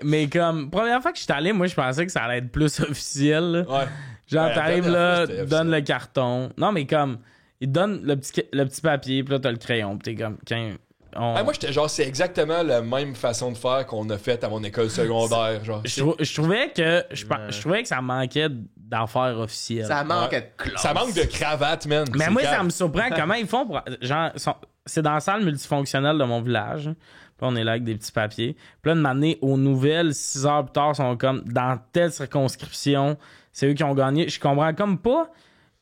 mais comme, première fois que je suis allé, moi, je pensais que ça allait être plus officiel. Là.
Ouais.
Genre, t'arrives là, donne le carton. Non, mais comme, il donne le petit papier, puis là, t'as le crayon, puis t'es comme,
moi, j'étais genre, c'est exactement la même façon de faire qu'on a fait à mon école secondaire. Genre.
Je trouvais que ça manquait d'affaires officielles.
Ça manque de classe.
Ça manque de cravate, man.
Mais moi, ça me surprend comment ils font pour. Genre, c'est dans la salle multifonctionnelle de mon village. Puis on est là avec des petits papiers. Puis là, de m'amener aux nouvelles, 6 heures plus tard, sont comme dans telle circonscription. C'est eux qui ont gagné. Je comprends comme pas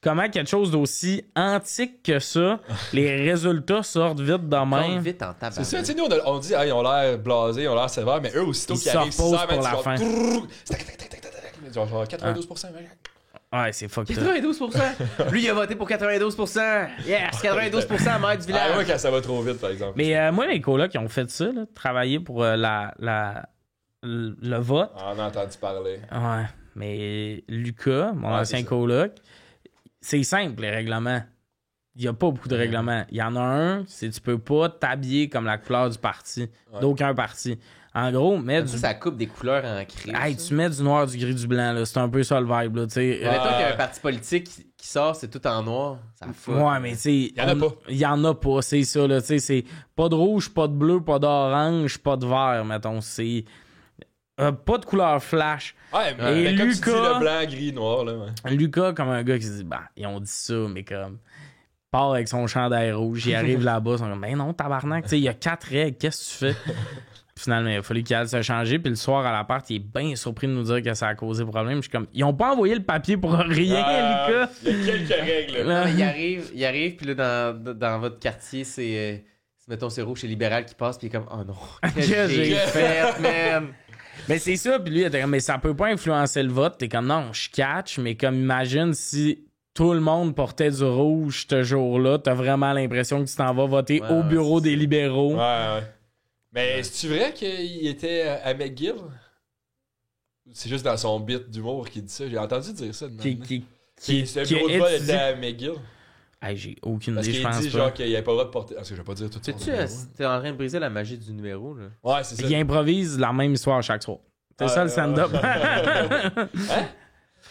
comment quelque chose d'aussi antique que ça, les résultats sortent vite de même.
Vite en tabac.
C'est ça, tu sais, nous, on dit, ils ont l'air blasés, ils ont l'air sévères, mais eux, aussitôt qu'ils arrivent 6 heures,
pour la fin.
Genre 92%.
Ouais, c'est fucked up.
92%. Lui, il a voté pour 92%. Yes, 92% maire du village.
Moi, quand ça va trop vite, par exemple.
Mais moi, mes colocs qui ont fait ça, là, travailler pour le vote.
On a entendu parler.
Ouais. Mais Lucas, mon ancien coloc, c'est simple, les règlements. il y a pas beaucoup de règlements. Il y en a un, c'est tu peux pas t'habiller comme la couleur du parti, d'aucun parti. En gros,
Ça coupe des couleurs en crise.
Hey, tu mets du noir, du gris, du blanc, là. C'est un peu ça le vibe, là, tu sais.
Mettons qu'il y a un parti politique qui sort, c'est tout en noir. Ça fout.
Ouais, mais tu sais.
Il y en a pas.
Il y en a pas, c'est ça, là. Tu sais, c'est pas de rouge, pas de bleu, pas d'orange, pas de vert, mettons. C'est. Pas de couleur flash.
Ouais,
Et
mais comme tu dis,
Lucas-
le blanc, gris, noir, là. Ouais.
Lucas, comme un gars qui se dit, bah, ils ont dit ça, mais comme. Part avec son chandail rouge, il arrive là-bas, ils sont comme, mais non, tabarnak, tu sais, il y a 4 règles, qu'est-ce que tu fais? Finalement, il a fallu qu'il aille se changer. Puis le soir, à l'appart, il est bien surpris de nous dire que ça a causé problème. Je suis comme, ils ont pas envoyé le papier pour rien, Lucas.
Il y a quelques règles.
Là.
Il arrive, puis là, dans votre quartier, c'est mettons, c'est rouge, c'est libéral qui passe, puis il est comme, oh non, qu'est-ce que j'ai fait, man?
Mais c'est ça, puis lui, il était comme, mais ça peut pas influencer le vote. T'es comme, non, je catch, mais comme, imagine si tout le monde portait du rouge ce jour-là, t'as vraiment l'impression que tu t'en vas voter au bureau des libéraux.
Ouais. Mais c'est-tu vrai qu'il était à McGill? C'est juste dans son bit d'humour qu'il dit ça. J'ai entendu dire ça.
Qui
Le bureau de vote était à McGill.
Hey, j'ai aucune
Parce
idée, je
qu'il
pense
dit
pas.
genre qu'il avait pas le droit de porter. Parce que je vais pas dire tout ça.
T'es en train de briser la magie du numéro, là.
Ouais, c'est ça.
Il improvise la même histoire chaque soir. C'est ça le stand-up.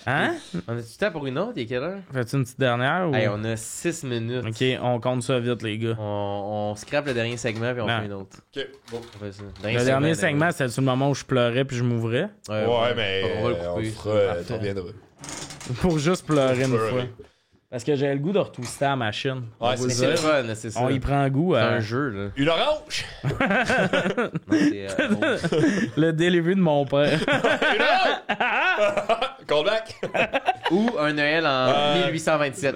Hein?
On a-tu temps pour une autre? Il est quelle heure?
Fais-tu une petite dernière? Ou...
Hey, on a 6 minutes.
Ok, on compte ça vite, les gars.
On scrape le dernier segment, puis on
Non.
fait une autre.
Ok, bon.
On fait ça.
Le dernier segment, c'était le moment où je pleurais puis je m'ouvrais.
Ouais, mais
on va le
on
couper.
fera, t'en reviendras.
Pour juste pleurer une
Pleurer.
fois. Parce que j'avais le goût de retwister la machine.
Ouais,
On va
c'est
le
C'est
dire.
le fun, c'est ça.
On y prend goût
C'est
à
un jeu, là.
Une orange!
Non, c'est,
le delivery de mon père.
Callback!
Ou un Noël en 1827.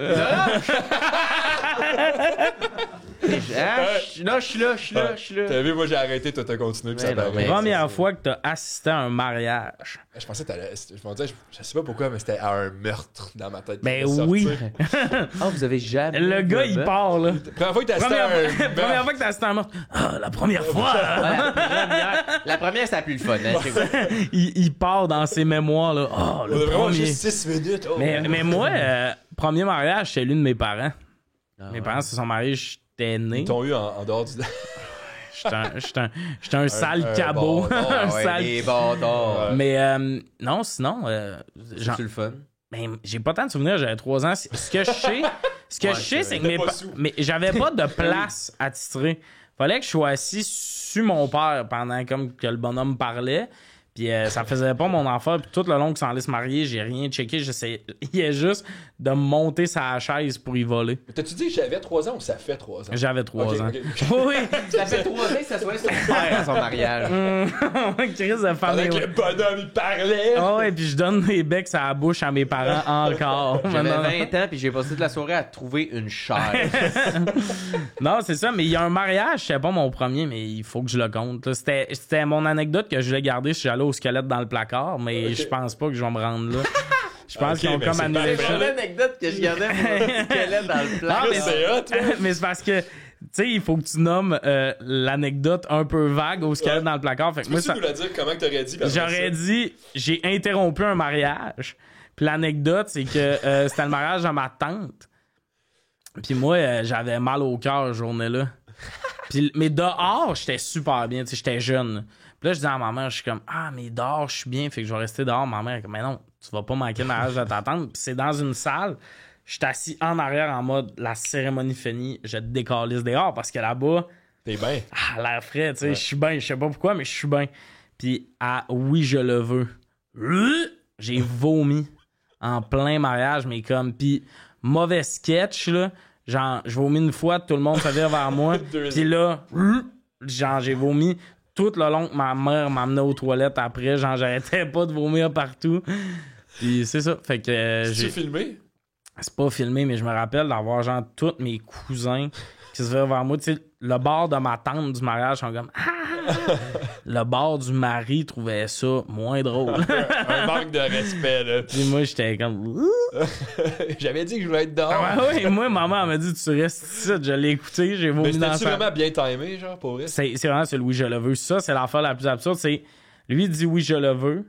Non, je suis là.
T'as vu, moi j'ai arrêté, toi t'as continué. Puis
Ouais,
ça
non,
paraît.
mais-
Première fois que t'as assisté à un mariage.
Je pensais que t'allais. Je me disais, je sais pas pourquoi, mais c'était à un meurtre dans ma tête.
Ben
qui allait
oui.
sortir.
Ah, vous avez jamais.
Le gars, il part, là.
Première fois que t'as assisté à un
Première
meurtre.
fois que t'as assisté à un meurtre. Ah, la première fois!
La première, c'est la plus le fun. Hein, chez vous.
il part dans ses mémoires, là. Ah,
On a
le
vraiment
premier.
juste 6 minutes. Oh.
Mais moi, premier mariage, c'est lui de mes parents.
Ah,
Mes
ouais.
parents se sont mariés, j'étais né.
Ils t'ont eu en dehors du.
J'étais un sale cabot.
bâtard,
Un
Ah ouais,
sale-
les bâtards.
Mais non, sinon, genre,
C'est le fun.
ben, j'ai pas tant de souvenirs, j'avais 3 ans. Ce que je sais, c'est que
T'étais pas sous.
mais j'avais pas de place à titrer. Fallait que je sois assis sur mon père pendant comme que le bonhomme parlait. Puis ça faisait pas mon affaire. Puis tout le long qu'il s'en allait se marier, j'ai rien checké. J'essayais juste de me monter sa chaise pour y voler.
Mais t'as-tu dit que j'avais 3 ans ou ça fait 3 ans?
J'avais 3
Ok,
ans.
ok.
Oui,
Ça fait 3 ans que ça soit son père à son mariage.
Chris de
Pendant
famille.
que le bonhomme il parlait.
Ah ouais, puis je donne des becs à la bouche à mes parents encore.
J'avais
Maintenant-
20 ans, puis j'ai passé toute la soirée à trouver une chaise.
Non, c'est ça, mais il y a un mariage, c'est pas mon premier, mais il faut que je le compte. là. C'était mon anecdote que je voulais garder si j'allais au squelette dans le placard, mais
Ok.
je pense pas que je vais me rendre là. Je pense
Ok,
qu'ils ont
mais
comme
c'est
annulé
parfait.
C'est
ça.
mon anecdote que je gardais pour le squelette dans le plan.
Ah, mais
C'est hot, ouais.
mais c'est parce que, tu sais, il faut que tu nommes l'anecdote un peu vague au squelette
Ouais.
dans le placard. Fait que moi,
Peux-tu nous la dire comment que t'aurais dit? puis après
j'aurais
ça?
dit, j'ai interrompu un mariage. Puis l'anecdote, c'est que c'était le mariage de ma tante. Puis moi, j'avais mal au cœur cette journée-là. Puis, mais dehors, j'étais super bien, tu sais, j'étais jeune. Puis là, je dis à ma mère, je suis comme, ah, mais dehors, je suis bien, fait que je vais rester dehors. Ma mère est comme, mais non, tu vas pas manquer le mariage de ta tante. Puis c'est dans une salle, je suis assis en arrière en mode, la cérémonie finie, je décalisse dehors parce que là-bas,
T'es bien.
ah, l'air frais, tu sais, je suis bien, je sais pas pourquoi, mais je suis bien. Puis à oui, je le veux, j'ai vomi en plein mariage, mais comme, puis mauvais sketch, là, genre, je vomis une fois, tout le monde se vire vers moi, puis là, genre, j'ai vomi tout le long que ma mère m'amenait aux toilettes après, genre, j'arrêtais pas de vomir partout. Puis c'est ça, fait que
Tu
j'ai...
filmé?
C'est pas filmé, mais je me rappelle d'avoir genre tous mes cousins qui se virent vers moi. Tu sais, le bord de ma tante du mariage sont comme ah! Le bord du mari trouvait ça moins drôle.
Un manque de respect, là.
Puis moi, j'étais comme
J'avais dit que je voulais être dehors.
ah ouais, moi, maman elle m'a dit tu restes ici. Je l'ai écouté, j'ai
Mais
vomi dans
c'était-tu
sa...
vraiment bien timé, genre, pour vrai?
C'est vraiment celui oui, je le veux. Ça, c'est l'affaire la plus absurde. C'est lui dit oui, je le veux.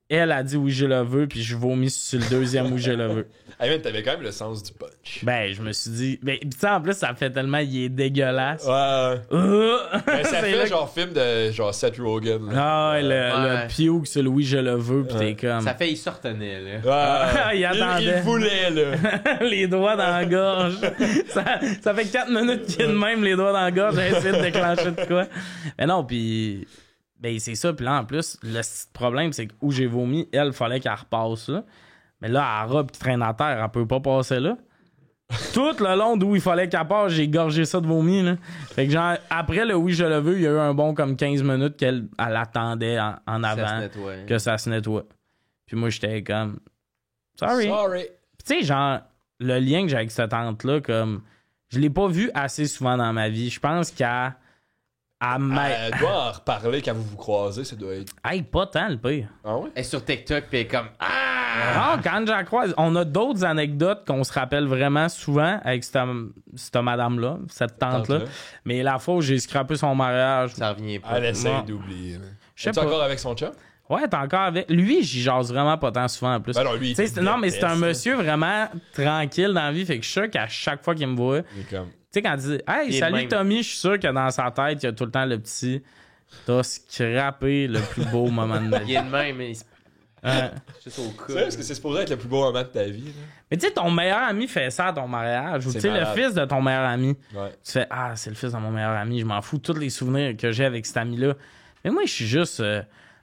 elle a dit oui, je le veux, puis je vomis sur le deuxième oui, je le veux.
Hey man, t'avais quand même le sens du punch.
Ben, je me suis dit. Ben, pis tu sais, en plus, ça fait tellement. Il est dégueulasse.
Ouais. Ben, ça
C'est
fait
là-
genre film de genre Seth Rogen. Là.
Ah, ouais,
Ouais.
le puke sur le oui, je le veux, pis t'es comme.
Ça fait, il se retenait, là.
Ouais.
Il attendait.
Il voulait, là.
Les doigts dans la gorge. ça fait 4 minutes qu'il est de même, les doigts dans la gorge. J'ai essayé de déclencher de quoi. Mais non, pis. Ben, c'est ça. Puis là, en plus, le problème, c'est que où j'ai vomi, elle, fallait qu'elle repasse là. Mais là, elle robe qui traîne à terre, elle peut pas passer là. Tout le long d'où il fallait qu'elle passe, j'ai gorgé ça de vomi, là. Fait que genre, après le oui, je le veux, il y a eu un bon comme 15 minutes qu'elle attendait en
Ça
avant
se nettoie.
que ça se nettoie. Puis moi, j'étais comme... Sorry.
Sorry.
Puis tu sais, genre, le lien que j'ai avec cette tante-là, comme... Je l'ai pas vu assez souvent dans ma vie. Je pense qu'elle...
Elle doit en reparler quand vous vous croisez, ça doit être.
Hey, pas tant, le pire.
Ah ouais?
Elle est sur TikTok, pis elle est comme
Ah, quand je la croise, on a d'autres anecdotes qu'on se rappelle vraiment souvent avec cette madame-là, cette tante-là.
Tante-là.
Mais la fois où j'ai scrappé son mariage,
ça revient pas.
Elle essaie
Ouais.
d'oublier.
je sais
Es-tu
pas.
encore avec son chum?
Ouais, t'es encore avec. Lui, j'y jase vraiment pas tant souvent en plus.
Ben non, lui, il
Tu sais, non, mais c'est un
déteste, là.
monsieur vraiment tranquille dans la vie. Fait que je suis sûr qu'à chaque fois qu'il me voit, tu
Il est comme.
sais, quand il dit Hey,
Il est de
salut
même.
Tommy, je suis sûr que dans sa tête, il y a tout le temps le petit. T'as scrappé le plus beau moment de ma
Il
vie.
est de même, mais juste au
C'est
cas.
parce que c'est supposé être le plus beau moment de ta vie. Là.
Mais tu sais, ton meilleur ami fait ça à ton mariage. Ou
C'est
tu sais, le
malade.
fils de ton meilleur ami.
Ouais.
Tu fais Ah, c'est le fils de mon meilleur ami, je m'en fous. Tous les souvenirs que j'ai avec cet ami-là. Mais moi, je suis juste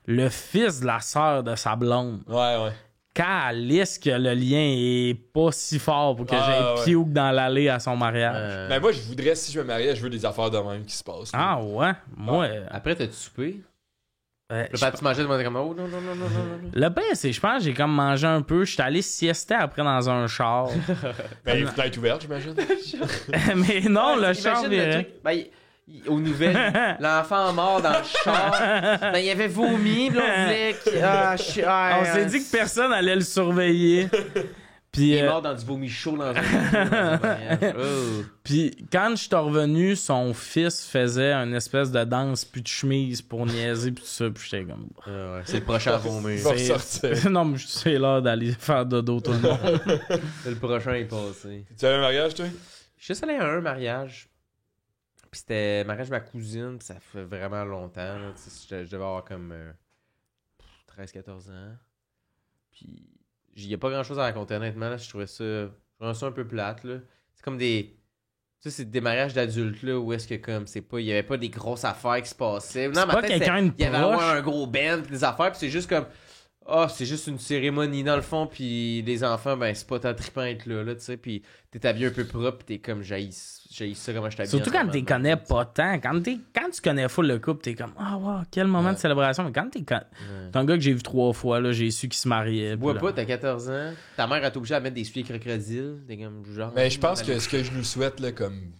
le fils de la sœur de sa blonde.
Ouais.
Calisse que le lien est pas si fort pour que
Ah,
j'aille piouk dans l'allée à son mariage.
Mais moi, je voudrais, si je me mariais, je veux des affaires de même qui se passent. là.
Ah ouais? Moi.
Après, t'as-tu soupé?
euh,
Le pâte, tu mangeais devant comme oh non, non, non, non, non.
le pire, c'est je pense que j'ai comme mangé un peu. Je suis allé siester après dans un char.
Ben, les fenêtres ouvertes, j'imagine.
Mais non, le char
Imagine le
virait.
truc. Ben, aux nouvelles, l'enfant mort dans le char. Ben, il avait vomi, pis là, on voulait qu'il-
On s'est dit que personne allait le surveiller. Puis,
Il est mort dans du vomi chaud dans un mariage. Oh.
puis quand je suis revenu, son fils faisait une espèce de danse plus de chemise pour niaiser puis tout ça. Puis j'étais comme...
Ah ouais, c'est le prochain à vomir.
Il va ressortir.
non, mais c'est l'heure d'aller faire dodo tout le monde.
Le prochain est passé.
Tu as un mariage, toi?
Je suis juste allé à un mariage. Puis c'était le mariage de ma cousine. Puis ça fait vraiment longtemps. Là. Tu sais, je devais avoir comme 13-14 ans. Puis il n'y a pas grand chose à raconter, honnêtement. Là. Je trouvais ça un peu plate. Là. C'est comme des. Tu sais, c'est des mariages d'adultes là, où est-ce que comme c'est pas. Il y avait pas des grosses affaires qui se passaient. Non,
pas quelqu'un de
il y avait
proche.
vraiment un gros band pis des affaires, puis c'est juste comme. Ah, c'est juste une cérémonie dans le fond, puis les enfants, ben c'est pas tant trippant être là, tu sais, puis t'es habillé un peu propre, pis t'es comme j'haïs ça comment je t'habille.
Surtout quand t'es connais pas tant. Quand tu connais full le couple, t'es comme Ah, wow, quel moment de célébration. Mais quand t'es un gars que j'ai vu 3 fois, là, j'ai su qu'il se mariait.
Tu bois
puis
pas,
là.
t'as 14 ans. Ta mère a été obligée à mettre des souliers crocodiles. T'es comme genre.
Mais je pense que ce que je nous souhaite, là, comme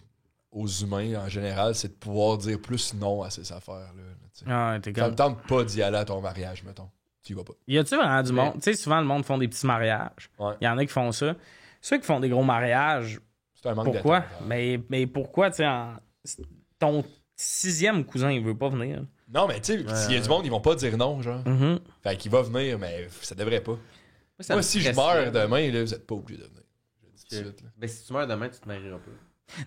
aux humains en général, c'est de pouvoir dire plus non à ces affaires-là. Tu sais.
Ah, t'es
Ça me
comme.
tente pas d'y aller à ton mariage, mettons. Tu y vas pas.
Y a-tu vraiment du monde? Tu sais, souvent, le monde font des petits mariages.
Ouais.
Y en a qui font ça. Ceux qui font des gros mariages,
C'est un manque
pourquoi?
d'attente.
Mais pourquoi, tu sais, ton 6e cousin, il veut pas venir?
Non, mais tu sais, s'il y a du monde, ils vont pas dire non, genre.
Mhm.
Fait qu'il va venir, mais ça devrait pas.
ça
Moi,
me
si je
stresserait.
meurs demain, là, vous êtes pas obligé de venir. Je le dis tout de suite, là.
Ben si tu meurs demain, tu te marieras pas.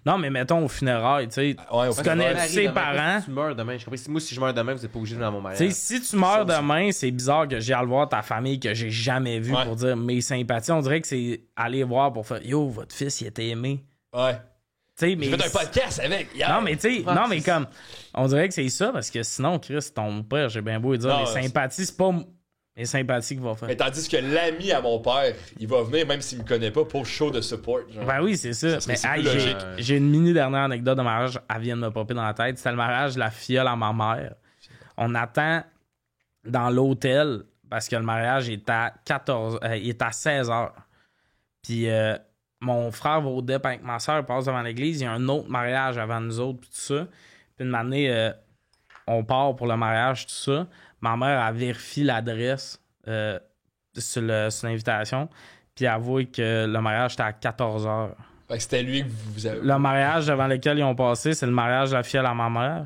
Non, mais mettons au funérailles, tu sais.
Ouais, au
Tu
final,
connais
Marie,
ses
demain,
parents.
Si tu meurs demain, je comprends. Moi, si je meurs demain, vous êtes pas obligé de venir à mon mariage.
Tu sais, si tu meurs demain, c'est bizarre que j'ai à le voir ta famille que j'ai jamais vu
Ouais.
pour dire mes sympathies. On dirait que c'est aller voir pour faire Yo, votre fils, il était aimé.
Ouais.
Tu sais, mais.
J'ai fait un podcast avec. hier.
Non, mais tu sais,
Ouais,
non, mais
c'est
comme. On dirait que c'est ça parce que sinon, Chris, ton père, j'ai bien beau lui dire
Non,
les
c'est-
sympathies, c'est pas mes sympathies qu'il va faire.
Mais tandis que l'ami à mon père, il va venir même s'il me connaît pas pour show de support. Genre.
Ben oui, c'est ça.
serait-
Mais
c'est
hey,
plus
j'ai-
logique.
j'ai une mini dernière anecdote de mariage, elle vient de me popper dans la tête. C'était le mariage de la fiole à ma mère. On attend dans l'hôtel parce que le mariage est à 16 heures. Puis mon frère va au DEP avec ma soeur, passe devant l'église. Il y a un autre mariage avant nous autres, puis tout ça. Puis une année, on part pour le mariage, tout ça. Ma mère, elle vérifie l'adresse sur l'invitation. Puis elle avoue que le mariage était à 14 heures.
Fait que c'était lui que vous avez.
Le mariage devant lequel ils ont passé, c'est le mariage de la fiole à ma mère.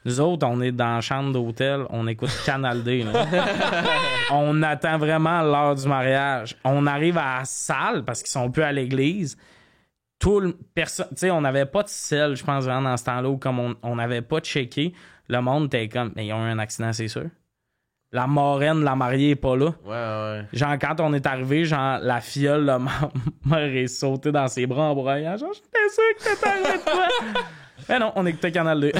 Nous autres, on est dans la chambre d'hôtel, on écoute Canal D. Là. On attend vraiment l'heure du mariage. On arrive à la salle parce qu'ils sont plus à l'église. Tu sais, on n'avait pas de sel, je pense, vraiment dans ce temps-là, où comme on n'avait pas checké, le monde était comme, mais ils ont eu un accident, c'est sûr. La marraine, la mariée est pas là.
Ouais.
Genre, quand on est arrivé, genre, la fiole, la mère est sautée dans ses bras en broyant. Genre, j'étais sûr que t'étais arrivé de quoi? Mais non, on écoutait Canal 2.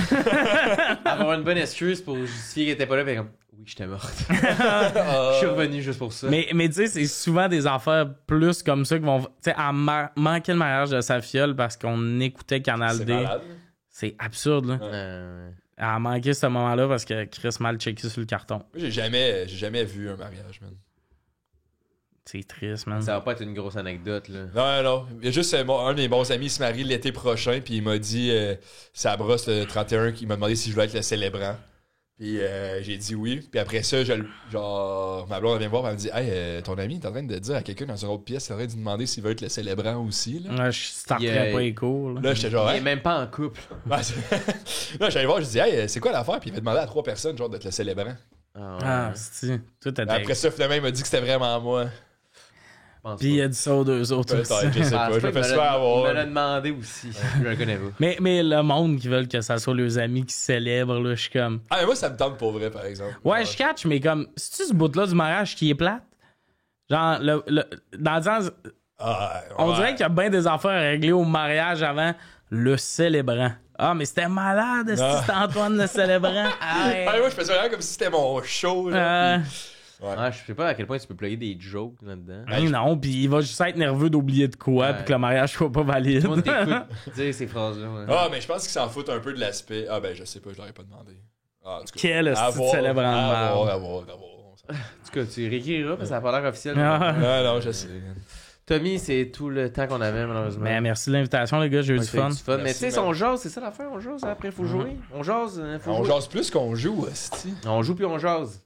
Avoir une bonne excuse pour justifier qu'elle était pas là, puis comme, oui, j'étais morte. Je suis revenu juste pour ça.
Mais tu sais, c'est souvent des affaires plus comme ça qui vont. Tu sais, à manquer le mariage de sa fiole parce qu'on écoutait Canal
C'est
D.
malade.
C'est absurde, là. À manquer ce moment-là parce que Chris mal checké sur le carton.
Moi, j'ai jamais vu un mariage, man.
C'est triste, man.
Ça va pas être une grosse anecdote, là.
Non. Il y a juste un de mes bons amis, il se marie l'été prochain, puis il m'a dit, sa brosse le 31, il m'a demandé si je voulais être le célébrant. Puis j'ai dit oui. Puis après ça, ma blonde vient me voir et elle me dit, hey, ton ami est en train de dire à quelqu'un dans une autre pièce, il est en train de lui demander s'il veut être le célébrant aussi. Là,
Ouais, je starterais pas les cours.
là j'étais genre,
Il
hey.
est même pas en couple.
Ouais, là, j'allais voir, je dis, hey, c'est quoi l'affaire? Puis il avait demandé à 3 personnes, genre, d'être le célébrant.
Ah, c'est tout était.
Après ça, finalement, il m'a dit que c'était vraiment moi.
Puis il a dit ça aux deux autres aussi.
Peut-être, je sais pas, je me fais souvent
Il
avoir.
me l'a demandé aussi. Je le connais pas.
Mais le monde qui veulent que ça soit leurs amis qui célèbrent, là, je suis comme.
Ah, mais moi, ça me tente pour vrai, par exemple.
Ouais, je catch, mais comme, c'est-tu ce bout-là du mariage qui est plate? Genre, dans le sens, on dirait qu'il y a bien des affaires à régler au mariage avant le célébrant. Ah, mais c'était malade, c'était Antoine le célébrant. Ah, ouais.
Moi, je fais ça vraiment comme si c'était mon show. Là,
Ah, je sais pas à quel point tu peux plugger des jokes là-dedans.
Non, puis il va juste être nerveux d'oublier de quoi, puis que le mariage soit pas valide.
Tout le monde t'écoute dire ces phrases-là. Ouais.
Ah, mais je pense qu'ils s'en foutent un peu de l'aspect. Ah, ben, je sais pas, je l'aurais pas demandé. Ah, en tout cas,
Quel
à voir,
célébrant de
à
merde.
voir.
En tout cas, tu réécriras parce que ça a pas l'air officiel.
Ah.
Non, je sais.
Tommy, c'est tout le temps qu'on avait, malheureusement.
Mais merci de l'invitation, les gars, j'ai eu du fun.
Mais
Merci,
tu sais,
man.
on jase, c'est ça l'affaire, on jase, après, faut jouer. On jase, faut
On
jouer.
jase plus qu'on joue, esti.
On joue puis on jase.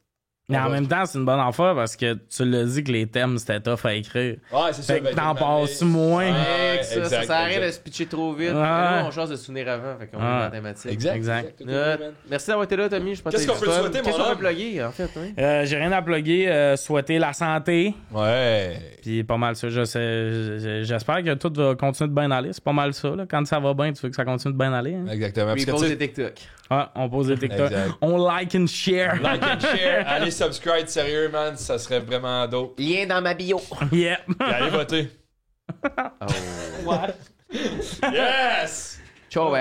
Mais en même temps, c'est une bonne affaire parce que tu l'as dit que les thèmes, c'était tough à écrire.
Ouais, c'est ça.
Fait que
ben,
t'en
j'ai
passes
demandé-
moins.
Ouais,
exact,
ça arrête
exact.
de se pitcher trop vite.
Ouais.
Là, on jase de souvenirs avant, fait qu'on est dans la thématique.
Exact.
Merci d'avoir été là, Tommy. Je pense
Qu'est-ce
que
qu'on peut te souhaiter,
Qu'est-ce
mon
qu'on
homme?
peut plugger, en fait? Oui.
J'ai rien à plugger. Souhaiter la santé.
Ouais.
Puis pas mal ça. J'espère que tout va continuer de bien aller. C'est pas mal ça. Là. Quand ça va bien, tu veux que ça continue de bien aller. Hein?
Exactement. Parce que,
Repose
tu
des
sais,
TikTok.
Ah, on pose des TikTok.
Exact.
On like and share.
like and share, allez subscribe, sérieux, man, ça serait vraiment dope.
Lien dans ma bio.
Yeah.
Puis allez voter.
Oh.
Yes!
Ciao, ouais.